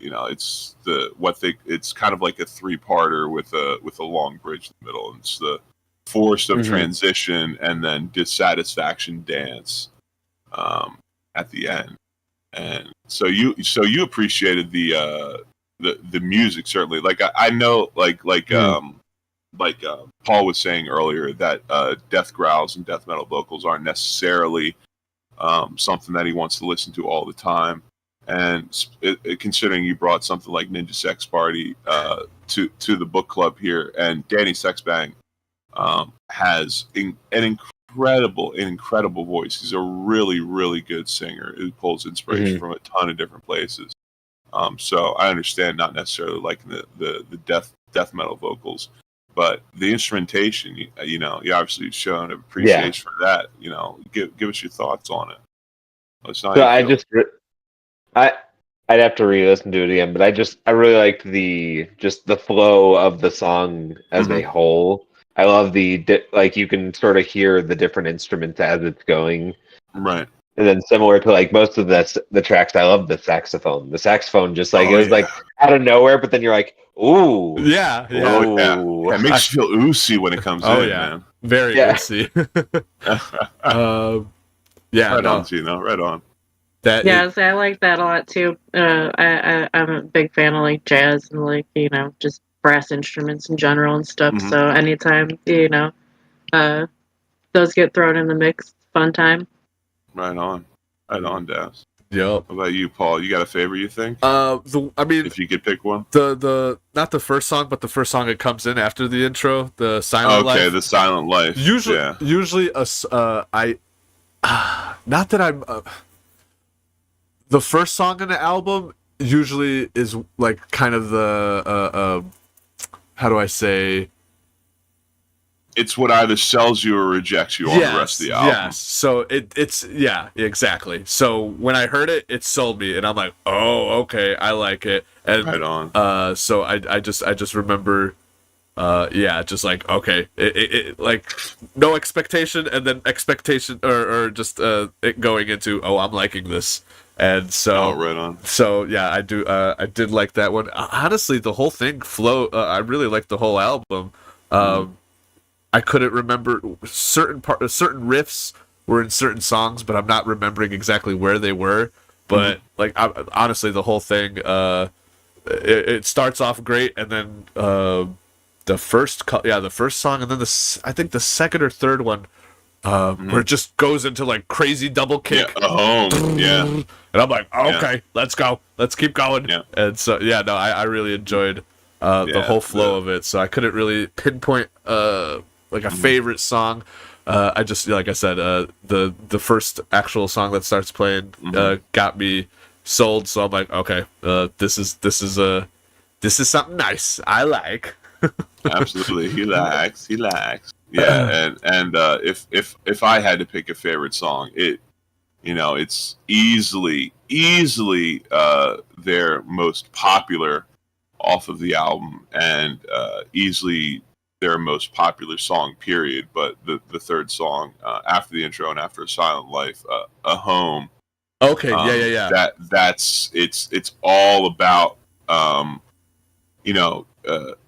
it's it's kind of like a 3-parter with a long bridge in the middle. And it's the Forest of Transition and then Dissatisfaction Dance at the end. And so you appreciated the music, certainly. Like I know, like Paul was saying earlier, that death growls and death metal vocals aren't necessarily something that he wants to listen to all the time. And considering you brought something like Ninja Sex Party to the book club here, and Danny Sexbang has an incredible voice. He's a really, really good singer who pulls inspiration from a ton of different places. So I understand not necessarily liking the death metal vocals, but the instrumentation, you obviously shown appreciation for that. Give us your thoughts on it. I'd have to re-listen to it again, but I really liked the flow of the song as a whole. I love you can sort of hear the different instruments as it's going. Right. And then similar to like most of the tracks, I love the saxophone. The saxophone just like like out of nowhere, but then you're like, ooh. Yeah. Ooh. Yeah. It makes you feel oozy when it comes in, man. Very oozy. Right on, Gino. Right on. I like that a lot too. I'm a big fan of like jazz and like just brass instruments in general and stuff. So anytime those get thrown in the mix, fun time. Right on, Daz. Yep. What about you, Paul? You got a favorite, you think? If you could pick one, the not the first song, but the first song that comes in after the intro, the Silent Life. Okay, the Silent Life. Usually not that I'm. The first song in the album usually is like kind of the how do I say? it's what either sells you or rejects you on the rest of the album. Yes. So it's exactly. So when I heard it, it sold me, and I'm like, oh, okay, I like it. And Right on. so I just remember, just like, okay, it like no expectation, and then expectation, or just it going into, oh, I'm liking this. And so, right on. So yeah, I did like that one. Honestly, the whole thing I really liked the whole album. I couldn't remember certain riffs were in certain songs, but I'm not remembering exactly where they were. But like, honestly, the whole thing, it starts off great, and then the first song, and then I think the second or third one, where it just goes into like crazy double kick. Yeah. And I'm like, okay, let's go, let's keep going. Yeah. And so I really enjoyed the whole flow of it. So I couldn't really pinpoint like a favorite song. I just, like I said, the first actual song that starts playing got me sold. So I'm like, okay, this is something nice. I like. Absolutely, he likes. Yeah, and if I had to pick a favorite song, it's easily their most popular off of the album, and easily their most popular song, period. But the third song, after the intro and after A Silent Life, A Home. Okay, yeah. It's all about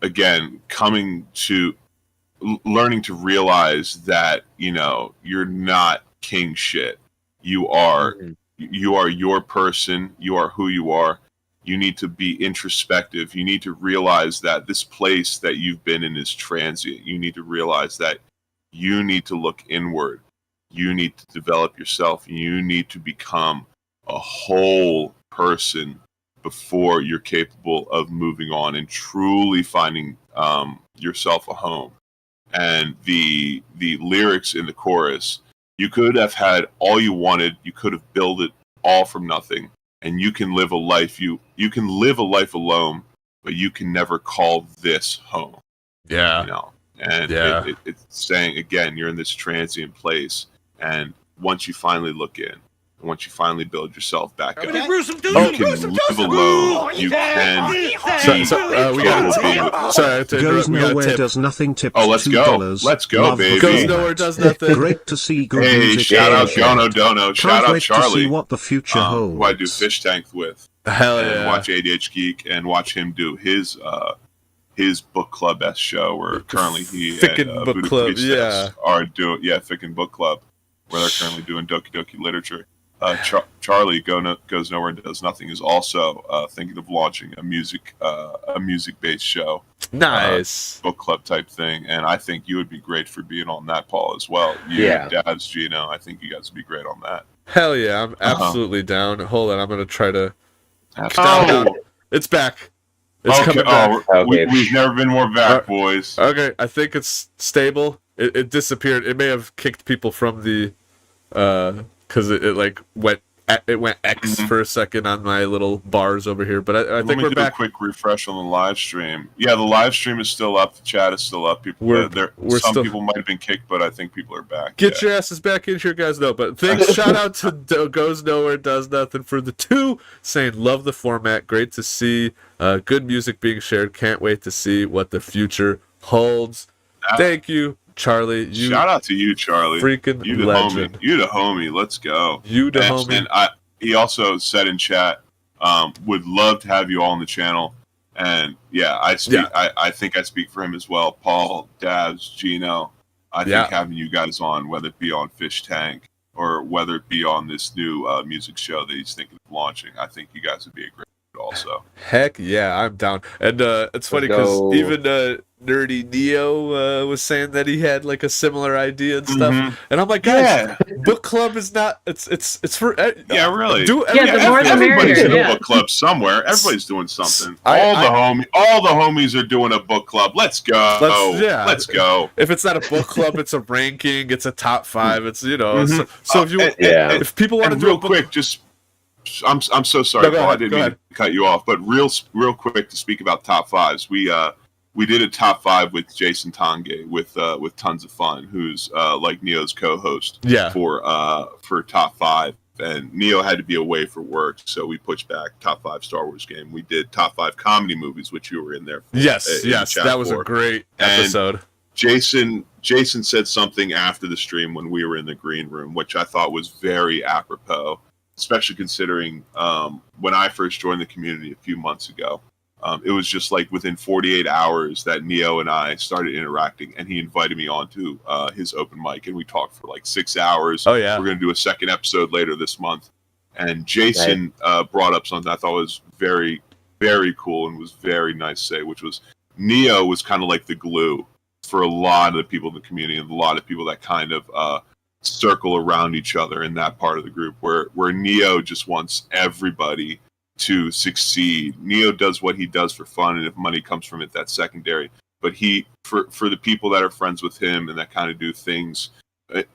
again, coming to learning to realize that you're not king shit. You are your person. You are who you are. You need to be introspective. You need to realize that this place that you've been in is transient. You need to realize that you need to look inward. You need to develop yourself. You need to become a whole person before you're capable of moving on and truly finding yourself a home. And the lyrics in the chorus, you could have had all you wanted. You could have built it all from nothing. And you can live a life you can live a life alone, but you can never call this home. Yeah. And it's saying, again, you're in this transient place, and once you finally look in, once you finally build yourself back up, you can live alone. You can Goes nowhere, does nothing. Tips $2. Let's go. Let's go, baby. Goes nowhere, does nothing. Great to see good Hey, music. shout out Gono Dono. Shout out wait Charlie. to see what the future holds. Who I do Fish Tank with. Hell and yeah. watch ADH Geek and watch him do his book club show, where currently he Fickin' and Book Buddha Club, Priestess are doing Fickin' Book Club, where they're currently doing Doki Doki literature. Charlie Goes Nowhere and Does Nothing is also thinking of launching a music based show, nice book club type thing, and I think you would be great for being on that, Paul, as well. Dabs, Gino, I think you guys would be great on that. Hell yeah, I'm absolutely down. Hold on, I'm gonna try to. It's back. It's coming back. We've never been more back, boys. Okay, I think it's stable. It disappeared. It may have kicked people from the because it like went X for a second on my little bars over here, but I think we're back. A quick refresh on the live stream. Yeah, the live stream is still up. The chat is still up. People, people might have been kicked, but I think people are back. Get your asses back in here, guys. No, but thanks. Shout out to Goes Nowhere, Does Nothing for the 2, saying love the format. Great to see good music being shared. Can't wait to see what the future holds. Thank you, Charlie. Shout out to you, Charlie. Freaking you the legend. Homie. You the homie. Let's go. You the homie. And he also said in chat, would love to have you all on the channel. And I think I speak for him as well. Paul, Dabs, Gino. I think having you guys on, whether it be on Fish Tank or whether it be on this new music show that he's thinking of launching, I think you guys would be a great also. Heck yeah, I'm down. And it's funny because even Nerdy Neo was saying that he had like a similar idea and stuff, and I'm like, guys, book club is not. It's for really. The more the everybody's merrier. in a book club somewhere. Everybody's doing something. All the homies are doing a book club. Let's go. Let's go. If it's not a book club, it's a ranking. It's a top 5. It's So if you if people want to do real quick, just. I'm so sorry, Paul. I didn't mean to cut you off, but real quick to speak about top 5s. we did a top 5 with Jason Tange with Tons of Fun, who's like Neo's co-host. Yeah. For top 5, and Neo had to be away for work, so we pushed back top 5 Star Wars game. We did top 5 comedy movies, which you were in there for. Yes, in yes, that was a great episode. And Jason said something after the stream when we were in the green room, which I thought was very apropos, especially considering when I first joined the community a few months ago. It was just like within 48 hours that Neo and I started interacting, and he invited me onto his open mic, and we talked for like 6 hours. Oh, yeah. We're going to do a second episode later this month. And Jason brought up something I thought was very, very cool and was very nice to say, which was Neo was kind of like the glue for a lot of the people in the community and a lot of people that kind of circle around each other in that part of the group, where Neo just wants everybody to succeed. Neo does what he does for fun, and if money comes from it, that's secondary. But he, for the people that are friends with him and that kind of do things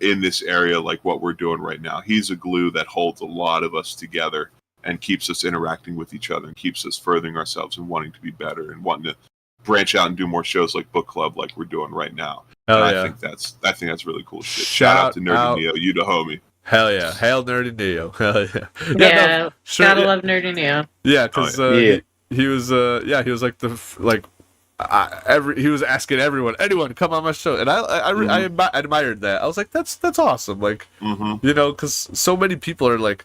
in this area like what we're doing right now, he's a glue that holds a lot of us together and keeps us interacting with each other and keeps us furthering ourselves and wanting to be better and wanting to branch out and do more shows like book club like we're doing right now. I think that's really cool shit. Shout out to Nerdy Neo, you the homie. Hell yeah. Hail Nerdy Neo. Hell yeah. Yeah, gotta love Nerdy Neo. Yeah, because he was he was asking anyone come on my show, and I admired that. I was like, that's awesome. Like, you know, because so many people are like,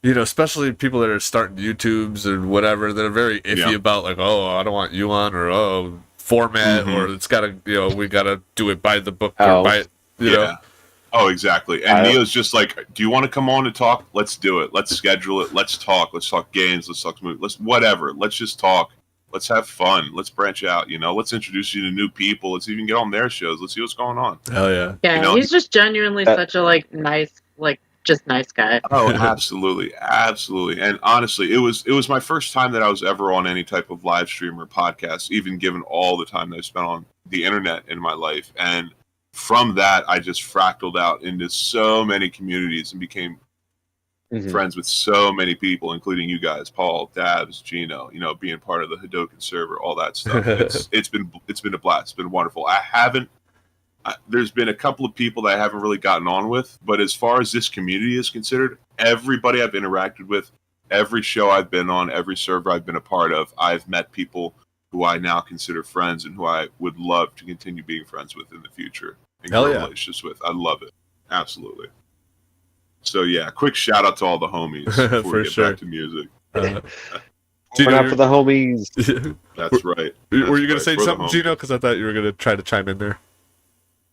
you know, especially people that are starting YouTubes and whatever, they're very iffy about like, oh, I don't want you on, or format, or it's gotta, you know, we gotta do it by the book or by, you know. Oh, exactly. And Neo's just like, do you want to come on and talk? Let's do it. Let's schedule it. Let's talk. Let's talk games. Let's talk movies. Let's whatever. Let's just talk. Let's have fun. Let's branch out. You know, let's introduce you to new people. Let's even get on their shows. Let's see what's going on. Hell yeah. Yeah, you know? he's just genuinely such a nice guy. Oh, absolutely, absolutely. And honestly, it was my first time that I was ever on any type of live stream or podcast, even given all the time that I spent on the internet in my life. And from that, I just fractaled out into so many communities and became friends with so many people, including you guys, Paul, Dabs, Geno, you know, being part of the Hadoken server, all that stuff. It's been a blast. It's been wonderful. There's been a couple of people that I haven't really gotten on with, but as far as this community is considered, everybody I've interacted with, every show I've been on, every server I've been a part of, I've met people who I now consider friends and who I would love to continue being friends with in the future and grow relationships with. I love it. Absolutely. So yeah, quick shout out to all the homies before we get back to music. Gino, for the homies. That's right. Were you going to say something, Gino? Because I thought you were going to try to chime in there.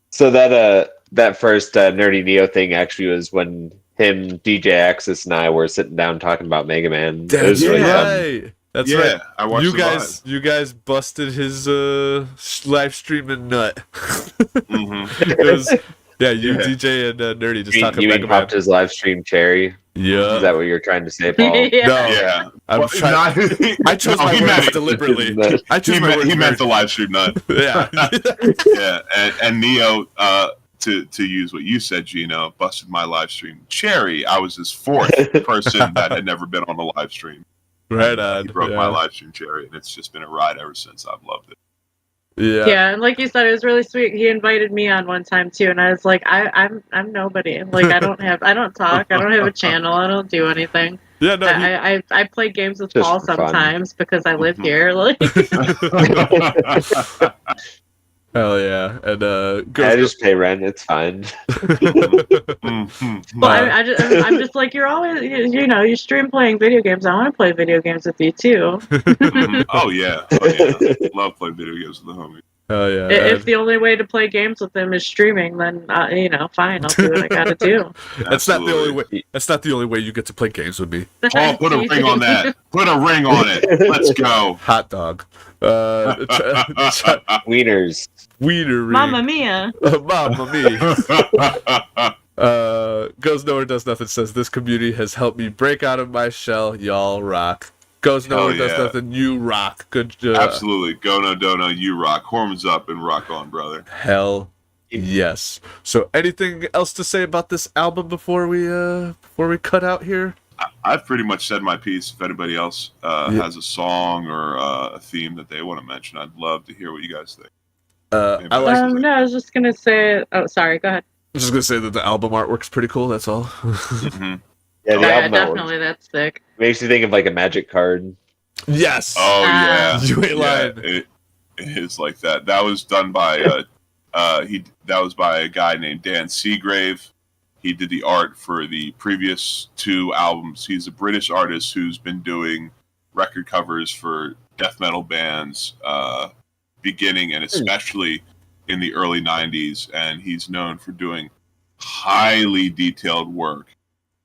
So that first Nerdy Neo thing actually was when him, DJ Axis, and I were sitting down talking about Mega Man. It was really fun. That's right. I watched you guys busted his live streaming nut. It was DJ and Nerdy just talking Mega Man. Popped his live stream cherry. Yeah. Is that what you're trying to say, Paul? No. Yeah. I chose my words deliberately. He meant the live stream nut. Yeah. Yeah. And Neo, to use what you said, Gino, busted my live stream cherry. I was his fourth person that had never been on a live stream. Right on. He broke my live stream cherry, and it's just been a ride ever since. I've loved it. Yeah, and like you said, it was really sweet. He invited me on one time too, and I was like, I'm nobody. Like I don't talk, I don't have a channel, I don't do anything. Yeah, no. I play games with Paul sometimes because I live here. Like. Hell yeah, and I just pay rent. It's fine. Well, I'm just like, you're always, you know, you stream playing video games. I want to play video games with you too. Oh yeah, love playing video games with the homie. Oh yeah. If the only way to play games with them is streaming, then you know, fine, I'll do what I gotta do. That's not the only way. That's not the only way you get to play games with me. Paul, put a ring on that. Put a ring on it. Let's go. Hot dog. Wieners. Wienery. Mamma mia. Mamma mia. Goes Nowhere Does Nothing says, this community has helped me break out of my shell. Y'all rock. Goes Nowhere Does Nothing. You rock. Good job. Absolutely. Go no dono. You rock. Horns up and rock on, brother. Hell yes. So anything else to say about this album before we cut out here? I've pretty much said my piece. If anybody else has a song or a theme that they want to mention, I'd love to hear what you guys think. I like. No, I was just gonna say. Oh, sorry. Go ahead. I'm just gonna say that the album artwork's pretty cool. That's all. Mhm. Yeah, the Yeah, album definitely. That's sick. makes you think of like a magic card. Yes. Oh yeah, You ain't lying. it is like that. That was done by that was by a guy named Dan Seagrave. He did the art for the previous 2 albums. He's a British artist who's been doing record covers for death metal bands, beginning and especially in the early '90s. And he's known for doing highly detailed work.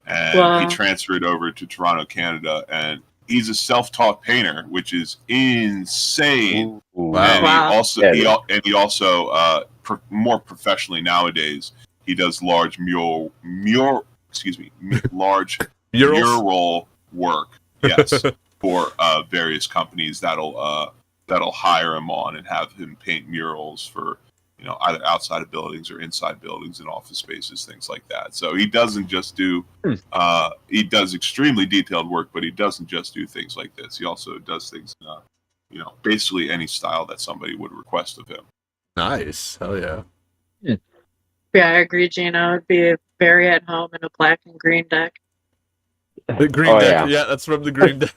And he transferred over to Toronto, Canada, and he's a self-taught painter, which is insane. Ooh. And he also more professionally nowadays, he does large mural work. Yes, for various companies that'll hire him on and have him paint murals for either outside of buildings or inside buildings and office spaces, things like that. So he doesn't just do he does extremely detailed work, but he doesn't just do things like this. He also does things basically any style that somebody would request of him. Nice. Hell yeah. Yeah, I agree, Gino. It'd be very at home in a black and green deck. The green deck. Yeah, that's from the green deck.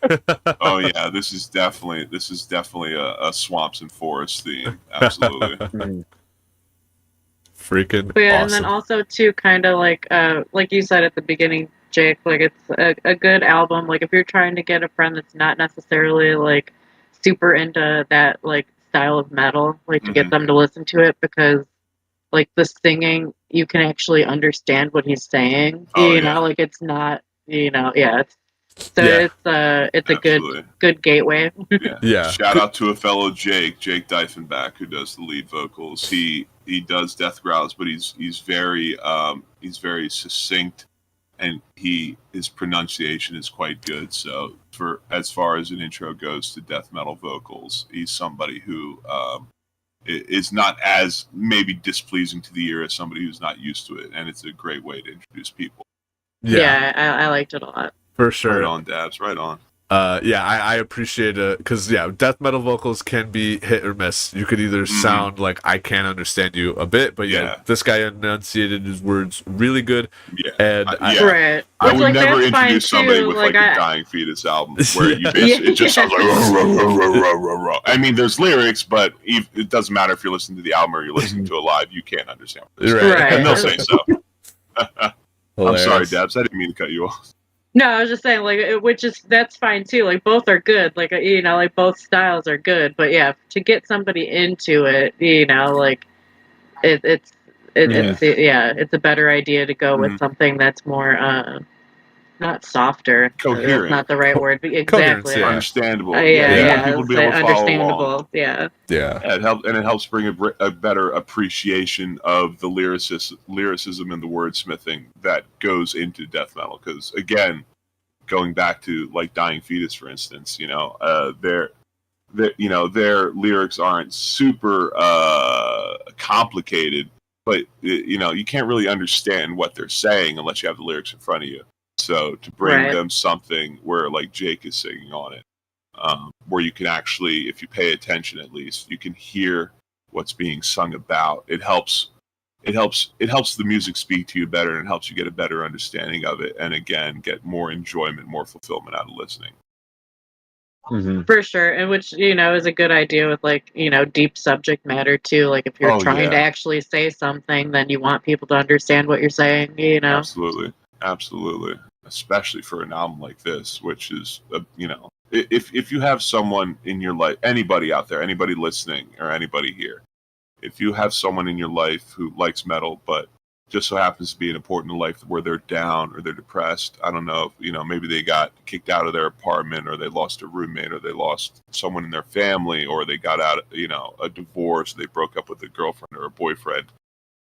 Oh yeah, this is definitely a swamps and forests theme. Absolutely. Freaking Yeah, awesome. and then also too, kind of like you said at the beginning, Jake, like it's a good album. Like if you're trying to get a friend that's not necessarily like super into that like style of metal, like to get them to listen to it, because like the singing, you can actually understand what he's saying. You know, like it's not, it's a good gateway. Yeah. Shout out to a fellow Jake Diefenbach, who does the lead vocals. He does death growls, but he's very succinct, and his pronunciation is quite good. So for as far as an intro goes to death metal vocals, he's somebody who is not as maybe displeasing to the ear as somebody who's not used to it, and it's a great way to introduce people. Yeah, I liked it a lot. For sure. Right on, Dabs. Right on. I appreciate it, because death metal vocals can be hit or miss. You could either sound like I can't understand you a bit, but this guy enunciated his words really good. Yeah, and right. I would never introduce somebody with like a Dying Fetus album where you basically it just sounds like row. I mean, there's lyrics, but it doesn't matter if you're listening to the album or you're listening to it live. You can't understand what they're saying, and they'll say so. I'm sorry, Dabs. I didn't mean to cut you off. No, I was just saying, like, that's fine too. Like, both are good. Like, like both styles are good. But yeah, to get somebody into it, like, it's a better idea to go with something that's more, not softer. Coherent. That's not the right word. But exactly. Understandable. People to be able to understandable. Along. Yeah. It helps bring a better appreciation of the lyricism and the wordsmithing that goes into death metal. Because again, going back to like Dying Fetus, for instance, their lyrics aren't super complicated, but you can't really understand what they're saying unless you have the lyrics in front of you. So to bring them something where like Jake is singing on it, where you can actually, if you pay attention at least, you can hear what's being sung about. It helps the music speak to you better, and helps you get a better understanding of it, and again get more enjoyment, more fulfillment out of listening. For sure, and which is a good idea with like deep subject matter too. Like if you're trying to actually say something, then you want people to understand what you're saying. Absolutely, especially for an album like this, which is if you have someone in your life, anybody out there, anybody listening, or anybody here, if you have someone in your life who likes metal, but just so happens to be an important in life where they're down or they're depressed, I don't know, maybe they got kicked out of their apartment, or they lost a roommate, or they lost someone in their family, or they got out, a divorce, they broke up with a girlfriend or a boyfriend,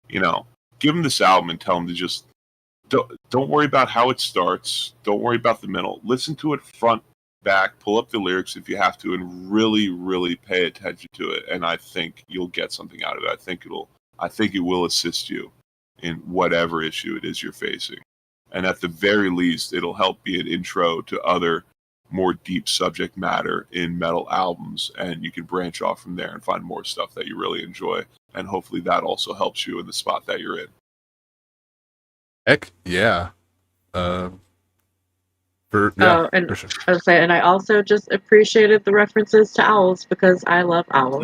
give them this album and tell them to just don't worry about how it starts. Don't worry about the middle. Listen to it front, back, pull up the lyrics if you have to, and really, really pay attention to it. And I think you'll get something out of it. I think it will assist you in whatever issue it is you're facing. And at the very least, it'll help be an intro to other more deep subject matter in metal albums, and you can branch off from there and find more stuff that you really enjoy. And hopefully that also helps you in the spot that you're in. Heck yeah. For And sure. I was saying, and I also just appreciated the references to owls because I love owls.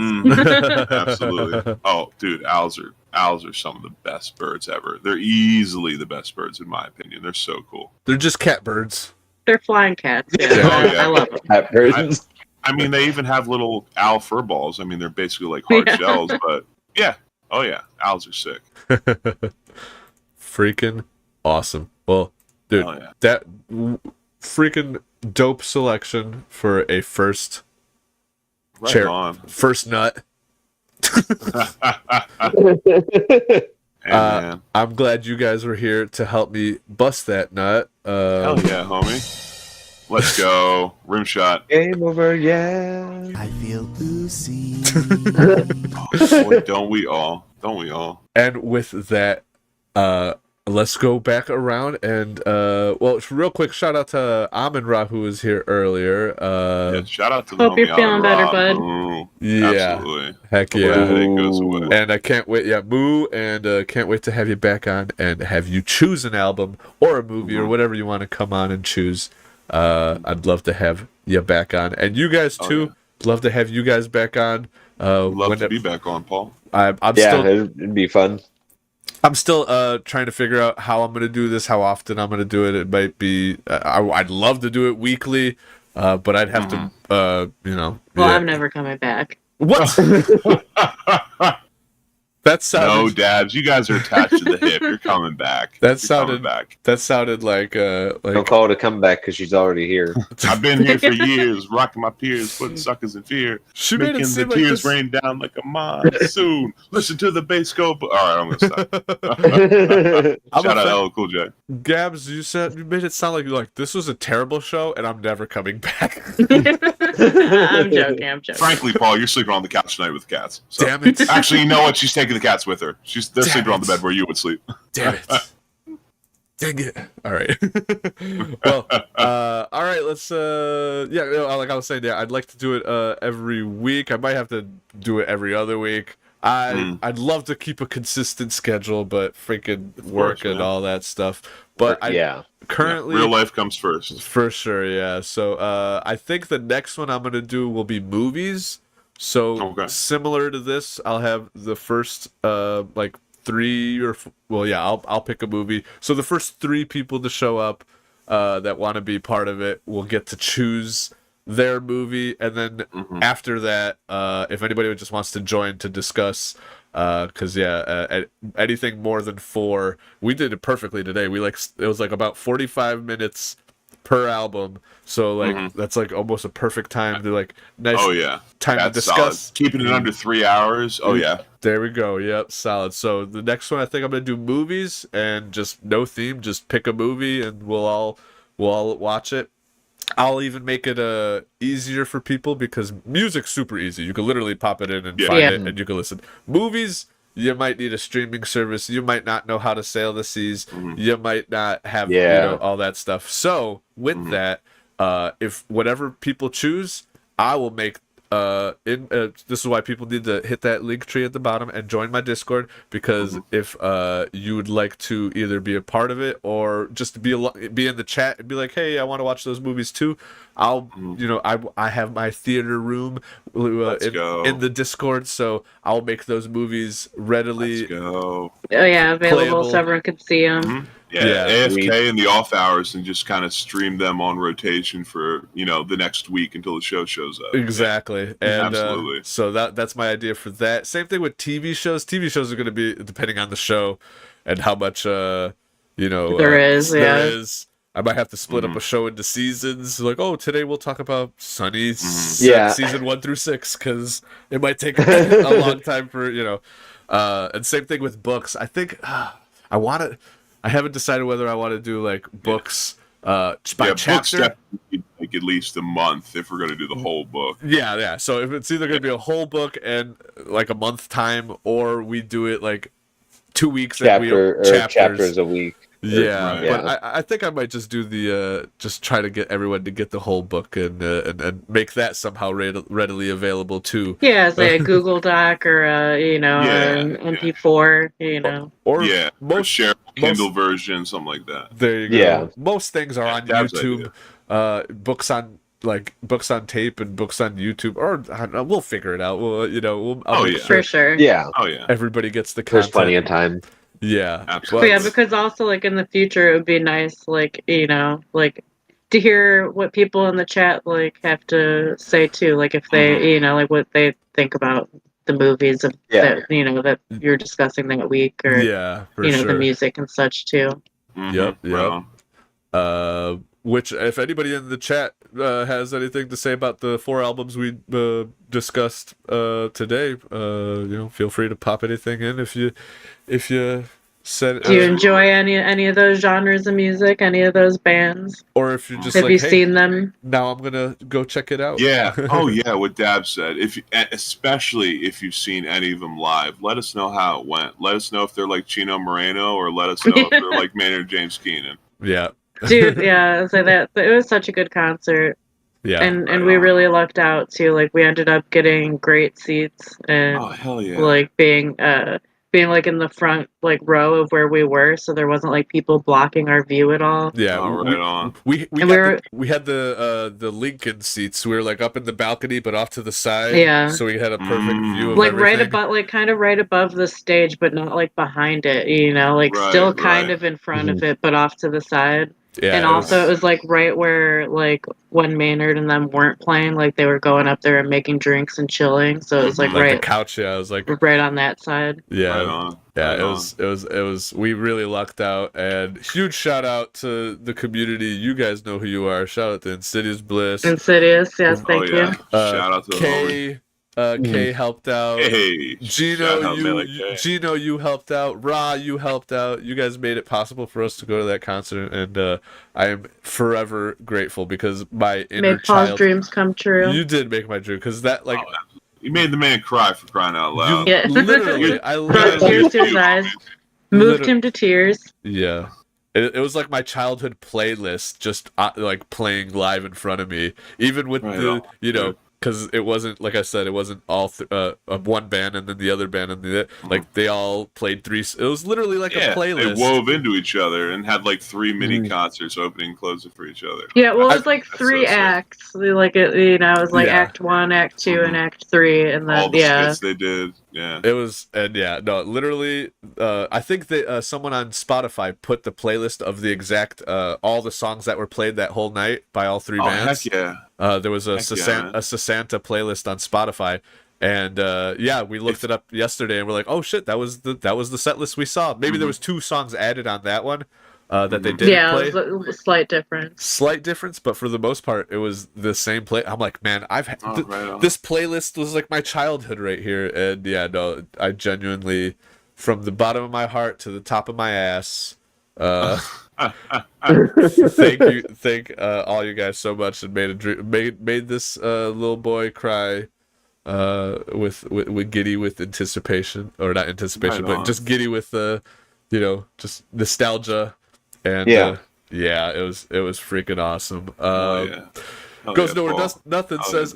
Absolutely. Oh, dude, owls are some of the best birds ever. They're easily the best birds in my opinion. They're so cool. They're just catbirds. They're flying cats. Yeah, Oh, yeah. I love them. Cat birds. I mean, they even have little owl fur balls. I mean, they're basically like hard Yeah. shells, but yeah. Oh yeah, owls are sick. Freaking awesome. Well, dude, Hell yeah. that freaking dope selection for a first Right on. first nut. Hey, man. I'm glad you guys were here to help me bust that nut. Hell yeah, homie. Let's go. Rim shot. Game over, yeah. I feel oozy. Boy, don't we all? Don't we all? And with that, let's go back around and well, real quick, shout out to Ahmenra who was here earlier. Yeah, shout out to the Hope you're homie feeling better, Rob. bud. Ooh, Yeah, absolutely. heck Hope that yeah. headache goes away. And I can't wait, Moo, and can't wait to have you back on and have you choose an album or a movie or whatever you want to come on and choose. I'd love to have you back on, and you guys too. Love to have you guys back on. Love to be back on, Paul. I'm Yeah, still it'd be fun. I'm still trying to figure out how I'm gonna do this, how often I'm gonna do it. It might be I'd love to do it weekly, but I'd have to Well, I'm never coming back. What? That sounded No, Dabs, you guys are attached to the hip. You're coming back. That You're sounded coming back. That sounded like Don't call it a comeback because she's already here. I've been here for years, rocking my peers, putting suckers in fear, she made making it the seem like tears this. rain down like a monsoon. Listen to the bass go. All right, I'm gonna stop. I'm Shout out a LL Cool J. Gabs, you made it sound like this was a terrible show and I'm never coming back. I'm joking. Frankly, Paul, you're sleeping on the couch tonight with the cats. So. Damn it. Actually, you know what? She's taking the cats with her. They're Damn sleeping on it. the bed where you would sleep. Damn it. Dang it. All right. Well, all right, let's like I was saying, I'd like to do it every week. I might have to do it every other week. I'd love to keep a consistent schedule, but freaking work and all that stuff. But currently real life comes first. For sure, yeah. So I think the next one I'm gonna do will be movies. So similar to this, I'll have the first like 3 or I'll pick a movie. So the first 3 people to show up that want to be part of it will get to choose their movie, and then after that, if anybody just wants to join to discuss, because anything more than 4, we did it perfectly today. It was like about 45 minutes per album, so like that's like almost a perfect time to time to discuss. Solid. Keeping it under 3 hours. Oh yeah, there we go. Yep, solid. So the next one, I think I'm gonna do movies and just no theme, just pick a movie and we'll all watch it. I'll even make it easier for people because music's super easy. You can literally pop it in and find it and you can listen. Movies, you might need a streaming service. You might not know how to sail the seas. You might not have all that stuff. So with that, if whatever people choose, I will make this is why people need to hit that link tree at the bottom and join my Discord, because if you would like to either be a part of it or just be in the chat and be like, hey, I want to watch those movies too, I'll I have my theater room in the Discord, so I'll make those movies readily available playable. so everyone can see them. AFK in the off hours and just kind of stream them on rotation for the next week until the show shows up. Exactly. And absolutely. So that's my idea for that. Same thing with TV shows. TV shows are going to be depending on the show and how much there is. I might have to split up a show into seasons. Like, today we'll talk about Sunny season 1 through 6 because it might take a long time for and same thing with books. I think I haven't decided whether I want to do like books by chapter. Books like at least a month if we're going to do the whole book. Yeah. So if it's either going to be a whole book and like a month time, or we do it like 2 weeks chapters a week. Yeah, Right. but Yeah. I think I might just do the just try to get everyone to get the whole book and make that somehow readily available too. Yeah, say a Google Doc or an MP4. Or Yeah, or share Kindle most version, something like that. there you go. Yeah. Most things are Yeah, on Dab's YouTube. Books on tape and books on YouTube, or I don't know, we'll figure it out. I'll make yeah. sure For sure. Yeah. Oh yeah, everybody gets the There's content. plenty of time. Yeah, But absolutely. yeah, because also like in the future, it would be nice, like like to hear what people in the chat like have to say too, like if they, like what they think about the movies of Yeah. that you're discussing that week, or yeah, for the sure. music and such too. Yep. Right on. Which, if anybody in the chat has anything to say about the 4 albums we discussed today, feel free to pop anything in if you said. Do you enjoy any of those genres of music, any of those bands? Or if you're just Have like, you hey, seen them? now I'm gonna go check it out. Yeah. Oh yeah. What Dab said. Especially if you've seen any of them live, let us know how it went. Let us know if they're like Chino Moreno, or let us know if they're like Maynard James Keenan. Yeah. Dude, yeah, so that it was such a good concert. Yeah. And Right we on. really lucked out too. Like we ended up getting great seats and Oh hell yeah. like being like in the front like row of where we were, so there wasn't like people blocking our view at all. Yeah, Oh, right on. we And had the Lincoln seats. We were like up in the balcony, but off to the side. Yeah. So we had a perfect view of like everything. right above, like kind of right above the stage, but not like behind it. Like Right, still kind right. of in front of it, but off to the side. Yeah, And also it was like right where like when Maynard and them weren't playing, like they were going up there and making drinks and chilling. So it was like like right the couch. Yeah, I was like right on that side. yeah. Right on. Yeah, Right it was. We really lucked out, and huge shout out to the community. You guys know who you are. Shout out to Insidious Bliss. Insidious, yes, Oh thank yeah. you. Shout out to the homie. Kay helped out. Hey. Gino, shout out Melee K. Gino, you helped out. Ra, you helped out. You guys made it possible for us to go to that concert, and I am forever grateful because my inner Made Paul's child. dreams come true. You did make my dream because that like. You made the man cry, for crying out loud. Yeah. Literally, I Brought literally. tears to his eyes. Moved him to tears. Yeah. It was like my childhood playlist just like playing live in front of me, even with Right the on. because it wasn't, like I said, it wasn't all one band and then the other band and like they all played 3. It was literally like a playlist. They wove into each other and had like 3 mini concerts, opening and closing for each other. Yeah, well, it was like That's 3 so sick. acts. Like it was like Yeah. Act 1, Act 2, and Act 3, and then All the skits they did. Yeah. It was, and yeah, no, literally, I think that someone on Spotify put the playlist of the exact all the songs that were played that whole night by all 3 Oh bands. heck yeah. There was a Sasanta playlist on Spotify, and we looked it up yesterday, and we're like, oh shit, that was the set list we saw. Maybe there was 2 songs added on that one that they didn't play. It was a slight difference. Slight difference, but for the most part, it was the same play. I'm like, man, I've had right on. this playlist was like my childhood right here, and yeah, no, I genuinely, from the bottom of my heart to the top of my ass, thank all you guys so much, and made this little boy cry with giddy with anticipation, or not anticipation, Right but on. just giddy with just nostalgia, and Yeah. it was freaking awesome. Yeah. Hell Goes yeah, nowhere Paul. does nothing. Hell Says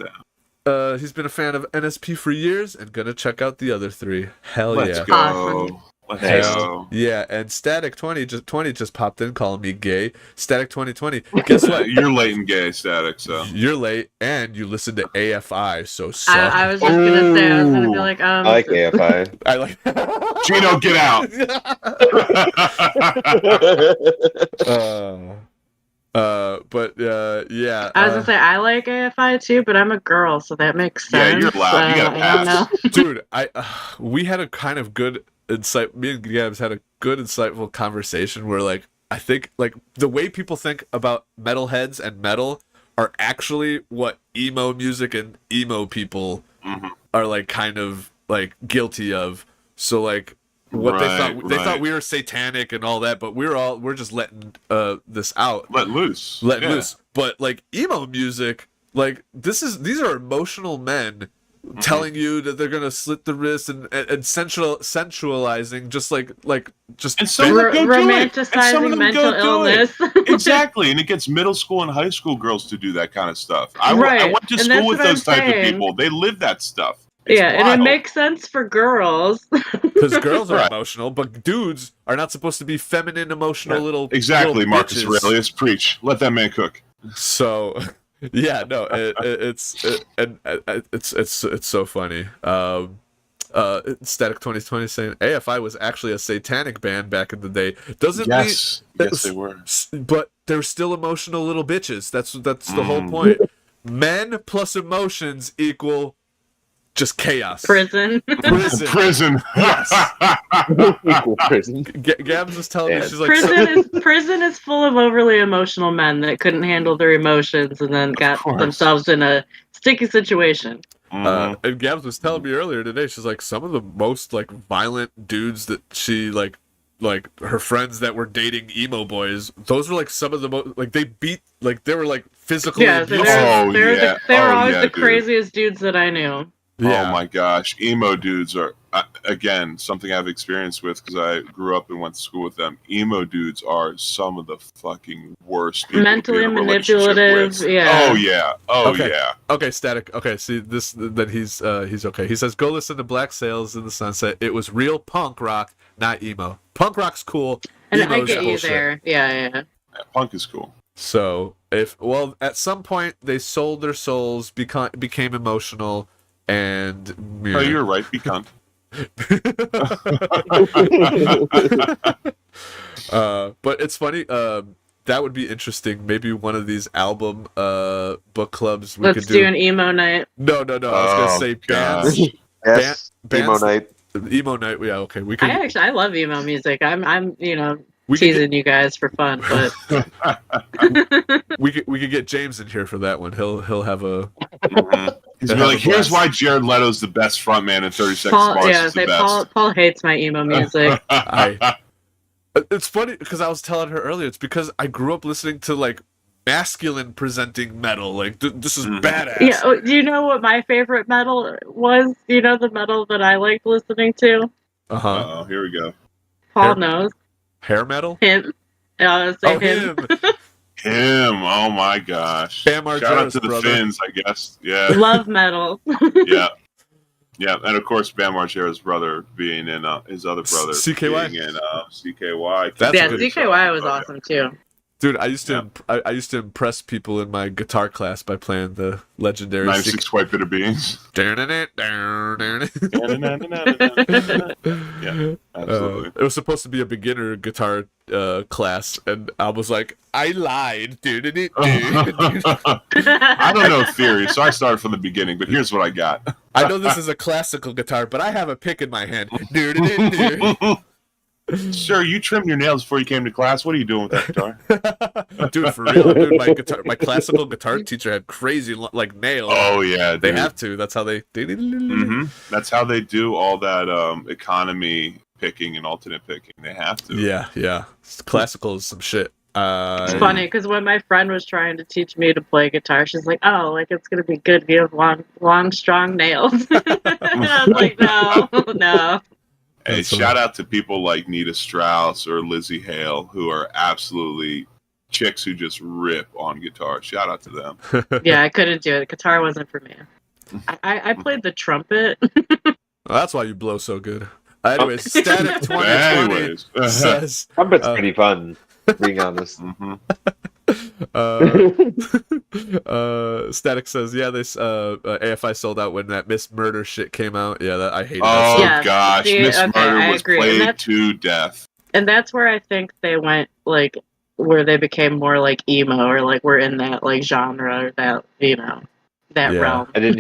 yeah. he's been a fan of NSP for years and gonna check out the other 3. Hell Let's yeah. go. Awesome. Let's Nice. go. Yeah, and Static 20 just popped in calling me gay. Static 2020. Guess what? You're late and gay, Static, so. You're late, and you listen to AFI, so suck. I was just gonna say, I was gonna be Ooh. like, I like AFI. I like. Gino, get out! But yeah. I was gonna say I like AFI too, but I'm a girl, so that makes Yeah, sense. you're loud. You gotta I don't know. Dude, we had a kind of good insight. Me and Gabs had a good, insightful conversation where, like, I think, like, the way people think about metalheads and metal are actually what emo music and emo people are, like, kind of, like, guilty of. So, like, what they thought we were satanic and all that, but we're just letting this out, Let loose. loose. But like emo music, like these are emotional men telling you that they're gonna slit the wrist and sensualizing, just And some of them go do it. And some romanticizing of them mental go do it. illness. Exactly, and it gets middle school and high school girls to do that kind of stuff. I Right, went to and school that's with what I'm those type of saying. people. They live that stuff. It's Yeah, and it wild. makes sense for girls. because girls are Right. emotional, but dudes are not supposed to be feminine, emotional little Exactly, little Marcus bitches. Aurelius, preach. Let that man cook. So, yeah, no, it's so funny. Static 2020 saying AFI was actually a satanic band back in the day. Doesn't Yes, mean yes, they were. but they're still emotional little bitches. That's the whole point. Men plus emotions equal just chaos. Prison. Prison. Yes. Equal prison. Gabs was telling me, Yeah. she's like, Prison is full of overly emotional men that couldn't handle their emotions and then got course. themselves in a sticky situation. and Gabs was telling me earlier today, she's like, some of the most like violent dudes that she like her friends that were dating emo boys, those were like some of the most like they were like physically Yeah, so abusive. they're always the dude. craziest dudes that I knew. Yeah. Oh my gosh, emo dudes are again something I've experienced with because I grew up and went to school with them. Emo dudes are some of the fucking worst people Mentally to be in a relationship manipulative, with. yeah. Oh yeah. Oh Okay. yeah. Okay, Static. Okay, see this. Then he's okay. He says, "Go listen to Black Sails in the Sunset. It was real punk rock, not emo. Punk rock's cool. And Emo's I get you bullshit." there. Yeah. Yeah, punk is cool. So at some point they sold their souls, became emotional, and Oh, you're right. Be cunt. But it's funny. That would be interesting. Maybe one of these album book clubs we Let's could do an emo night. No. I was gonna say bands. Yes, emo bands- night. Emo night. Yeah, okay. We could. I love emo music. I'm We could teasing you guys for fun, but we could get James in here for that one. He'll have a. He's Have be a like, here's blast. why Jared Leto's the best frontman in 30 Seconds Paul, Mars yeah, is the say best. Paul hates my emo music. It's funny because I was telling her earlier. It's because I grew up listening to like masculine presenting metal. Like this is badass. Yeah, do you know what my favorite metal was? You know the metal that I liked listening to? Uh-oh, here we go. Paul knows. Hair metal. Him. I was saying him. Him. Oh my gosh. Bam Shout out Margera's to the brother. Finns, I guess. Yeah. Love metal. Yeah. Yeah, and of course Bam Margera's brother being in his other brother CKY. being in CKY. That's Yeah, a good CKY was awesome too. Dude, I used to I used to impress people in my guitar class by playing the legendary 96 White Bitter Beans. Yeah, absolutely. It was supposed to be a beginner guitar class, and I was like, I lied. I don't know theory, so I started from the beginning, but here's what I got. I know this is a classical guitar, but I have a pick in my hand. Sir, you trimmed your nails before you came to class. What are you doing with that guitar? Dude, for real, dude, my classical guitar teacher had crazy like nails. Oh yeah, dude. They have to. That's how they. That's how they do all that economy picking and alternate picking. They have to. Yeah. Classical is some shit. It's funny because when my friend was trying to teach me to play guitar, she's like, "Oh, like it's gonna be good if you have long, strong nails." I was like, "No." Hey, shout out to people like Nita Strauss or Lizzie Hale, who are absolutely chicks who just rip on guitar. Shout out to them. Yeah, I couldn't do it. Guitar wasn't for me. I played the trumpet. Well, that's why you blow so good. Anyways, Static 2020 says Trumpet's pretty fun, being honest. Static says, yeah, this AFI sold out when that Miss Murder shit came out. Yeah, that I hated Oh that. Yeah, gosh, see, Miss okay, Murder I was agree. And played that's- to death. And that's where I think they went, like, where they became more like emo, or like we're in that like genre, or that that Yeah. realm. I didn't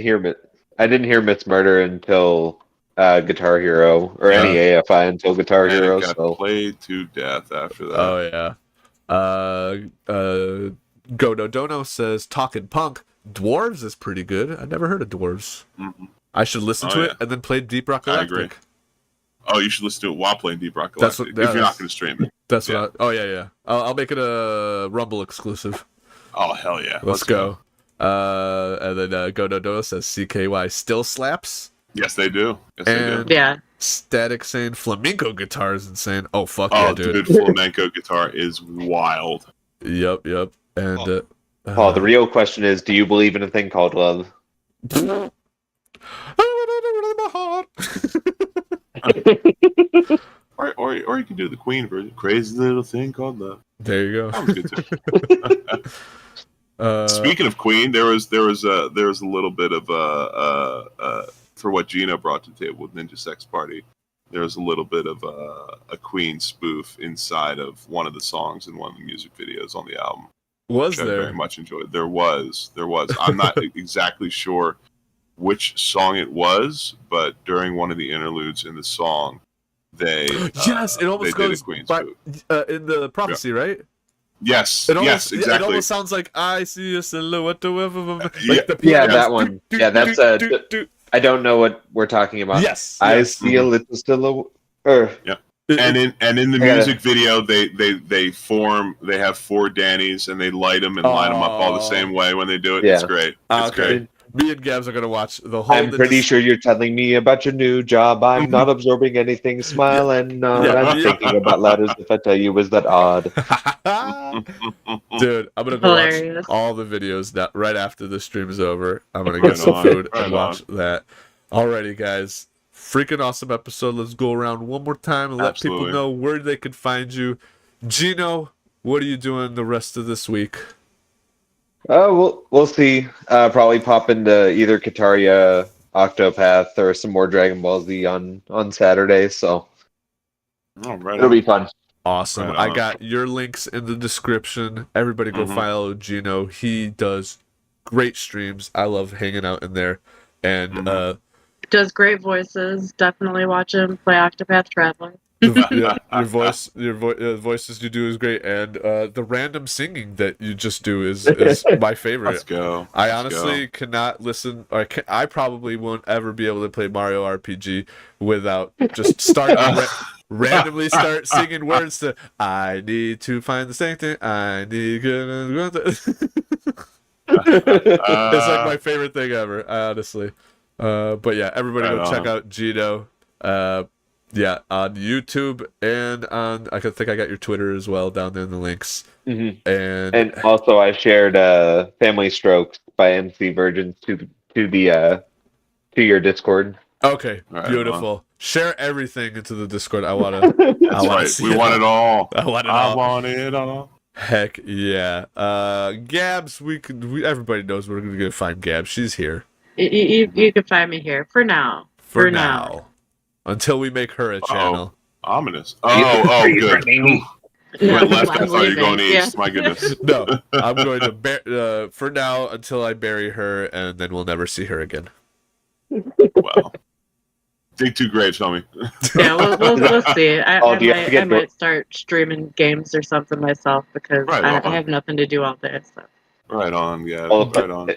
hear Miss Murder until Guitar Hero, or any AFI until Guitar And Hero. it got So played to death after that. Oh yeah. Gododono says Talkin' Punk. Dwarves is pretty good. I never heard of Dwarves. Mhm. I should listen Oh, to yeah. it and then play Deep Rock I Electric. agree. Oh, you should listen to it while playing Deep Rock That's Galactic. what- If you're that's- not going to stream it. That's Yeah. what. Oh yeah. I'll make it a Rumble exclusive. Oh hell yeah! Let's go. And then Go No No says CKY still slaps. Yes, they do. Yes, they do. And Yeah. Static saying flamenco guitar is insane. Oh fuck Oh, yeah, dude. flamenco guitar is wild. Yep. And Paul, the real question is, do you believe in a thing called love? Or you can do the Queen version. Crazy little thing called love. There you That was good too. Speaking of Queen, there was a little bit of for what Gino brought to the table with Ninja Sex Party. There was a little bit of a Queen spoof inside of one of the songs in one of the music videos on the album. Was which there? I very much enjoyed. There was. I'm not exactly sure which song it was, but during one of the interludes in the song, they yes, it almost they did goes a Queen by, spoof. in the prophecy, right? Yes, It almost, yes, exactly. It almost sounds like I see a silhouette of like Yeah. the Yeah, piano that goes, one. do, Yeah, do, that's do, do. I don't know what we're talking about. Yes, I yes. see a little silhouette. And in the Yeah. music video, they have 4 Dannies and they light them and line them up all the same way when they do it. Yeah. It's great. It's great. Me and Gabs are gonna watch the whole. I'm pretty sure you're telling me about your new job. I'm not absorbing anything. Smile and nod. Yeah, I'm yeah. thinking about letters. If I tell you, is that odd? Dude, I'm gonna go Hilarious. watch all the videos that right after the stream is over. I'm gonna Right get some on, food right and watch that. Alrighty, guys. Freaking awesome episode. Let's go around one more time and let Absolutely. people know where they can find you. Gino, what are you doing the rest of this week? We'll see. Probably pop into either Kataria, Octopath, or some more Dragon Ball Z on Saturday. So Oh, right it'll on. be fun. Awesome. Right I on. got your links in the description. Everybody go Mhm. follow Gino. He does great streams. I love hanging out in there. And Mhm. Does great voices. Definitely watch him play Octopath Traveler. your voices you do is great, and the random singing that you just do is my favorite. Let's go. I Let's honestly cannot listen, or I probably won't ever be able to play Mario RPG without just randomly start singing words to I need to find the same thing. I need it's like my favorite thing ever, honestly. But yeah, everybody go check out Gino. Yeah, on YouTube and on I think I got your Twitter as well down there in the links. Mhm. And also, I shared "Family Strokes" by MC Virgin to your Discord. okay, Right beautiful. Share everything into the Discord. I wanna. That's right. We want it all. I want it I all. want it all. Heck yeah. Gabs, everybody knows we're gonna find Gabs. She's here You can find me here for now. for now. Until we make her a channel. Ominous. Are you Good. threatening me? Went left. I I'm thought you were going leaving. east. My goodness. No, I'm going to for now until I bury her, and then we'll never see her again. Wow. Dig 2 graves, homie. Yeah, we'll see. Oh, do you have to I get might start streaming games or something myself because Right, I on. have nothing to do all day. So. Right on, yeah. Well, Right on.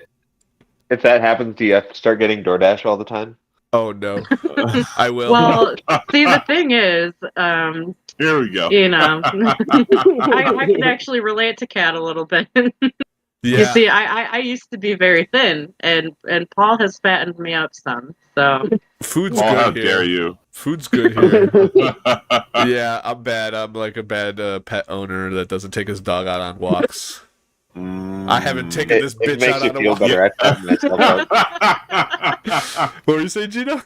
if that happens, do you have to start getting DoorDash all the time? Oh no, I will. Well, see, the thing is, Here we go. you know, I can actually relate to Kat a little bit. You yeah, see, I used to be very thin, and Paul has fattened me up some. So food's Oh, good how here. dare you? Food's good here. Yeah, I'm bad. I'm like a bad pet owner that doesn't take his dog out on walks. I haven't taken this It bitch makes out you on a feel walk. better. I fatten myself up. What were you saying, Gino?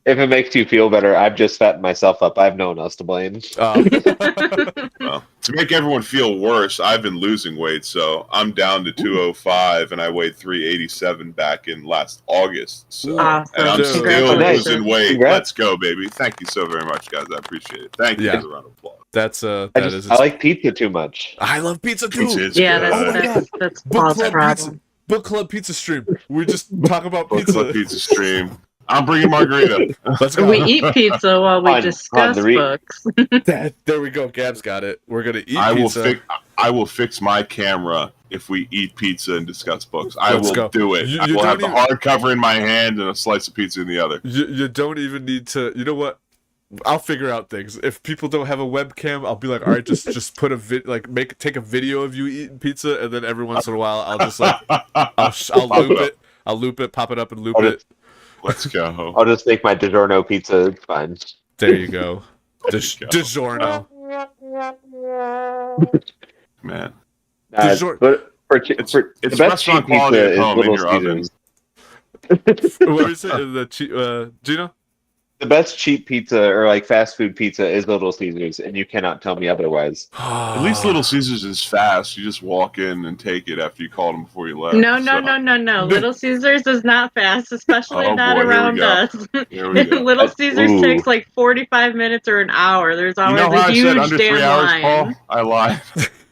If it makes you feel better, I've just fattened myself up. I have no one else to blame. Well, to make everyone feel worse, I've been losing weight, so I'm down to 205, and I weighed 387 back in last August. So, Awesome. and I'm Dude. still Congratulations. losing weight. Congrats. Let's go, baby! Thank you so very much, guys. I appreciate it. Thank you Yeah. for the round of applause. That's I I like pizza too much. I love pizza too. Pizza is yeah, good. Oh my that's Book Paul's club problem. pizza. Book club pizza stream. We just talk about Book pizza. Club pizza stream. I'm bringing margarita. Let's go. We eat pizza while we Fun, discuss fun. books. There we go. Gab's got it. We're gonna eat I pizza. will fix my camera if we eat pizza and discuss books. I Let's will go. do it. You I will don't have the hardcover in my hand and a slice of pizza in the other. You don't even need to. You know what? I'll figure out things. If people don't have a webcam, I'll be like, all right, just put a take a video of you eating pizza, and then every once in a while, I'll just like I'll loop it. I'll loop it, pop it up, and loop it. Let's go. I'll just make my DiGiorno pizza. It's fine. There you go. There you go. DiGiorno. Man, But it's the best cheap restaurant quality pizza at is home in Little your oven. Caesars. What is it? Gino? The best cheap pizza or like fast food pizza is Little Caesars, and you cannot tell me otherwise. At least Little Caesars is fast. You just walk in and take it after you called them before you left. No. Little Caesars is not fast, especially Oh, not boy, here we around go. us. Here we go. Little Caesars Ooh. takes like 45 minutes or an hour. There's You always know how a I said huge under damn 3 hours, line. Paul? I lied.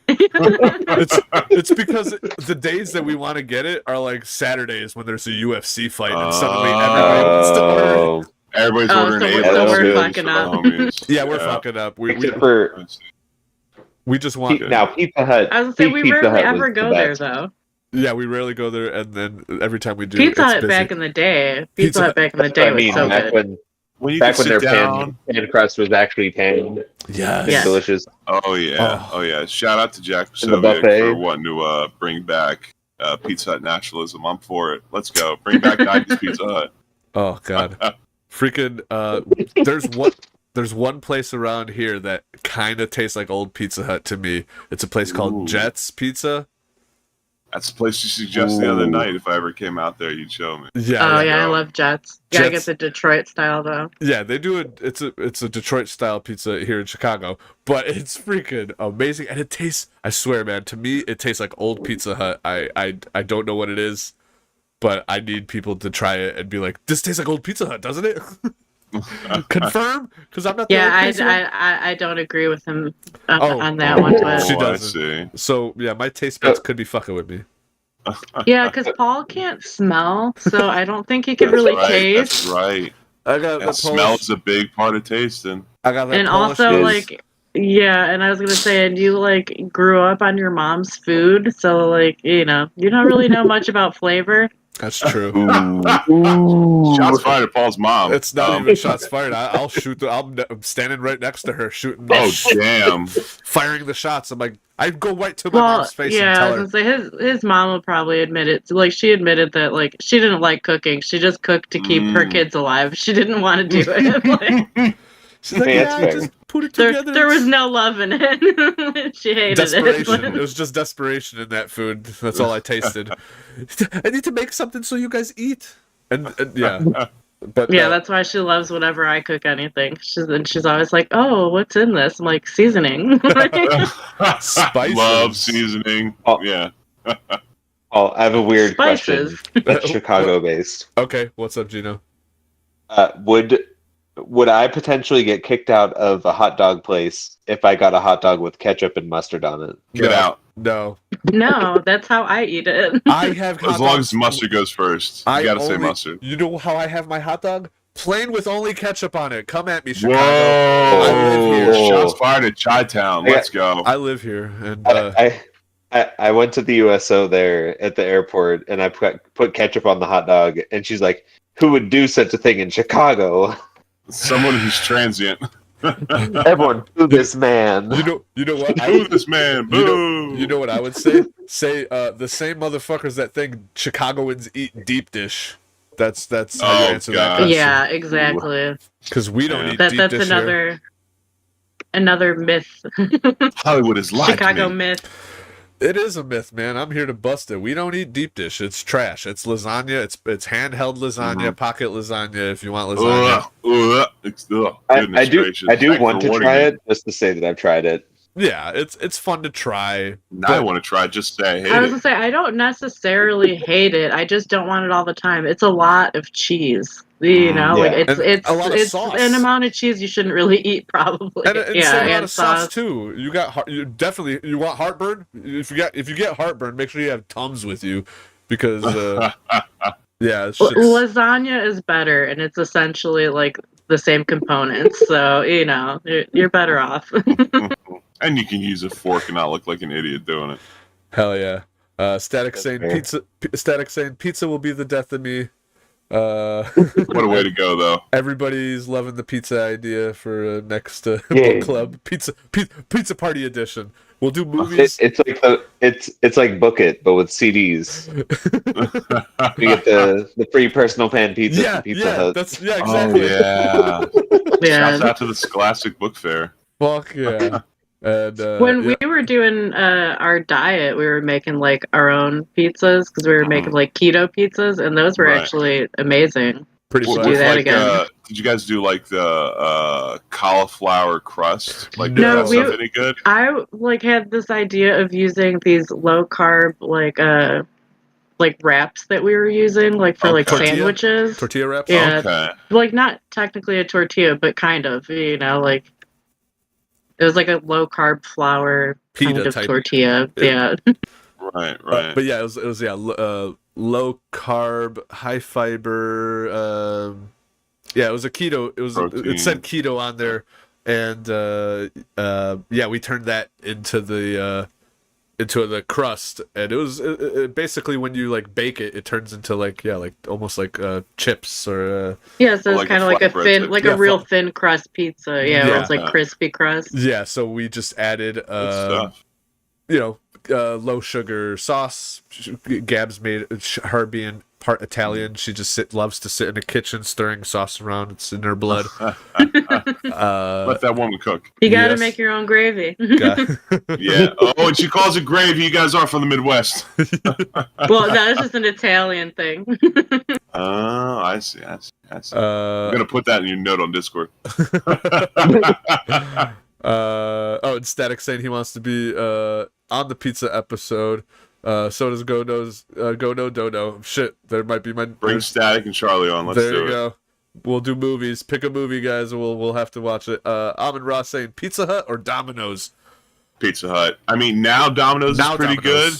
It's because the days that we want to get it are like Saturdays when there's a UFC fight, and suddenly everybody wants to order. Everybody's Oh, ordering so A-levels we're for fucking the up. homies. Yeah, we're fucking up. Except for We just want it. now Pizza Hut. I was gonna say we Pizza rarely Hut was ever the go there best. though. Yeah, we rarely go there, and then every time we do, Pizza it's Hut busy. back in the day. Pizza Pizza Hut back in the That's what day I was mean. so Back good. When you back can when their sit down. pan crust was actually pan. Yes. Yeah. Delicious. Oh yeah, Oh. oh yeah! Shout out to Jack And the Sovic buffet. for wanting to bring back Pizza Hut nationalism. I'm for it. Let's go. Bring back 90s Pizza Hut. Oh god, freaking! There's one place around here that kind of tastes like old Pizza Hut to me. It's a place Ooh. called Jets Pizza. That's the place you suggested the other Ooh. night. If I ever came out there, you'd show me. Yeah, Oh yeah, I go. love Jets. Gotta Jets. get the Detroit style though. yeah. They do it. It's a Detroit style pizza here in Chicago, but it's freaking amazing, and it tastes. I swear, man. To me, it tastes like old Pizza Hut. I don't know what it is, but I need people to try it and be like, "This tastes like old Pizza Hut, doesn't it?" Confirm, because I'm not. The Yeah, only I, person. I don't agree with him on, Oh. on that one. But She I doesn't. see. So yeah, my taste buds could be fucking with me. yeah, because Paul can't smell, so I don't think he can That's really right. taste. That's right. I got That smell is a big part of tasting. I got that And Polish also, dish. like, yeah, and I was gonna say, and you like grew up on your mom's food, so like, you don't really know much about flavor. That's true. Shots fired at Paul's mom. It's not even shots fired. I'll shoot. I'm standing right next to her, shooting. Oh damn! Firing the shots. I'm like, I go right to my Well, mom's face and yeah, I tell was her. gonna say his mom will probably admit it. Like, she admitted that like she didn't like cooking. She just cooked to keep her kids alive. She didn't want to do it. Like, She's like, Yeah, yeah, that's I fair. just put it there together. was no love in it. She hated desperation. it. It was just desperation in that food. That's all I tasted. I need to make something so you guys eat. And yeah, but Yeah, that's why she loves whenever I cook anything. She's always like, "Oh, what's in this?" I'm like, "Seasoning." Spices. Love seasoning. Oh. Yeah. Oh, I have a weird Spices. question. That's Chicago based. Okay, what's up, Gino? Would I potentially get kicked out of a hot dog place if I got a hot dog with ketchup and mustard on it? Get No, out. No, No, that's how I eat it. I have hot As long dogs- as mustard goes first. You gotta say mustard. You know how I have my hot dog? Plain with only ketchup on it. Come at me, Chicago. Whoa! I live here. Shots fired at Chi-Town. Let's go. I live here, and I went to the USO there at the airport, and I put ketchup on the hot dog, and she's like, "Who would do such a thing in Chicago?" Someone who's transient. Everyone, boo this man. you know what? Boo this man. Boo. You know what I would say? Say the same motherfuckers that think Chicagoans eat deep dish. That's how you answer that God. question. Yeah, exactly. Because we don't Yeah. eat deep That's dish here. another myth. Hollywood is lied Chicago to me. myth. It is a myth, man. I'm here to bust it. We don't eat deep dish. It's trash. It's lasagna. It's handheld lasagna, pocket lasagna. If you want lasagna, I do gracious. want Thanks to for try warning it just to say that I've tried it. yeah, it's fun to try. me. I want to try. Just say, hey. I was gonna say I don't necessarily hate it. I just don't want it all the time. It's a lot of cheese. Like Yeah. And a lot of it's sauce. an amount of cheese you shouldn't really eat probably. And same yeah, amount and of sauce too. You definitely you want heartburn. If you get heartburn, make sure you have Tums with you, because yeah, it's just, Lasagna is better, and it's essentially like the same components. So you're better off. And you can use a fork and not look like an idiot doing it. hell yeah. Static That's saying fair. pizza. Static saying pizza will be the death of me. What a way to go, though. Everybody's loving the pizza idea for next Yeah. book club pizza party edition. We'll do movies. It's like it's like Book It, but with CDs. You get the free personal pan pizza from Pizza Hut. Exactly. Oh yeah. Yeah. Shouts out to the Scholastic Book Fair. Fuck yeah. And When we were doing our diet, we were making like our own pizzas because we were making like keto pizzas, and those were Right. actually amazing. pretty We'll fun. do that again. Did you guys do like the cauliflower crust? Like, No, did that stuff any good? I like had this idea of using these low carb like wraps that we were using like for like Okay. sandwiches. Tortilla wraps? Yeah. Okay. Like not technically a tortilla, but kind of, like it was like a low carb flour kind Pita of type. tortilla. Yeah. Right. But yeah, it was low carb, high fiber. Yeah, it was a keto. It said keto on there, and yeah, we turned that into the crust, and it was basically when you like bake it, it turns into like almost like chips or Yeah, so it's Like a kind of like a flatbread thin, type. like Yeah, a real thin crust pizza. Yeah, where Yeah. it's like crispy crust. yeah. So we just added Good stuff. low sugar sauce. Gab's made her being part Italian. She just loves to sit in the kitchen stirring sauce around. It's in her blood. Let that woman cook. You got to Yes. make your own gravy. Yeah. Oh, and she calls it gravy. You guys are from the Midwest. Well, that's just an Italian thing. Oh, I see. I'm Uh, gonna put that in your note on Discord. and Static saying he wants to be on the pizza episode. So does Go No Dodo. Shit, there might be my Bring Static and Charlie on. Let's there do you it. go. We'll do movies. Pick a movie, guys. And we'll have to watch it. Ahmenra saying Pizza Hut or Domino's. Pizza Hut. I mean, now Domino's is pretty Domino's. good,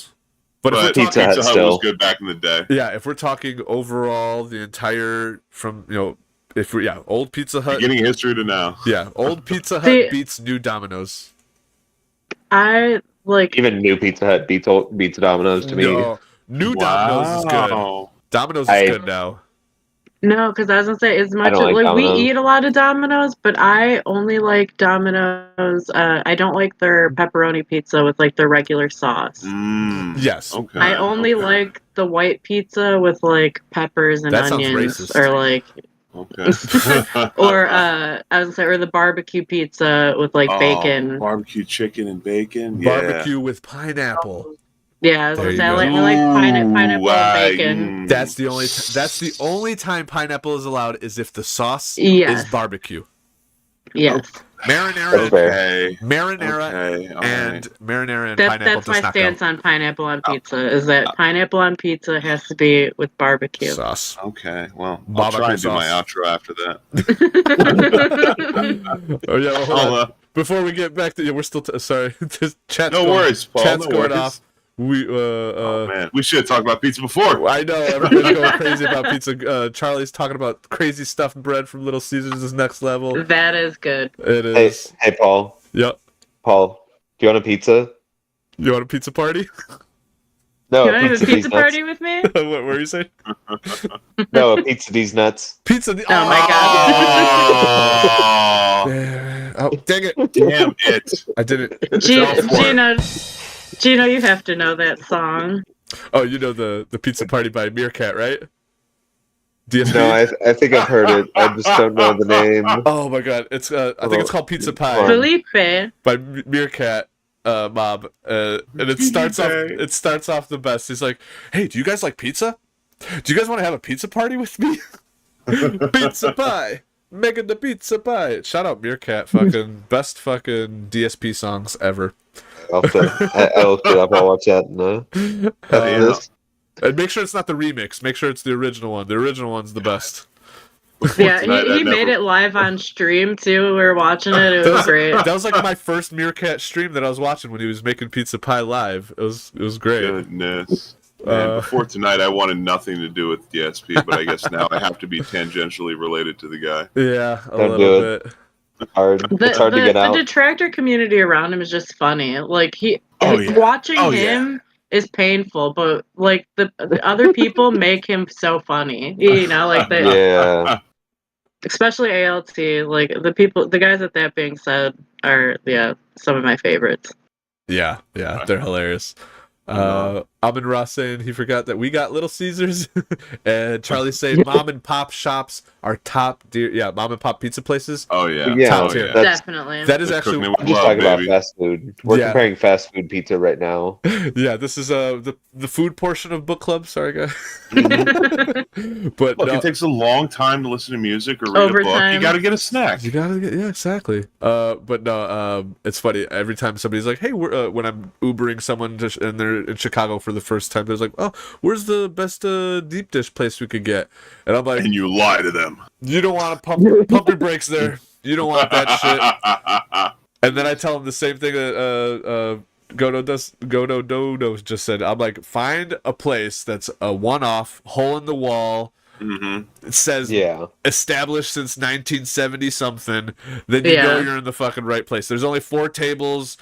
But if we're but talking, Pizza Hut Pizza Hut still. was good back in the day. yeah, if we're talking overall, the entire old Pizza Hut. Beginning of history to now. Yeah, old Pizza Hut See- beats new Domino's. I like. Even new Pizza Hut beats Domino's to me. No, new Domino's is good. Wow. Domino's is I- good now. No, because I was gonna say as much as don't like we Domino's. eat a lot of Domino's, but I only like Domino's. I don't like their pepperoni pizza with like their regular sauce. Mm, Yes. okay. I only okay, like the white pizza with like peppers and That sounds onions, racist. or like, Okay. or I was gonna say, or the barbecue pizza with like Oh, bacon. barbecue chicken and bacon. Yeah. Barbecue with pineapple. Yeah, I was There gonna say you I go. like pineapple Ooh, and bacon. That's the only time pineapple is allowed is if the sauce Yes. is barbecue. Yes, Marinara, That's fair. Okay. marinara, Okay. all and marinara and that's pineapple my does not stance go. on pineapple on pizza. Is that pineapple on pizza has to be with barbecue. Sauce. Okay. Well, I'll Barbecue try and do my sauce. outro after that. Oh yeah. Well, hold I'll, on. Before we get back to we're still sorry. Chat's no going, worries, Paul. Chat's no going worries. off. We Oh man, we should have talked about pizza before. I know everybody's going crazy about pizza. Charlie's talking about crazy stuffed bread from Little Caesars is next level. That is good. It Hey, is. hey, Paul. Yep. Paul, do you want a pizza? You want a pizza party? No, You a want to have pizza a these pizza nuts. party with me? What were you saying? No, a pizza these nuts. Pizza. Oh my Oh, dang it! Damn it! I did it. Gino, you have to know that song. Oh, you know the pizza party by Meerkat, right? DSP? No, I think I've heard it. I just don't know the name. Oh my god, it's I think it's called Pizza Pie Felipe. by Meerkat Mob, and it starts off the best. He's like, "Hey, do you guys like pizza? Do you guys want to have a pizza party with me? Pizza pie, making the pizza pie." Shout out Meerkat, fucking best fucking DSP songs ever. I'll look it up. I'll watch that. No. Yeah. This. And make sure it's not the remix. Make sure it's the original one. The original one's the best. Yeah, Tonight, he I made never- it live on stream too. We were watching it. It was great. That was like my first Meerkat stream that I was watching when he was making pizza pie live. It was great. Goodness. Man, before tonight, I wanted nothing to do with DSP, but I guess now I have to be tangentially related to the guy. Yeah, a Don't little do bit. Hard. It's hard to get out. The detractor community around him is just funny. Like Oh, yeah. watching Oh, yeah. him is painful, but like the other people make him so funny. You know, like Yeah. especially ALT, like the guys at That Being Said are some of my favorites. Yeah, they're hilarious. Ahmenra saying he forgot that we got Little Caesars, and Charlie saying mom and pop shops are top tier. Yeah, mom and pop pizza places. Oh yeah. Yeah, Top Oh, tier. yeah. that's, Definitely. That is They're actually cooking it I'm with just love, talking about baby. fast food. We're Yeah. comparing fast food pizza right now. yeah. This is the food portion of book club. Sorry, guys. But Look, no, it takes a long time to listen to music or read a book. Overtime. You got to get a snack. you gotta get exactly. But no, it's funny every time somebody's like, "Hey, we're when I'm Ubering someone and they're in Chicago for the first time, they're like, oh, where's the best deep dish place we could get?" And I'm like, And you lie to them. "You don't want to pump your brakes there. You don't want that shit." And then I tell them the same thing that Godo Dodo just said. I'm like, find a place that's a one-off, hole in the wall. Mm-hmm. It says established since 1970 something. Then you know you're in the fucking right place. There's only 4 tables,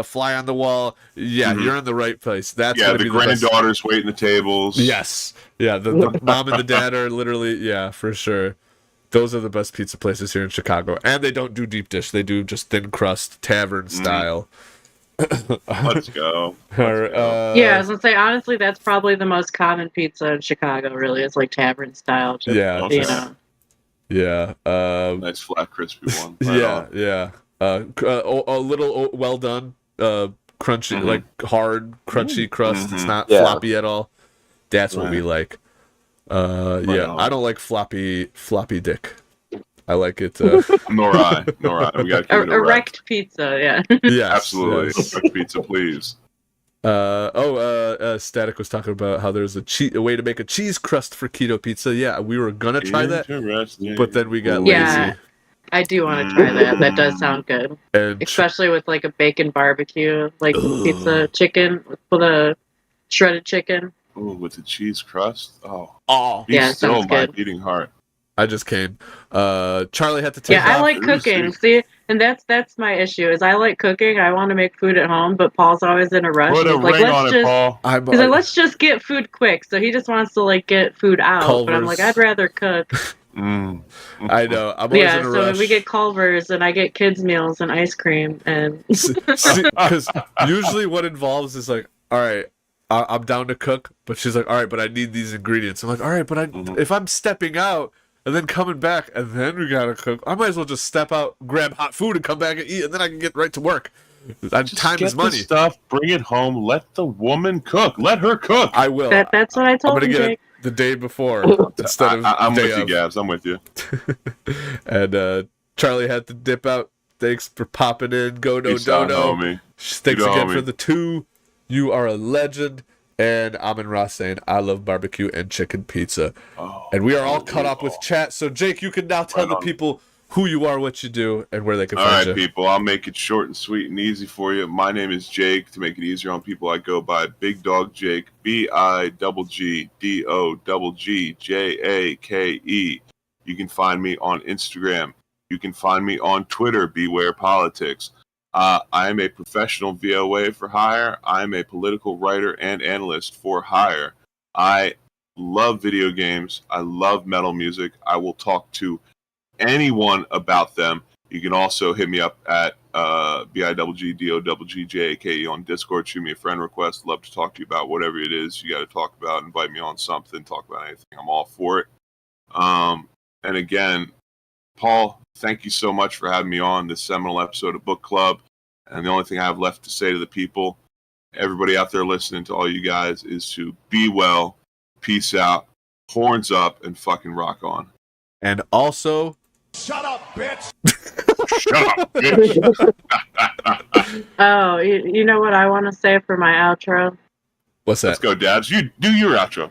fly on the wall. Yeah, you're in the right place. That's Yeah, gonna the be the best. granddaughters waiting the tables. Yes, yeah, the mom and the dad are literally for sure. Those are the best pizza places here in Chicago, and they don't do deep dish. They do just thin crust, tavern style. Let's go. Yeah, I was gonna say honestly, that's probably the most common pizza in Chicago. Really, it's like tavern style. Just, Okay. you know. Yeah. Nice flat, crispy one. Right on. Yeah. A little well done, crunchy, like hard, crunchy crust. It's not floppy at all. That's what we like. on. I don't like floppy dick. I like it. Nor I. We got to keep it Erect pizza, yeah. Yes, Absolutely. yes. Erect pizza, please. Static was talking about how there's a way to make a cheese crust for keto pizza. Yeah, we were gonna try that, but then we got Yeah. lazy. I do want to try that. That does sound good, And especially with like a bacon barbecue, like pizza chicken with a shredded chicken. Ooh, with the cheese crust. Oh, yeah, he's still sounds my good. beating heart. I just came. Charlie had to take Yeah, off. I like cooking. See, and that's my issue is I like cooking. I want to make food at home, but Paul's always in a rush. Put a He's like, ring on it, Paul. He's like, let's just get food quick. So he just wants to like get food out. But I'm like, I'd rather cook. I know. I'm always in a rush. So we get Culver's and I get kids meals and ice cream and because usually what involves is like, all right, I'm down to cook, but she's like, all right, but I need these ingredients. I'm like, all right, but if I'm stepping out and then coming back and then we gotta cook, I might as well just step out, grab hot food, and come back and eat, and then I can get right to work. Time is money. The stuff, bring it home. Let the woman cook. Let her cook. I will. That's what I told him, I'm gonna get Jake. it the day before instead of I'm day with you, of. Gabs. I'm with you. And Charlie had to dip out. Thanks for popping in. Go no Peace out, dono. homie. Thanks again homie. for the 2. You are a legend. And Ahmenra saying, I love barbecue and chicken pizza. And we are all caught up with chat. So, Jake, you can now tell the people who you are, what you do, and where they can find you. All right, people. I'll make it short and sweet and easy for you. My name is Jake. To make it easier on people, I go by Big Dog Jake. BIGGDOGGJAKE. You can find me on Instagram. You can find me on Twitter, Beware Politics. I am a professional VOA for hire. I am a political writer and analyst for hire. I love video games. I love metal music. I will talk to anyone about them. You can also hit me up at BIGGDOGGJAKE on Discord. Shoot me a friend request. Love to talk to you about whatever it is you got to talk about. Invite me on something. Talk about anything. I'm all for it. And again, Paul, thank you so much for having me on this seminal episode of Book Club. And the only thing I have left to say to the people, everybody out there listening to all you guys, is to be well, peace out, horns up, and fucking rock on. And also... Shut up, bitch! Shut up, bitch! Oh, you know what I want to say for my outro? What's that? Let's go, Dabs. You do your outro.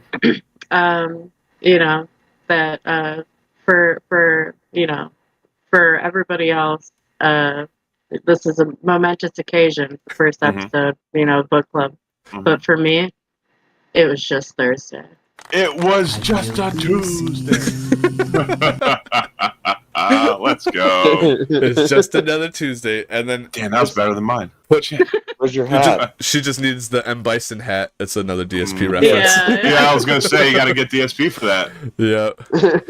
You know, that for everybody else, this is a momentous occasion, the first episode, book club. But for me, it was just Thursday. It was just a Tuesday. Let's go. It's just another Tuesday, and then Damn, that was better than mine. Shit. Where's your hat? She just needs the M Bison hat. It's another DSP Mm. reference. Yeah, I was gonna say you got to get DSP for that. Yeah.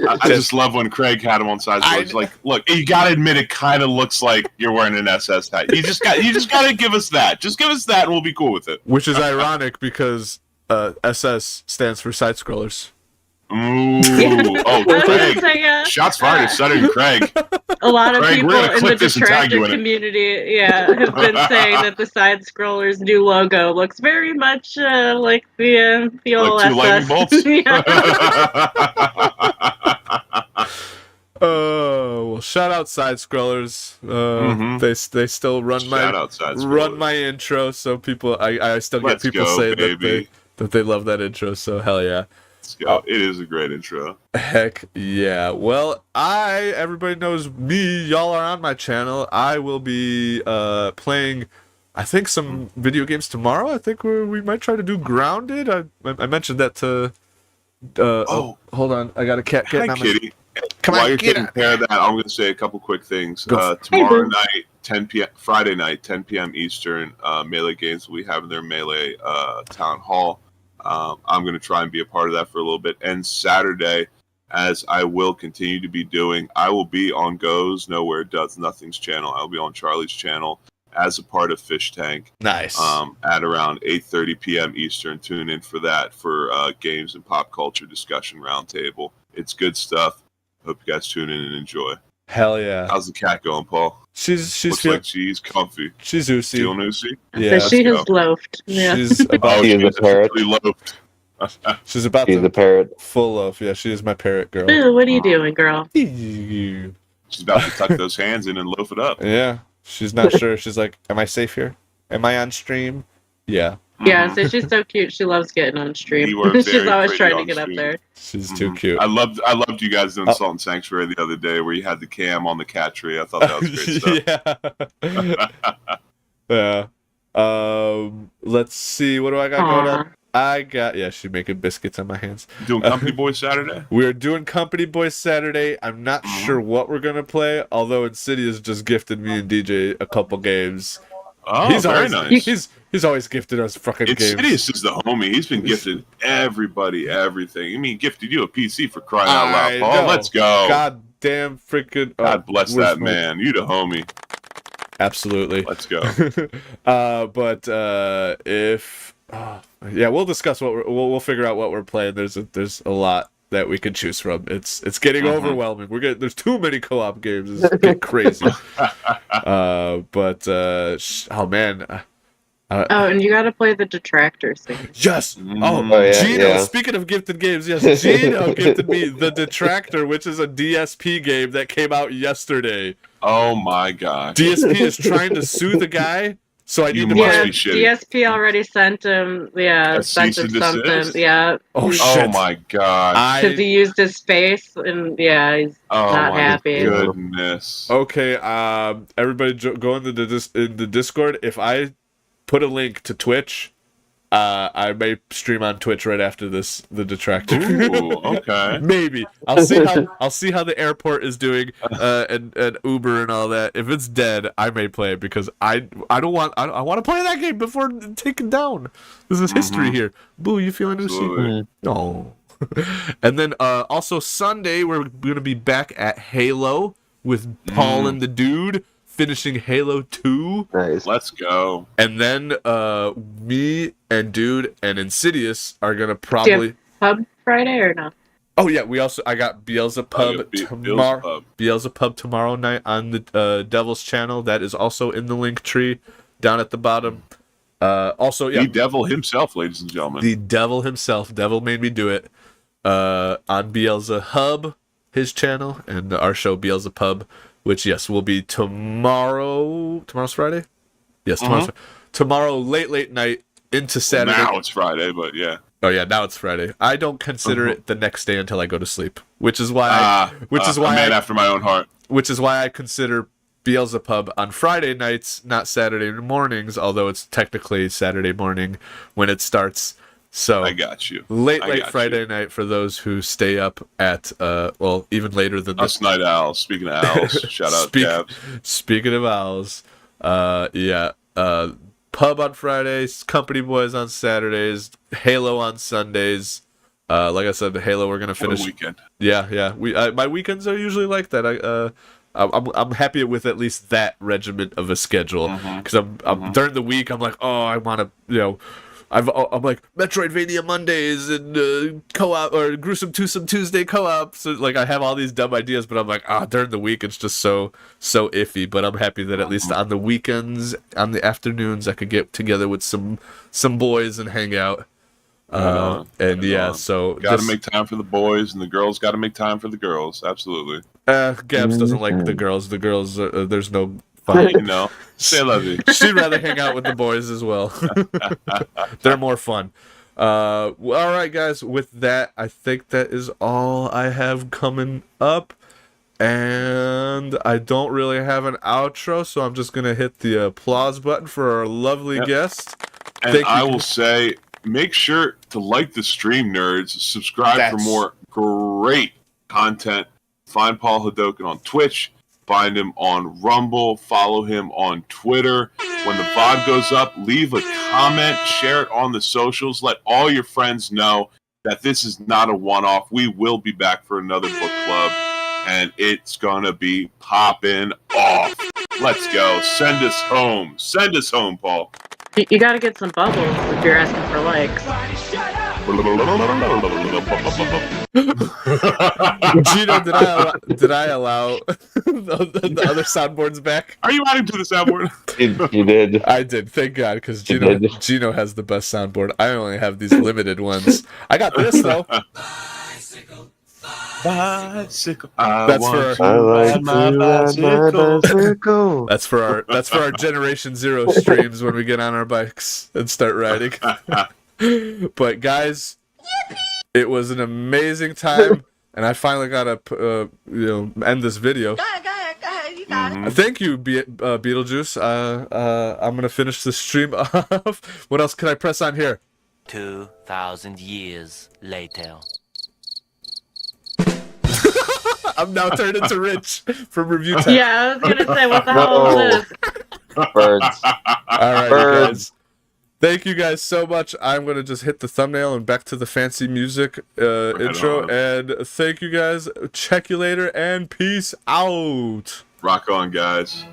I just love when Craig had him on side. He's like, look, you gotta admit it kind of looks like you're wearing an SS hat. You just gotta give us that. Just give us that, and we'll be cool with it. Which is ironic because SS stands for side scrollers. Ooh, Yeah. oh, I was gonna Craig. say, yeah. Shots fired at Sutter and Craig. A lot of Craig, we're people gonna in the clip this and tag you detractor in it. community, have been saying that the side scroller's new logo looks very much like the old Like two lightning SS. bolts. Yeah. Oh, well, shout out side scrollers. They still run Shout out side run scrollers. my intro, so people I still get Let's people go, say baby. that they love that intro. So hell yeah. Let's go. It is a great intro. Heck yeah. Well, everybody knows me. Y'all are on my channel. I will be playing, I think, some video games tomorrow. I think we might try to do Grounded. I mentioned that to. Hold on. I got a cat getting Hi, on my. Kitty. Come While on, you're get taking out. care of that, I'm going to say a couple quick things. Go. Tomorrow boo. night, 10 p.m. Friday night, 10 p.m. Eastern, Melee Games will be having their Melee Town Hall. I'm going to try and be a part of that for a little bit. And Saturday, as I will continue to be doing, I will be on Goes Nowhere Does Nothing's channel. I'll be on Charlie's channel as a part of Fish Tank. Nice. At around 8:30 p.m. Eastern. Tune in for that for games and pop culture discussion roundtable. It's good stuff. Hope you guys tune in and enjoy. Hell yeah. How's the cat going, Paul? She's Looks like she's comfy. she's oosy. Feeling oozy? Yeah. So she let's has go. loafed. Yeah. She's about Oh, She is she's a parrot. officially loafed. she's about He's to a parrot. full loaf. Yeah, she is my parrot girl. Ooh, what are you doing, girl? Yeah. She's about to tuck those hands in and loaf it up. She's not sure. She's like, am I safe here? Am I on stream? Yeah. Yeah, Mhm. so she's so cute. She loves getting on stream. You are She's very always pretty trying to on get up stream. there. She's too Mhm. cute. I loved you guys doing Oh. Salt and Sanctuary the other day where you had the cam on the cat tree. I thought that was great stuff. Yeah. Let's see. What do I got going Aw. on? I got, she's making biscuits on my hands. Doing Company Boys Saturday? We're doing Company Boys Saturday. I'm not sure what we're gonna play, although Insidious just gifted me and DJ a couple games. Oh, he's very always, nice. He's always gifted us fucking games. Insidious is the homie. He's been gifted everybody everything. I mean, gifted you a PC for crying out loud, I Paul. know. Let's go. God damn freaking. God bless where's that my- man. You the homie. Absolutely. Let's go. But if we'll discuss what we'll figure out what we're playing. There's a lot that we can choose from. It's getting overwhelming. There's too many co-op games. It's getting crazy. Oh man. Oh, and you gotta play the detractors thing. Yes. Oh, yeah, Gino. yeah. Speaking of gifted games, yes, Gino gifted me the Detractor, which is a DSP game that came out yesterday. Oh my god. DSP is trying to sue the guy, so I You need to must Yeah, be shitty. DSP already sent him. A Sent cease him and something. desist? Yeah, Oh shit! Oh my god. because he used his face, and he's Oh not my happy. goodness. Okay. Everybody go in the Discord. If I put a link to Twitch, I may stream on Twitch right after this. The Detractor. Ooh, okay. Maybe I'll see how the airport is doing, and Uber and all that. If it's dead, I may play it because I want to play that game before taken down. This is history here. Boo, you feeling Absolutely. Lucy? No. And then also Sunday we're gonna be back at Halo with Paul and the Dude finishing Halo 2. Nice. Let's go. And then me and Dude and Insidious are gonna probably. Pub Friday or no? Oh yeah, I got Beelzepub tomorrow. Beelzepub. Beelzepub tomorrow night on the Devil's channel. That is also in the link tree down at the bottom. Also, yeah, The devil himself, ladies and gentlemen. the Devil himself. Devil made me do it. On Beelzehub, his channel, and our show Beelzepub, which will be tomorrow. Tomorrow's Friday. Yes, tomorrow late night into Saturday. Now it's Friday, but yeah. Oh yeah, now it's Friday. I don't consider it the next day until I go to sleep, which is why A man after my own heart. I consider Beelzepub on Friday nights, not Saturday mornings. Although it's technically Saturday morning when it starts. So I got you. late I got Friday you. night for those who stay up at even later than Us this. night owls. Speaking of owls, shout out Gabs. Speaking of owls, pub on Fridays, Company Boys on Saturdays, Halo on Sundays. Like I said, the Halo we're gonna What a finish. weekend. Yeah. My weekends are usually like that. I'm happy with at least that regiment of a schedule because I'm during the week I'm like, oh, I want to, I'm like Metroidvania Mondays and co-op or Gruesome Twosome Tuesday co-op. So like I have all these dumb ideas, but I'm like, during the week it's just so iffy. But I'm happy that at least on the weekends, on the afternoons, I could get together with some boys and hang out. So Got to make time for the boys, and the girls got to make time for the girls. Absolutely. Gabs doesn't like the girls. The girls, there's no fun. You know, say love you. She'd rather hang out with the boys as well. They're more fun. All right, guys. With that, I think that is all I have coming up. And I don't really have an outro, so I'm just going to hit the applause button for our lovely guest. And I will say, make sure to like the stream, nerds. Subscribe for more great content. Find Paul Hadoken on Twitch. Find him on Rumble. Follow him on Twitter. When the VOD goes up, leave a comment. Share it on the socials. Let all your friends know that this is not a one-off. We will be back for another book club. And it's going to be popping off. Let's go. Send us home. Send us home, Paul. You gotta get some bubbles if you're asking for likes. Gino, did I allow the other soundboards back? Are you adding to the soundboard? You did. I did, thank God, because Gino has the best soundboard. I only have these limited ones. I got this though. Bicycle. That's for our Generation Zero streams when we get on our bikes and start riding. But guys, it was an amazing time, and I finally got to end this video. Go ahead, you got it. Thank you, Beetlejuice. I'm gonna finish the stream off. What else can I press on here? 2,000 years later. I'm now turned into Rich from Review Tech. Yeah, I was gonna say, what the hell is this? Birds. All right, Birds. guys. Thank you guys so much. I'm going to just hit the thumbnail and back to the fancy music intro. on. And thank you guys. Check you later and peace out. Rock on, guys.